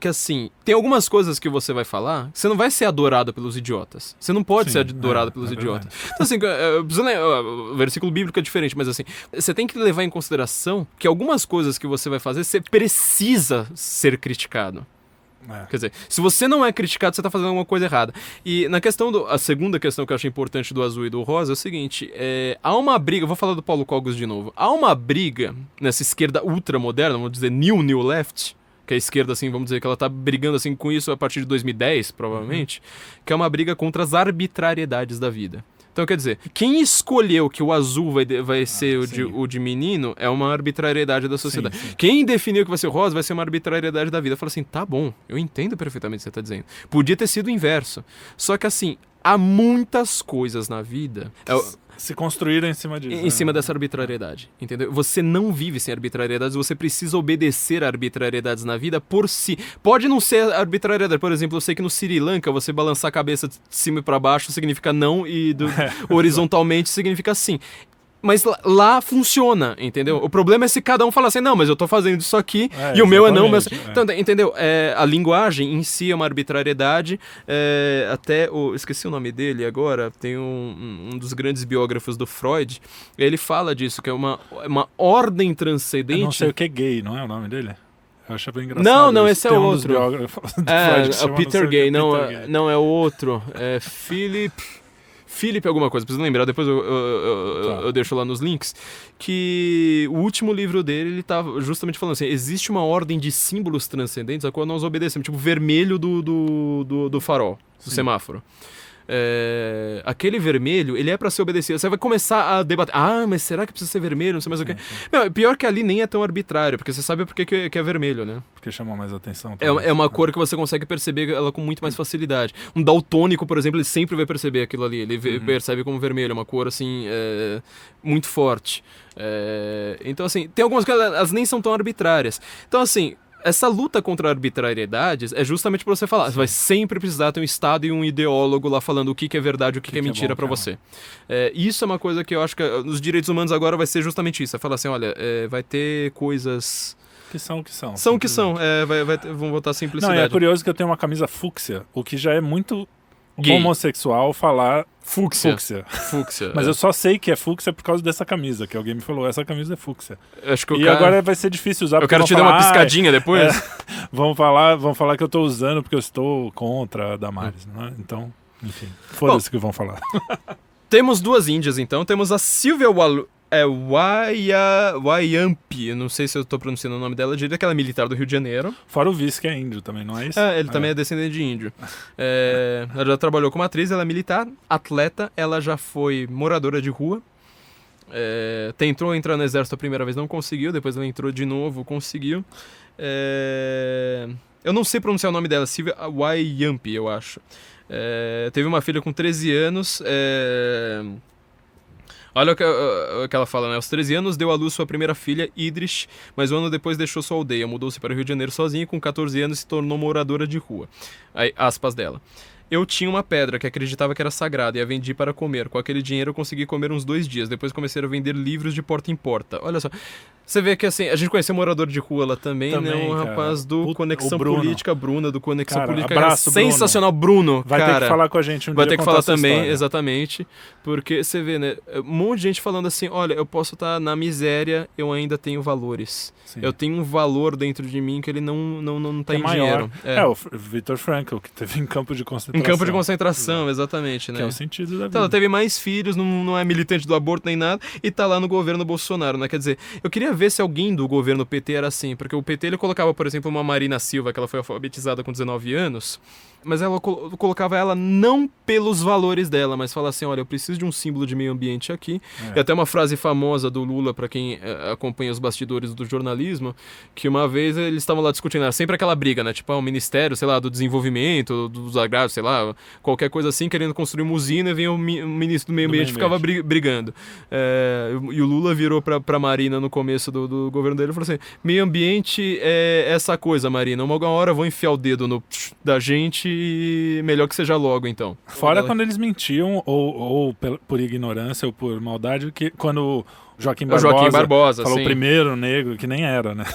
que assim, tem algumas coisas que você vai falar, você não vai ser adorado pelos idiotas. Você não pode ser adorado pelos idiotas. Então assim, o versículo bíblico é diferente, mas assim, você tem que levar em consideração que algumas coisas que você vai fazer, você precisa ser criticado. Quer dizer, se você não é criticado, você tá fazendo alguma coisa errada. E na questão a segunda questão que eu acho importante do azul e do rosa é o seguinte, há uma briga, vou falar do Paulo Cogos de novo, há uma briga nessa esquerda ultramoderna, vamos dizer New Left, que a esquerda, assim, vamos dizer que ela tá brigando assim com isso a partir de 2010, provavelmente, que é uma briga contra as arbitrariedades da vida. Então, quer dizer, quem escolheu que o azul vai ser o de menino é uma arbitrariedade da sociedade. Sim. Quem definiu que vai ser o rosa vai ser uma arbitrariedade da vida. Fala assim, tá bom, eu entendo perfeitamente o que você tá dizendo. Podia ter sido o inverso. Só que assim, há muitas coisas na vida... se construíram em cima disso. Em cima dessa arbitrariedade, entendeu? Você não vive sem arbitrariedades, você precisa obedecer a arbitrariedades na vida por si. Pode não ser arbitrariedade, por exemplo, eu sei que no Sri Lanka você balançar a cabeça de cima para baixo significa não e horizontalmente significa sim. Mas lá funciona, entendeu? O problema é se cada um falar assim, não, mas eu tô fazendo isso aqui e o meu é não. Mas... Então, entendeu? A linguagem em si é uma arbitrariedade. Esqueci o nome dele agora, tem um dos grandes biógrafos do Freud, ele fala disso, que é uma ordem transcendente. Eu não sei o que é gay, não é o nome dele? Eu achava engraçado. Não, esse é outro. É o Peter Gay, não é o outro. É Philip alguma coisa, preciso lembrar, depois eu deixo lá nos links, que o último livro dele, ele tá justamente falando assim, existe uma ordem de símbolos transcendentes a qual nós obedecemos, tipo vermelho do farol, do semáforo. Aquele vermelho, ele é pra ser obedecido. Você vai começar a debater, mas será que precisa ser vermelho, não sei mais o que. Não, pior que ali nem é tão arbitrário, porque você sabe por que é vermelho, né? Porque chama mais atenção. É uma cor que você consegue perceber ela com muito mais facilidade. Um daltônico, por exemplo, ele sempre vai perceber aquilo ali, ele percebe como vermelho, é uma cor assim, muito forte. Então assim, tem algumas coisas, elas nem são tão arbitrárias. Então assim, essa luta contra arbitrariedades é justamente pra você falar. Você vai sempre precisar ter um Estado e um ideólogo lá falando o que é verdade e o que é mentira pra você. Isso é uma coisa que eu acho que nos direitos humanos agora vai ser justamente isso. É falar assim, olha, vai ter coisas... Que são o que são. São o que são. Vão botar simplicidade. Não, é curioso que eu tenho uma camisa fúcsia, o que já é muito... Gay. Homossexual falar fúcsia. Mas eu só sei que é fúcsia por causa dessa camisa, que alguém me falou, essa camisa é fúcsia. Acho que agora vai ser difícil usar. Eu quero te dar uma piscadinha depois. Vão falar que eu tô usando porque eu estou contra a Damares, né? Então, enfim, foda-se que vão falar. Temos duas índias, então. Temos a Silvia Wayampi, não sei se eu tô pronunciando o nome dela direito, aquela militar do Rio de Janeiro. Fora o vice, que é índio também, não é isso? Ele também é descendente de índio. Ela já trabalhou como atriz, ela é militar, atleta, ela já foi moradora de rua. Tentou entrar no exército a primeira vez, não conseguiu, depois ela entrou de novo, conseguiu. Eu não sei pronunciar o nome dela, Sylvia Wayampi, eu acho. Teve uma filha com 13 anos. Olha o que ela fala, né? Aos 13 anos deu à luz sua primeira filha, Idris, mas um ano depois deixou sua aldeia, mudou-se para o Rio de Janeiro sozinha e com 14 anos se tornou moradora de rua. Aí, aspas dela. Eu tinha uma pedra que acreditava que era sagrada e a vendi para comer. Com aquele dinheiro eu consegui comer uns 2 dias. Depois comecei a vender livros de porta em porta. Olha só. Você vê que assim, a gente conheceu um morador de rua lá também, né? Um rapaz do Conexão Política, Bruna, do Conexão Política. Abraço, sensacional, Bruno. Vai ter que falar com a gente um dia. Vai ter que falar também, história. exatamente. Porque você vê, né? Um monte de gente falando assim, olha, eu posso estar na miséria, eu ainda tenho valores. Sim. Eu tenho um valor dentro de mim que ele não tá em dinheiro. O Viktor Frankl, que teve em campo de concentração. Em campo de concentração, exatamente, né? Que é o sentido da vida. Então, ela teve mais filhos, não é militante do aborto nem nada, e tá lá no governo Bolsonaro, né? Quer dizer, eu queria ver se alguém do governo PT era assim, porque o PT ele colocava, por exemplo, uma Marina Silva, que ela foi alfabetizada com 19 anos, mas ela colocava ela não pelos valores dela, mas fala assim, olha, eu preciso de um símbolo de meio ambiente aqui. E até uma frase famosa do Lula, para quem acompanha os bastidores do jornalismo, que uma vez eles estavam lá discutindo, era sempre aquela briga, né? Tipo, o Ministério, sei lá, do Desenvolvimento, dos Agrários, sei lá, qualquer coisa assim, querendo construir uma usina, e vinha o ministro do meio ambiente e ficava brigando. E o Lula virou pra Marina no começo do governo dele e falou assim, meio ambiente é essa coisa, Marina, uma hora vão enfiar o dedo da gente e melhor que seja logo, então. Fora quando eles mentiam, ou por ignorância ou por maldade, que quando Joaquim Barbosa falou o primeiro negro, que nem era, né?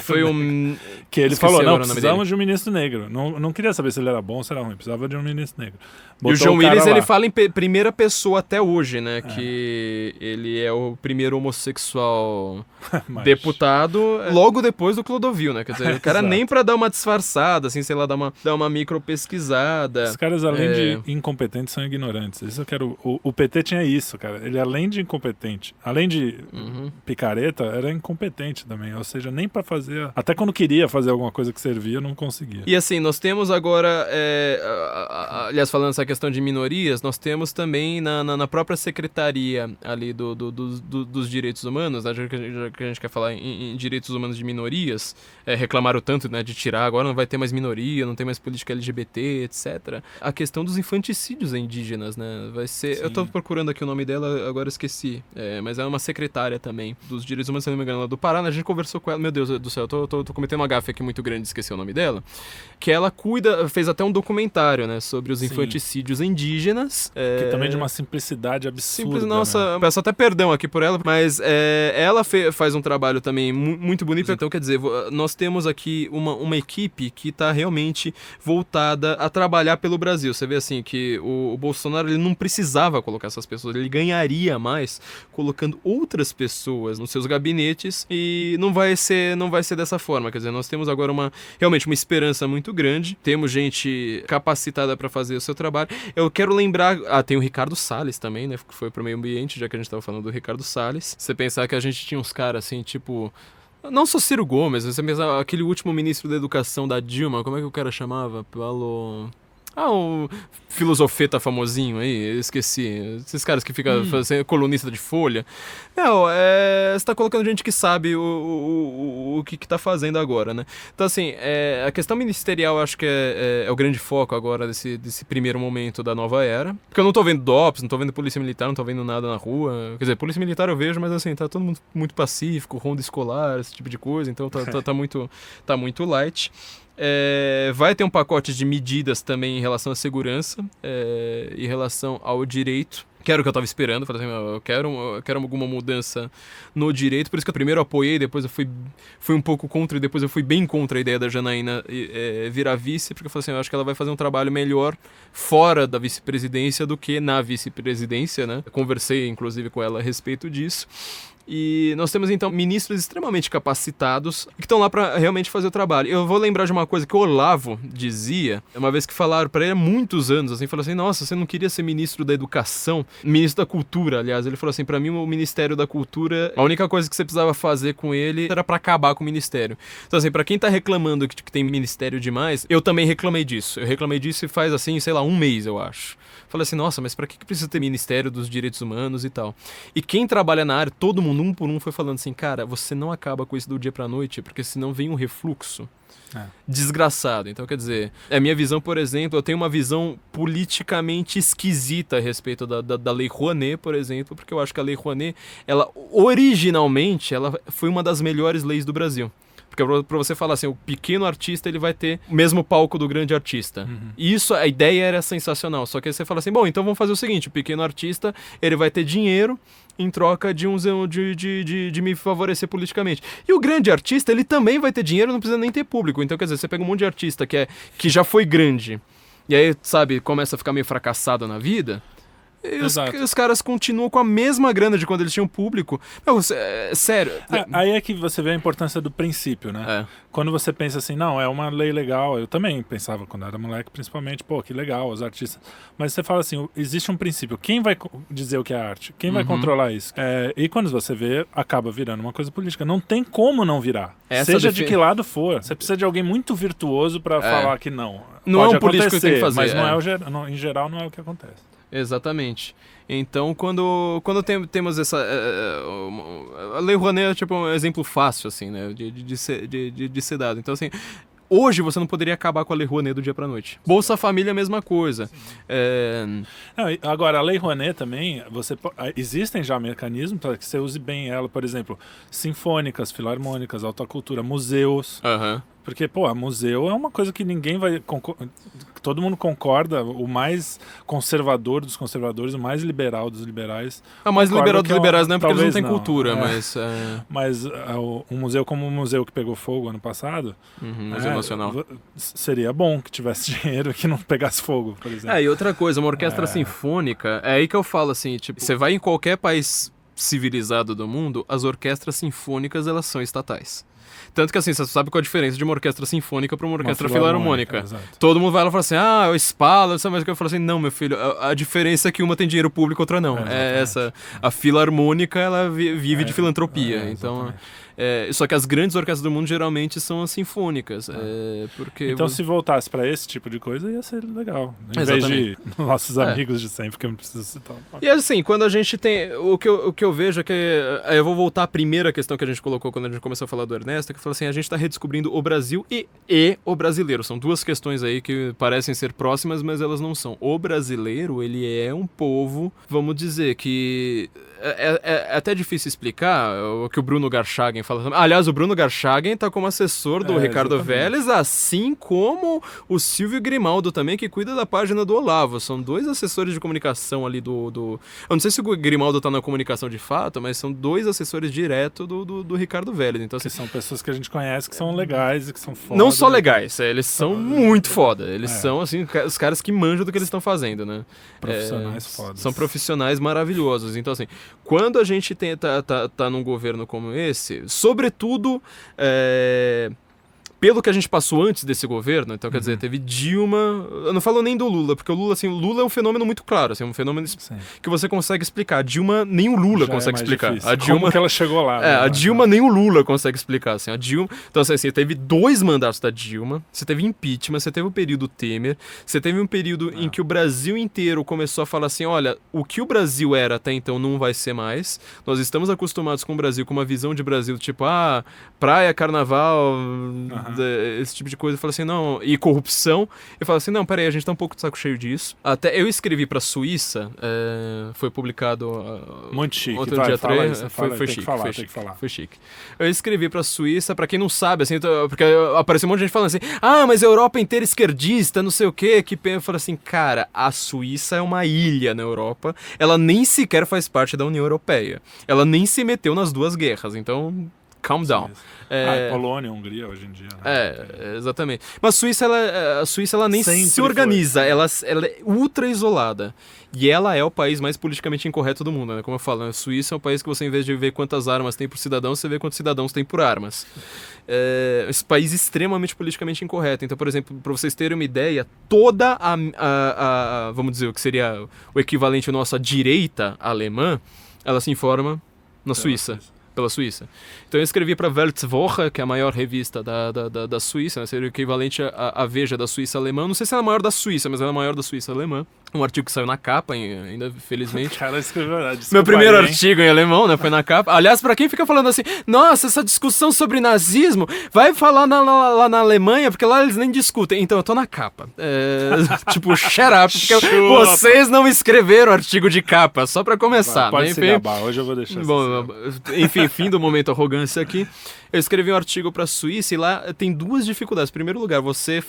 Foi um... Que ele falou, não, precisamos de um ministro negro. Não queria saber se ele era bom ou se era ruim, precisava de um ministro negro. Botou e o João Willis, ele fala em primeira pessoa até hoje, né? Que ele é o primeiro homossexual deputado, logo depois do Clodovil, né? Quer dizer, o cara nem pra dar uma disfarçada, assim, sei lá, dar uma micro pesquisada. Os caras, além de incompetentes, são ignorantes. Isso eu quero... O PT tinha isso, cara. Ele, além de incompetente, além de picareta, era incompetente também. Ou seja, nem pra fazer... Até quando queria fazer alguma coisa que servia, não conseguia. E assim, nós temos agora... aliás, falando essa questão de minorias, nós temos também na própria secretaria ali dos direitos humanos, né, já que a gente quer falar em direitos humanos de minorias, reclamaram tanto, né, de tirar, agora não vai ter mais minoria, não tem mais política LGBT, etc. A questão dos infanticídios indígenas, né, vai ser... Sim. Eu tô procurando aqui o nome dela, agora esqueci, mas é uma secretária também dos direitos humanos, se não me engano, lá do Pará, né, a gente conversou com ela, meu Deus do céu, eu tô cometendo uma gafe aqui muito grande, esqueci o nome dela, que ela fez até um documentário, né, sobre os infanticídios indígenas. Que também de uma simplicidade absurda. Nossa, né? Peço até perdão aqui por ela, mas ela faz um trabalho também muito bonito. Então, quer dizer, nós temos aqui uma equipe que está realmente voltada a trabalhar pelo Brasil. Você vê assim que o Bolsonaro ele não precisava colocar essas pessoas, ele ganharia mais colocando outras pessoas nos seus gabinetes e não vai ser dessa forma. Quer dizer, nós temos agora realmente uma esperança muito grande, temos gente capacitada para fazer o seu trabalho. Eu quero lembrar... tem o Ricardo Salles também, né? Que foi pro meio ambiente, já que a gente tava falando do Ricardo Salles. Você pensar que a gente tinha uns caras assim, tipo... Não só Ciro Gomes, você pensar aquele último ministro da educação da Dilma, como é que o cara chamava? O filosofeta famosinho aí, eu esqueci. Esses caras que ficam fazendo colunista de Folha. Você tá colocando gente que sabe o que tá fazendo agora, né? Então, assim, a questão ministerial eu acho que é o grande foco agora desse primeiro momento da nova era. Porque eu não tô vendo DOPS, não tô vendo polícia militar, não tô vendo nada na rua. Quer dizer, polícia militar eu vejo, mas assim, tá todo mundo muito pacífico, ronda escolar, esse tipo de coisa. Então tá muito light. Vai ter um pacote de medidas também em relação à segurança, em relação ao direito, que era o que eu estava esperando. Falei assim, eu quero alguma mudança no direito, por isso que eu primeiro apoiei, depois eu fui um pouco contra e depois eu fui bem contra a ideia da Janaína virar vice, porque eu falei assim, eu acho que ela vai fazer um trabalho melhor fora da vice-presidência do que na vice-presidência, né? Eu conversei inclusive com ela a respeito disso. E nós temos, então, ministros extremamente capacitados que estão lá para realmente fazer o trabalho. Eu vou lembrar de uma coisa que o Olavo dizia, uma vez que falaram para ele há muitos anos, assim, falou assim, nossa, você não queria ser ministro da educação? Ministro da cultura, aliás. Ele falou assim, para mim o Ministério da Cultura, a única coisa que você precisava fazer com ele era para acabar com o ministério. Então, assim, para quem tá reclamando que tem ministério demais, eu também reclamei disso. Eu reclamei disso e faz, assim, sei lá, 1 mês, eu acho. Falei assim, nossa, mas para que precisa ter Ministério dos Direitos Humanos e tal? E quem trabalha na área, todo mundo falando um por um, foi falando assim, cara, você não acaba com isso do dia pra noite, porque senão vem um refluxo desgraçado. Então, quer dizer, a minha visão, por exemplo, eu tenho uma visão politicamente esquisita a respeito da Lei Rouanet, por exemplo, porque eu acho que a Lei Rouanet, ela originalmente, ela foi uma das melhores leis do Brasil. Porque pra você falar assim, o pequeno artista ele vai ter o mesmo palco do grande artista. E isso, a ideia era sensacional. Só que aí você fala assim, bom, então vamos fazer o seguinte, o pequeno artista ele vai ter dinheiro em troca de me favorecer politicamente. E o grande artista, ele também vai ter dinheiro, não precisa nem ter público. Então, quer dizer, você pega um monte de artista que já foi grande, e aí, sabe, começa a ficar meio fracassado na vida... E os caras continuam com a mesma grana de quando eles tinham público. Não, sério. Aí é que você vê a importância do princípio, né? Quando você pensa assim, não, é uma lei legal. Eu também pensava quando era moleque, principalmente, pô, que legal, os artistas. Mas você fala assim, existe um princípio. Quem vai dizer o que é arte? Quem vai controlar isso? E quando você vê, acaba virando uma coisa política. Não tem como não virar. Seja de que lado for. Você precisa de alguém muito virtuoso pra falar que não. Não pode é um político que tem que fazer. Mas não em geral não é o que acontece. Exatamente. Então, quando temos essa... a Lei Rouanet é tipo um exemplo fácil, assim, né? De ser dado. Então, assim... Hoje você não poderia acabar com a Lei Rouanet do dia pra noite. Bolsa Família é a mesma coisa. Agora, a Lei Rouanet também, existem já mecanismos para que você use bem ela, por exemplo, sinfônicas, filarmônicas, alta cultura, museus. Porque, pô, museu é uma coisa que ninguém vai... Todo mundo concorda, o mais conservador dos conservadores, o mais liberal dos liberais... O mais liberal dos liberais não é porque eles não têm cultura, mas... Mas um museu como o museu que pegou fogo ano passado... Museu Nacional. Seria bom que tivesse dinheiro que não pegasse fogo, por exemplo. E outra coisa, uma orquestra sinfônica... É aí que eu falo, assim, tipo... Você vai em qualquer país civilizado do mundo, as orquestras sinfônicas, elas são estatais. Tanto que assim, você sabe qual a diferença de uma orquestra sinfônica para uma orquestra filarmônica. Todo mundo vai lá e fala assim, o Spala, mas eu falo assim, não, meu filho, a diferença é que uma tem dinheiro público, outra não. A filarmônica, ela vive de filantropia. Então, só que as grandes orquestras do mundo geralmente são as sinfônicas. Porque então, se voltasse para esse tipo de coisa, ia ser legal. Em vez de nossos amigos de sempre, que eu não preciso citar. E assim, quando a gente tem... O que eu vejo é que... eu vou voltar à primeira questão que a gente colocou quando a gente começou a falar do Ernesto, que falou assim, a gente está redescobrindo o Brasil e o brasileiro. São duas questões aí que parecem ser próximas, mas elas não são. O brasileiro, ele é um povo, vamos dizer, que... É até difícil explicar o que o Bruno Garchagen fala. Aliás, o Bruno Garchagen está como assessor do Ricardo Vélez, assim como o Silvio Grimaldo também, que cuida da página do Olavo. São dois assessores de comunicação ali do... Eu não sei se o Grimaldo está na comunicação de fato, mas são dois assessores direto do Ricardo Vélez. Então, que são pessoas que a gente conhece, que são legais e que são foda. Não só legais, eles são muito foda. Eles são, assim, os caras que manjam do que eles estão fazendo, né? Profissionais fodas. São profissionais maravilhosos. Então, assim, quando a gente tá num governo como esse, sobretudo pelo que a gente passou antes desse governo, então quer dizer, teve Dilma, eu não falo nem do Lula, porque o Lula é um fenômeno muito claro, assim, um fenômeno que você consegue explicar. A Dilma, nem o Lula já consegue explicar. Difícil. A Dilma, como que ela chegou lá? A Dilma nem o Lula consegue explicar, assim, a Dilma, então assim, teve 2 mandatos da Dilma, você teve impeachment, você teve o período Temer, você teve um período em que o Brasil inteiro começou a falar assim, olha, o que o Brasil era até então não vai ser mais, nós estamos acostumados com o Brasil, com uma visão de Brasil, tipo, praia, carnaval... esse tipo de coisa, eu falo assim, não, e corrupção, eu falo assim, não, peraí, a gente tá um pouco de saco cheio disso. Até eu escrevi pra Suíça, foi publicado muito chique, outro dia 3, foi chique, foi chique. Eu escrevi pra Suíça, pra quem não sabe, assim, porque apareceu um monte de gente falando assim, mas a Europa inteira esquerdista, não sei o quê, eu falo assim, cara, a Suíça é uma ilha na Europa, ela nem sequer faz parte da União Europeia, ela nem se meteu nas 2 guerras, então... Calm down. Polônia, Hungria hoje em dia. Né? Exatamente. Mas a Suíça ela nem sempre se organiza, ela é ultra isolada. E ela é o país mais politicamente incorreto do mundo, né? Como eu falo, a Suíça é um país que você, em vez de ver quantas armas tem por cidadão, você vê quantos cidadãos tem por armas. Esse país extremamente politicamente incorreto. Então, por exemplo, para vocês terem uma ideia, toda vamos dizer, o que seria o equivalente à nossa direita alemã, ela se informa na Suíça. Pela Suíça. Então eu escrevi para Weltwoche, que é a maior revista da Suíça, né? Seria o equivalente à Veja da Suíça alemã. Não sei se ela é a maior da Suíça, mas ela é a maior da Suíça alemã. Um artigo que saiu na capa, ainda, felizmente. Cara, escreveu. Meu primeiro artigo em alemão, né? Foi na capa. Aliás, pra quem fica falando assim, nossa, essa discussão sobre nazismo, vai falar lá na Alemanha, porque lá eles nem discutem. Então, eu tô na capa. Tipo, shut up, porque vocês não escreveram artigo de capa, só pra começar. Pode né? se gabar, hoje eu vou deixar Bom, enfim, fim do momento arrogância aqui. Eu escrevi um artigo para a Suíça e lá tem duas dificuldades. Em primeiro lugar, você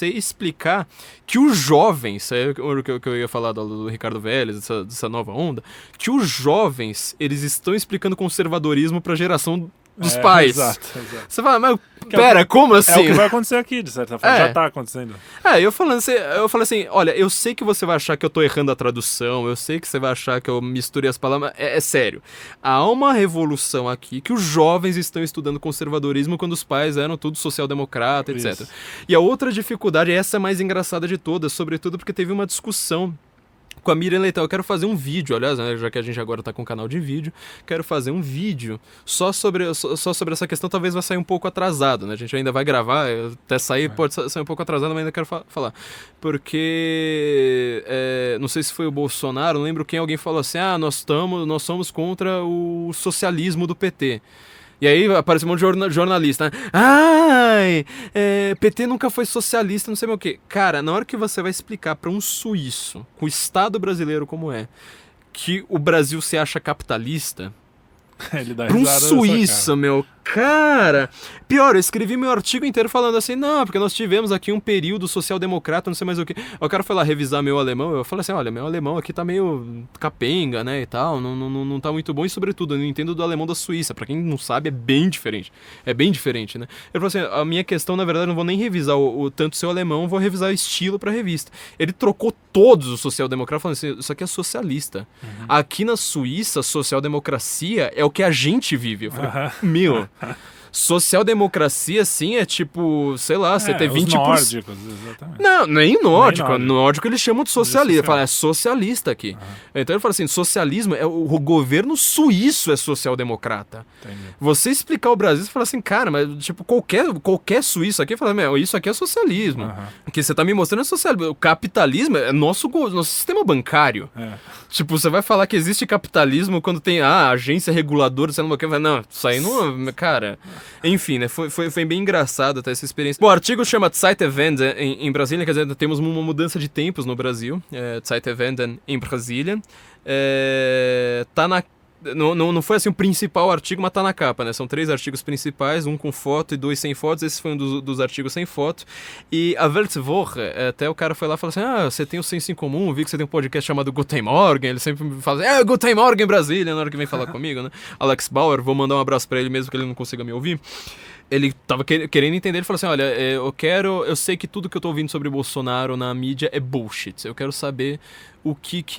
explicar que os jovens, o que eu ia falar do Ricardo Vélez, dessa nova onda, que os jovens, eles estão explicando conservadorismo para a geração dos pais. Exato. Você fala, mas pera, como assim? É o que vai acontecer aqui, de certa forma. Já tá acontecendo. Eu falei assim, olha, eu sei que você vai achar que eu tô errando a tradução, eu sei que você vai achar que eu misturei as palavras, é sério. Há uma revolução aqui que os jovens estão estudando conservadorismo quando os pais eram tudo social-democrata, etc. Isso. E a outra dificuldade, essa é a mais engraçada de todas, sobretudo porque teve uma discussão com a Miriam Leitão. Eu quero fazer um vídeo, aliás, né, já que a gente agora tá com um canal de vídeo, quero fazer um vídeo só sobre essa questão. Talvez vai sair um pouco atrasado, né? A gente ainda vai gravar, até sair, pode sair um pouco atrasado, mas ainda quero falar. Porque, não sei se foi o Bolsonaro, não lembro quem, alguém falou assim, nós somos contra o socialismo do PT. E aí aparece um monte de jornalista, né? PT nunca foi socialista, não sei mais o quê. Cara, na hora que você vai explicar para um suíço, com o Estado brasileiro como é, que o Brasil se acha capitalista, ele dá pra um risada suíço, meu, cara... Pior, eu escrevi meu artigo inteiro falando assim, não, porque nós tivemos aqui um período social-democrata, não sei mais o que. O cara foi lá revisar meu alemão, eu falei assim, olha, meu alemão aqui tá meio capenga, né, e tal, não tá muito bom, e sobretudo, eu não entendo do alemão da Suíça, pra quem não sabe, é bem diferente, né. Ele falou assim, a minha questão, na verdade, eu não vou nem revisar tanto seu alemão, vou revisar o estilo pra revista. Ele trocou todos os social-democratas, falando assim, isso aqui é socialista. Uhum. Aqui na Suíça, social-democracia é o que a gente vive. Eu falei, meu... Social-democracia, sim, é tipo, sei lá, você ter 20%. Os nórdicos, exatamente. Não, nem nórdico. Nórdico eles chamam de socialista. Fala, é socialista aqui. Então ele fala assim: socialismo, o governo suíço é social-democrata. Você explicar o Brasil, você fala assim, cara, mas tipo, qualquer suíço aqui fala, isso aqui é socialismo. O que você tá me mostrando é socialismo. O capitalismo é nosso sistema bancário. Tipo, você vai falar que existe capitalismo quando tem agência reguladora, sei lá o que. Não, isso aí não. Cara. Enfim, né? Foi bem engraçado até essa experiência. Bom, o artigo chama Zeitwende em Brasília, quer dizer, temos uma mudança de tempos no Brasil. Zeitwende em Brasília. Tá na... Não foi assim o principal artigo, mas tá na capa, né? São 3 artigos principais, um com foto e 2 sem fotos. Esse foi um dos artigos sem foto. E a Weltwoche, até o cara foi lá e falou assim, você tem o senso em comum, vi que você tem um podcast chamado Guten Morgen. Ele sempre fala assim, Guten Morgen Brasília, na hora que vem falar comigo, né? Alex Bauer, vou mandar um abraço pra ele mesmo que ele não consiga me ouvir. Ele tava querendo entender, ele falou assim, olha, eu sei que tudo que eu tô ouvindo sobre Bolsonaro na mídia é bullshit. Eu quero saber o que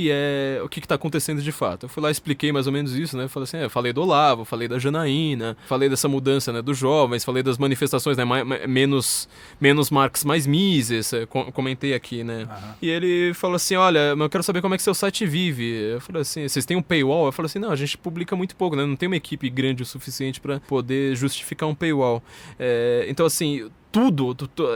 tá acontecendo de fato. Eu fui lá e expliquei mais ou menos isso, né? Eu falei assim, eu falei do Olavo, falei da Janaína, falei dessa mudança, né, dos jovens, falei das manifestações, né, menos Marx, mais Mises, comentei aqui, né? E ele falou assim, olha, mas eu quero saber como é que seu site vive. Eu falei assim, vocês têm um paywall? Eu falei assim, não, a gente publica muito pouco, né? Não tem uma equipe grande o suficiente para poder justificar um paywall. Então, assim,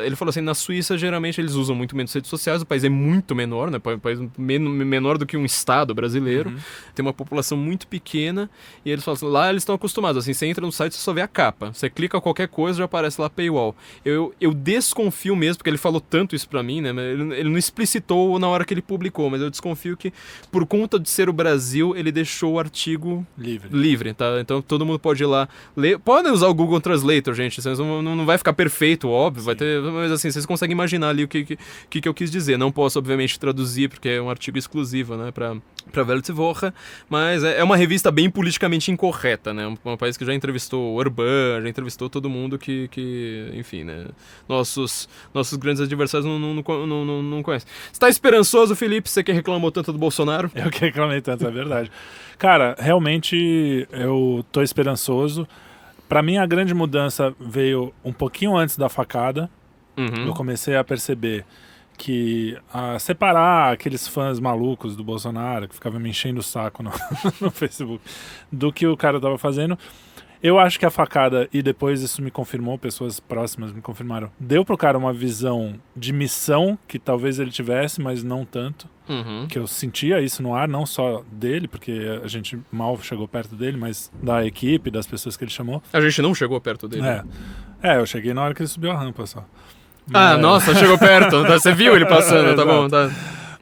ele falou assim, na Suíça geralmente eles usam muito menos redes sociais, o país é muito menor, né, um país menor do que um estado brasileiro, tem uma população muito pequena, e eles falam assim, lá eles estão acostumados, assim, você entra no site e só vê a capa, você clica qualquer coisa já aparece lá paywall. Eu desconfio mesmo, porque ele falou tanto isso pra mim, né, ele não explicitou na hora que ele publicou, mas eu desconfio que por conta de ser o Brasil, ele deixou o artigo livre, tá? Então todo mundo pode ir lá ler, podem usar o Google Translator, gente, não vai ficar perfeito, óbvio, vai ter, mas assim, vocês conseguem imaginar ali o que eu quis dizer. Não posso, obviamente, traduzir, porque é um artigo exclusivo, né, pra Weltwoche, mas é uma revista bem politicamente incorreta, né, um país que já entrevistou o Orbán, já entrevistou todo mundo que enfim, né, nossos grandes adversários não conhecem. Você tá esperançoso, Felipe, você que reclamou tanto do Bolsonaro? Eu que reclamei tanto, é verdade. Cara, realmente eu tô esperançoso. Pra mim, a grande mudança veio um pouquinho antes da facada. Eu comecei a perceber que separar aqueles fãs malucos do Bolsonaro, que ficavam me enchendo o saco no Facebook, do que o cara tava fazendo. Eu acho que a facada, e depois isso me confirmou, pessoas próximas me confirmaram, deu pro cara uma visão de missão que talvez ele tivesse, mas não tanto. Uhum. Que eu sentia isso no ar, não só dele, porque a gente mal chegou perto dele, mas da equipe, das pessoas que ele chamou. A gente não chegou perto dele. Eu cheguei na hora que ele subiu a rampa só. Nossa, chegou perto. Você viu ele passando, tá bom. Tá.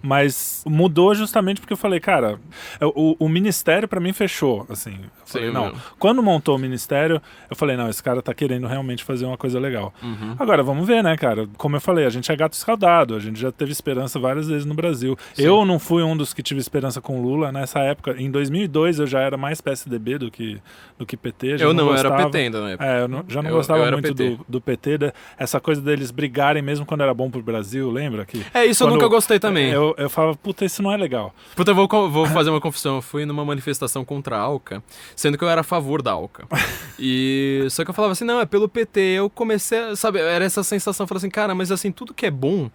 Mas mudou justamente porque eu falei, cara, o ministério pra mim fechou, assim. Eu falei, não. Quando montou o ministério, eu falei, não, esse cara tá querendo realmente fazer uma coisa legal. Uhum. Agora, vamos ver, né, cara? Como eu falei, a gente é gato escaldado, a gente já teve esperança várias vezes no Brasil. Sim. Eu não fui um dos que tive esperança com o Lula nessa época. Em 2002 eu já era mais PSDB do que PT. Eu não era PT ainda na época. Eu já não gostava muito do PT. Essa coisa deles brigarem mesmo quando era bom pro Brasil, lembra? Isso eu nunca gostei também. Eu falava, puta, isso não é legal. Puta, eu vou fazer uma confissão. Eu fui numa manifestação contra a ALCA, sendo que eu era a favor da ALCA. Só que eu falava assim, não, é pelo PT. Eu comecei, sabe, era essa sensação, eu falei assim, cara, mas assim, tudo que é bom,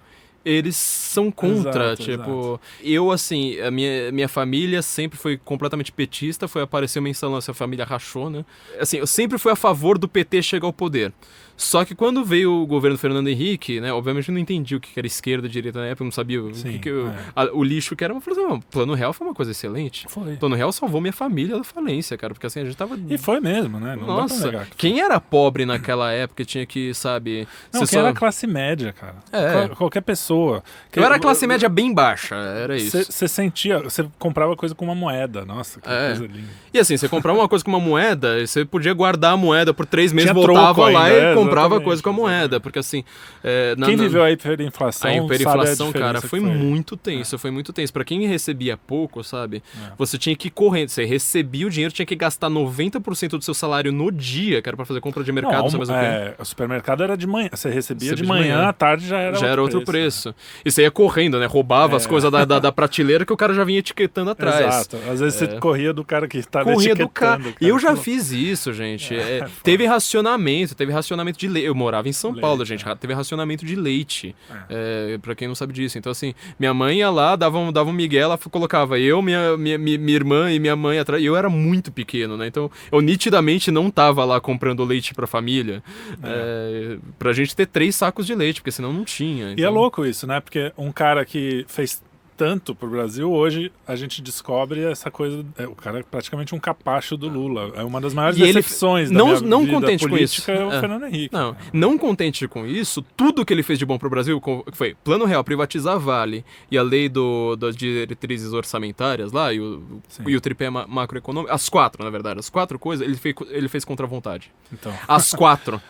eles são contra, exato. Eu, assim, a minha família sempre foi completamente petista, apareceu menção lá, se a família rachou, né? Assim, eu sempre fui a favor do PT chegar ao poder. Só que quando veio o governo Fernando Henrique, né, obviamente eu não entendi o que era esquerda, direita na época, eu não sabia o lixo que era, mas eu falei assim, Plano Real foi uma coisa excelente. Foi. Plano Real salvou minha família da falência, cara, porque assim, a gente tava... E foi mesmo, né? Não Nossa, dá pra negar. Quem era pobre naquela época tinha que, sabe... Quem era classe média, cara. Qualquer pessoa. Eu era classe média bem baixa, era isso. Você sentia, você comprava coisa com uma moeda, nossa, que coisa linda. E assim, você comprava uma coisa com uma moeda, você podia guardar a moeda por 3 meses, tinha voltava lá ainda, e comprava coisa com a moeda, porque assim... Quem viveu a hiperinflação, a hiperinflação, sabe a cara, foi muito tenso, foi muito tenso. Pra quem recebia pouco, sabe, você tinha que ir correndo, você recebia o dinheiro, tinha que gastar 90% do seu salário no dia, que era pra fazer compra de mercado, o supermercado era de manhã, você recebia de manhã, à tarde já era outro preço. E você ia correndo, né, roubava as coisas da prateleira que o cara já vinha etiquetando atrás. Exato, às vezes você corria do cara que estava etiquetando. Cara. Eu já fiz isso, gente. Teve racionamento de leite. Eu morava em São Paulo, gente. Teve racionamento de leite. Pra quem não sabe disso. Então, assim, minha mãe ia lá, dava um migué, ela colocava eu, minha irmã e minha mãe atrás. E eu era muito pequeno, né? Então, eu nitidamente não tava lá comprando leite pra família. Pra gente ter 3 sacos de leite, porque senão não tinha. Então... E é louco isso, né? Porque um cara que fez tanto pro Brasil, hoje a gente descobre essa coisa, o cara é praticamente um capacho do Lula, é uma das maiores decepções da minha vida contente política com isso. É o Fernando Henrique. Não contente com isso, tudo que ele fez de bom pro Brasil foi Plano Real, privatizar a Vale e a lei das diretrizes orçamentárias lá, e o tripé macroeconômico, as 4, na verdade, as 4 coisas, ele fez contra a vontade. Então. As 4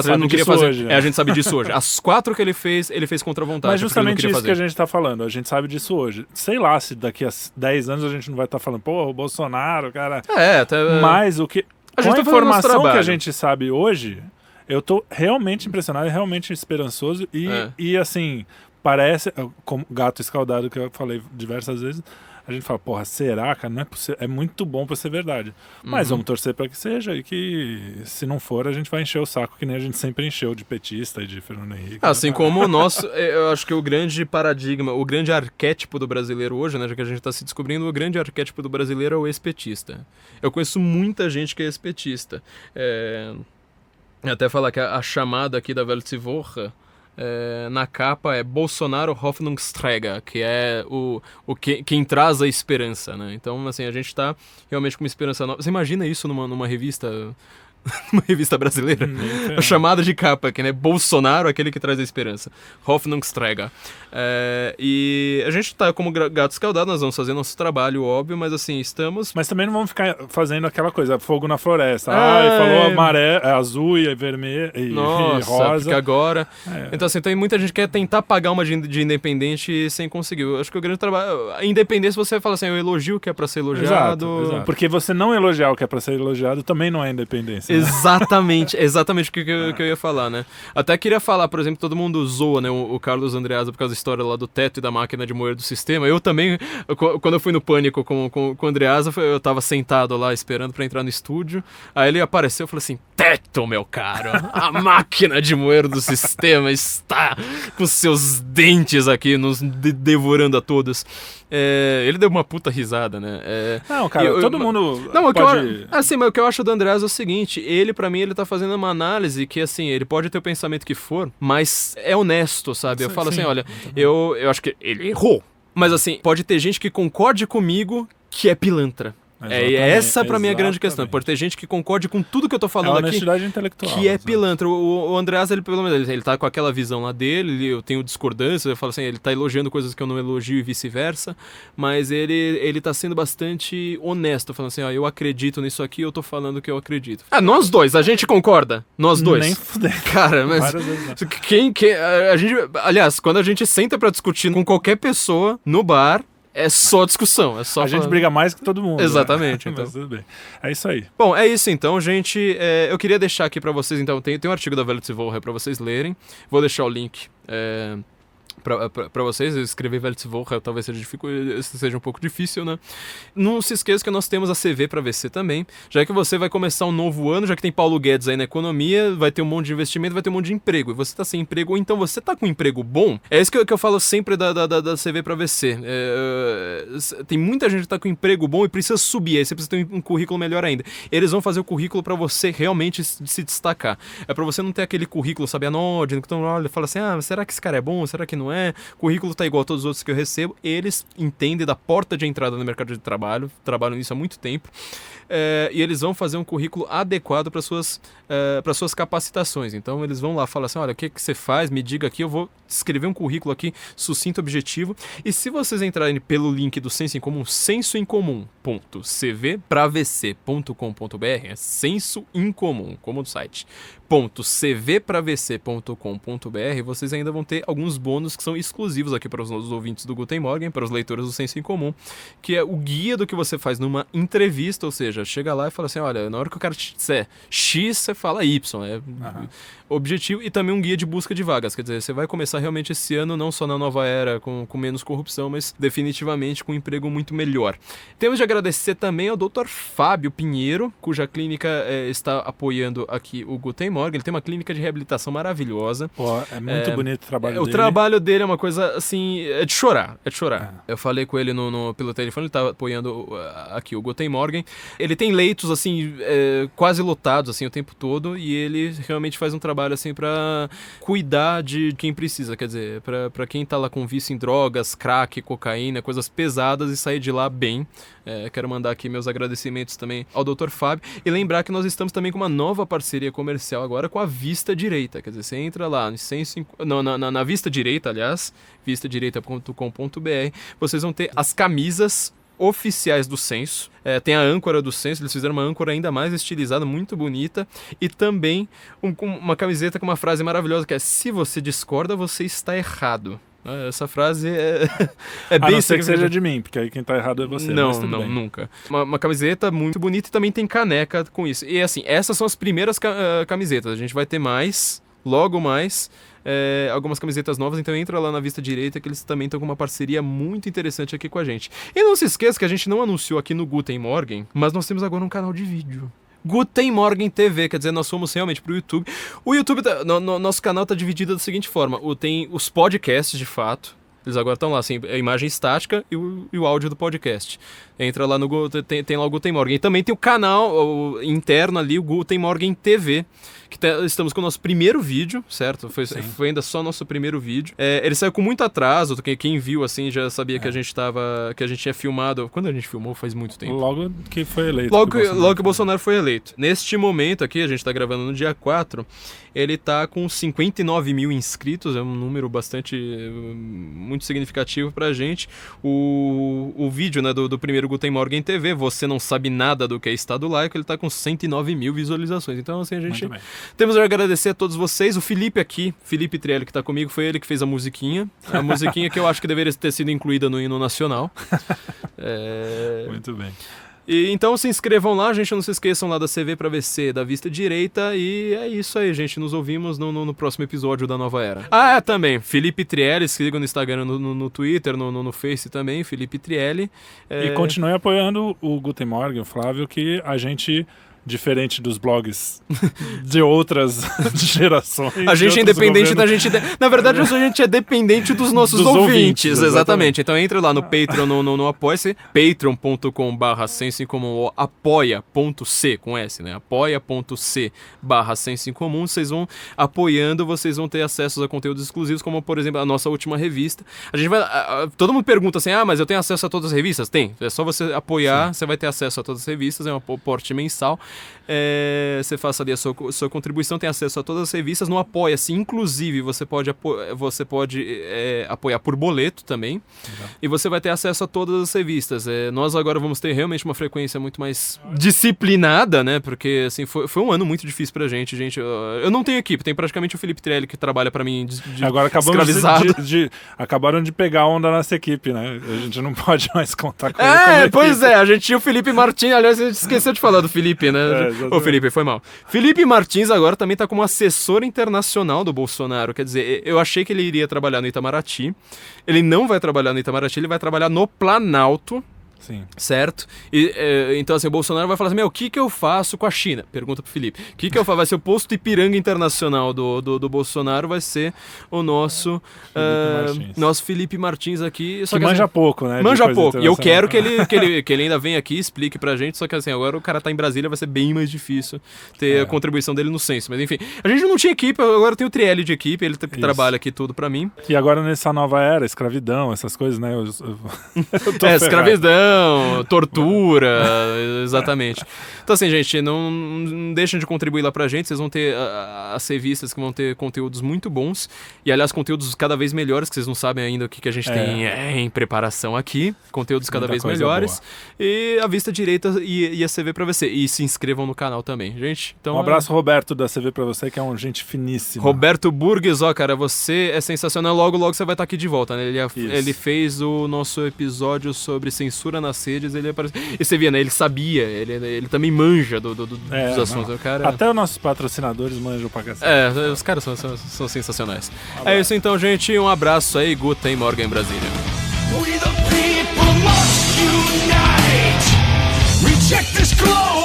ele não queria fazer. Hoje, né? A gente sabe disso hoje. As 4 que ele fez contra a vontade. Mas justamente isso que a gente tá falando, a gente sabe disso hoje. Sei lá se daqui a 10 anos a gente não vai estar falando, pô, o Bolsonaro, cara... Mas o que... Com a informação que a gente sabe hoje, eu tô realmente impressionado, realmente esperançoso e assim, parece, como gato escaldado que eu falei diversas vezes, a gente fala, porra, será, cara? Não é possível. É muito bom pra ser verdade. Mas vamos torcer pra que seja e que, se não for, a gente vai encher o saco, que nem a gente sempre encheu de petista e de Fernando Henrique. Assim como o nosso, eu acho que o grande paradigma, o grande arquétipo do brasileiro hoje, né, já que a gente tá se descobrindo, o grande arquétipo do brasileiro é o ex-petista. Eu conheço muita gente que é ex-petista. Até falar que a chamada aqui da Weltwoche, na capa é Bolsonaro Hoffnungsträger, que é quem traz a esperança, né? Então, assim, a gente tá realmente com uma esperança nova. Você imagina isso numa revista... uma revista brasileira? A chamada de capa aqui, né? Bolsonaro, aquele que traz a esperança. Hoffnungsträger. E a gente tá como gato escaldado, nós vamos fazer nosso trabalho, óbvio, mas assim, estamos... Mas também não vamos ficar fazendo aquela coisa, fogo na floresta. Falou azul e vermelho e rosa. Porque agora... Então assim, tem muita gente que quer tentar pagar uma de independente sem conseguir. Eu acho que o grande trabalho... A independência, você fala assim, eu elogio o que é pra ser elogiado. Exato. Porque você não elogiar o que é pra ser elogiado também não é independência. Exatamente o que eu ia falar, né? Até queria falar, por exemplo, todo mundo zoa, né, o Carlos Andreasa por causa da história lá do teto e da máquina de moer do sistema. Eu também, quando eu fui no Pânico com o Andreasa, eu tava sentado lá esperando pra entrar no estúdio, aí ele apareceu e falou assim, teto, meu caro, a máquina de moer do sistema está com seus dentes aqui, nos devorando a todos. Ele deu uma puta risada, né? Não, cara, todo mundo não, pode... mas o que eu acho do Andreasa é o seguinte, realmente, ele pra mim, ele tá fazendo uma análise que, assim, ele pode ter o pensamento que for, mas é honesto, sabe? Eu falo assim, olha, eu acho que ele errou. Mas assim, pode ter gente que concorde comigo que é pilantra. É essa pra mim é a grande questão. Pode ter gente que concorde com tudo que eu tô falando aqui. Honestidade intelectual. Que é pilantra. O Andreas, ele pelo menos, ele tá com aquela visão lá dele, eu tenho discordância, eu falo assim, ele tá elogiando coisas que eu não elogio e vice-versa, mas ele tá sendo bastante honesto, falando assim, ó, eu acredito nisso aqui, eu tô falando que eu acredito. Nós dois, a gente concorda? Nós dois. Nem fuder. Cara, mas a gente, aliás, quando a gente senta pra discutir com qualquer pessoa no bar, é só discussão, é só gente briga mais que todo mundo. Exatamente, né? então. Mas tudo bem. É isso aí. Bom, é isso então, gente. Eu queria deixar aqui pra vocês, então, tem um artigo da Weltwoche pra vocês lerem. Vou deixar o link pra vocês. Escrever Weltwoche talvez seja um pouco difícil, né? Não se esqueça que nós temos a CV pra VC também, já que você vai começar um novo ano, já que tem Paulo Guedes aí na economia, vai ter um monte de investimento, vai ter um monte de emprego, e você tá sem emprego, ou então você tá com um emprego bom. É isso que eu falo sempre da CV pra VC. Tem muita gente que tá com um emprego bom e precisa subir, aí você precisa ter um currículo melhor ainda. Eles vão fazer o currículo pra você realmente se destacar. É pra você não ter aquele currículo, sabe, anódino, então olha, fala assim, será que esse cara é bom, será que não é? O currículo tá igual a todos os outros que eu recebo. Eles entendem da porta de entrada no mercado de trabalho, trabalham nisso há muito tempo, e eles vão fazer um currículo adequado para suas capacitações. Então eles vão lá falar assim, olha, o que você faz, me diga aqui, eu vou escrever um currículo aqui sucinto, objetivo. E se vocês entrarem pelo link do Senso em Comum, sensoincomum.cvpravc.com.br, é Senso em Comum, como do site, .cvpravc.com.br, vocês ainda vão ter alguns bônus que são exclusivos aqui para os nossos ouvintes do Guten Morgen, para os leitores do Senso em Comum, que é o guia do que você faz numa entrevista, ou seja, chega lá e fala assim, olha, na hora que o cara te disser X, você fala Y, objetivo, e também um guia de busca de vagas, quer dizer, você vai começar realmente esse ano, não só na nova era, com menos corrupção, mas definitivamente com um emprego muito melhor. Temos de agradecer também ao Dr. Fábio Pinheiro, cuja clínica está apoiando aqui o Guten Morgen. Ele tem uma clínica de reabilitação maravilhosa. Pô, é muito bonito o trabalho dele. O trabalho dele é uma coisa, assim, é de chorar. Eu falei com ele pelo telefone, ele tá apoiando aqui o Guten Morgen. Ele tem leitos, assim, quase lotados, assim, o tempo todo, e ele realmente faz um trabalho, assim, pra cuidar de quem precisa, quer dizer, pra quem tá lá com vício em drogas, crack, cocaína, coisas pesadas, e sair de lá bem. Quero mandar aqui meus agradecimentos também ao Dr. Fábio, e lembrar que nós estamos também com uma nova parceria comercial agora com a Vista Direita, quer dizer, você entra lá na Vista Direita, aliás, vistadireita.com.br, vocês vão ter as camisas oficiais do Senso, tem a âncora do Senso, eles fizeram uma âncora ainda mais estilizada, muito bonita, e também uma camiseta com uma frase maravilhosa que é: se você discorda, você está errado. Essa frase é bem... A não ser que seja de mim, porque aí quem tá errado é você. Não, nunca. Uma camiseta muito bonita, e também tem caneca com isso. E assim, essas são as primeiras camisetas. A gente vai ter mais, logo mais, algumas camisetas novas, então entra lá na Vista Direita, que eles também estão com uma parceria muito interessante aqui com a gente. E não se esqueça que a gente não anunciou aqui no Guten Morgen, mas nós temos agora um canal de vídeo. Guten Morgen TV, quer dizer, nós fomos realmente pro YouTube. O YouTube, nosso canal tá dividido da seguinte forma: tem os podcasts, de fato, eles agora estão lá, assim, a imagem estática e o áudio do podcast. Entra lá tem lá o Guten Morgen. E também tem o canal interno ali, o Guten Morgen TV, que estamos com o nosso primeiro vídeo, certo? Foi ainda só nosso primeiro vídeo. Ele saiu com muito atraso, quem viu, assim, já sabia que a gente tinha filmado. Quando a gente filmou, faz muito tempo. Logo que foi eleito. Logo que o Bolsonaro foi eleito. Neste momento aqui, a gente tá gravando no dia 4, ele tá com 59 mil inscritos, é um número muito significativo pra gente. O vídeo, né, do primeiro Guten Morgen TV, Você Não Sabe Nada do que é Estado Laico, ele tá com 109 mil visualizações. Então, assim, a gente... Temos a agradecer a todos vocês. O Felipe aqui, Felipe Trielli, que tá comigo, foi ele que fez a musiquinha. A musiquinha que eu acho que deveria ter sido incluída no hino nacional. Muito bem. E então se inscrevam lá, gente, não se esqueçam lá da CV pra VC, da Vista Direita, e é isso aí, gente, nos ouvimos no próximo episódio da Nova Era. Também, Felipe Trielli, sigam no Instagram, no Twitter, no Face também, Felipe Trielli. E continue apoiando o Guten Morgen, o Flávio, que a gente diferente dos blogs de outras gerações. A gente é independente da gente... Na verdade, a gente é dependente dos nossos ouvintes. Exatamente. Então entre lá no Patreon, no Apoia-se, patreon.com/senso em comum, apoia.c, com S, né? apoia.c/senso em comum. Vocês vão apoiando, vocês vão ter acesso a conteúdos exclusivos, como, por exemplo, a nossa última revista. A gente vai... Todo mundo pergunta assim, mas eu tenho acesso a todas as revistas? Tem. É só você apoiar, você vai ter acesso a todas as revistas, é um aporte mensal. Você faça ali a sua contribuição, tem acesso a todas as revistas. No Apoia-se, inclusive, você pode apoiar por boleto também. E você vai ter acesso a todas as revistas. Nós agora vamos ter realmente uma frequência muito mais disciplinada, né? Porque assim, foi um ano muito difícil pra gente. Eu não tenho equipe, tem praticamente o Felipe Trelli que trabalha pra mim agora escravizado. Acabaram de pegar a onda nessa equipe, né? A gente não pode mais contar com ele. Pois é, a gente tinha o Felipe Martins, aliás, a gente esqueceu de falar do Felipe, né? Ô Felipe, foi mal. Felipe Martins agora também tá como assessor internacional do Bolsonaro, quer dizer, eu achei que ele iria trabalhar no Itamaraty, ele não vai trabalhar no Itamaraty, ele vai trabalhar no Planalto. Sim. Certo? Então, assim, o Bolsonaro vai falar assim, o que eu faço com a China? Pergunta pro Felipe. O que eu faço? Vai ser o posto Ipiranga Internacional do Bolsonaro, vai ser o nosso Felipe Martins aqui. Só que manja pouco, né? Manja pouco. E eu quero que ele ainda venha aqui e explique pra gente, só que assim, agora o cara tá em Brasília, vai ser bem mais difícil ter a contribuição dele no censo. Mas enfim, a gente não tinha equipe, agora tem o Trielli de equipe, ele trabalha aqui tudo pra mim. E agora nessa nova era, escravidão, essas coisas, né? Eu tô escravidão, tortura, exatamente. Então assim, gente, não deixem de contribuir lá pra gente, vocês vão ter as revistas que vão ter conteúdos muito bons, e aliás, conteúdos cada vez melhores, que vocês não sabem ainda o que a gente tem em preparação aqui, conteúdos cada vez melhores, e a Vista Direita e a CV pra você, e se inscrevam no canal também, gente. Então, um abraço, Roberto, da CV pra você, que é um gente finíssima. Roberto Burgues, cara, você é sensacional, logo você vai estar aqui de volta, né? Ele fez o nosso episódio sobre censura nas redes, ele apareceu. E você via, né? Ele sabia, ele também manja dos assuntos. O cara... Até os nossos patrocinadores manjam pra cacete. Os caras são sensacionais. É isso então, gente. Um abraço aí. Guten Morgen em Brasília. We the people must unite. Reject this glow.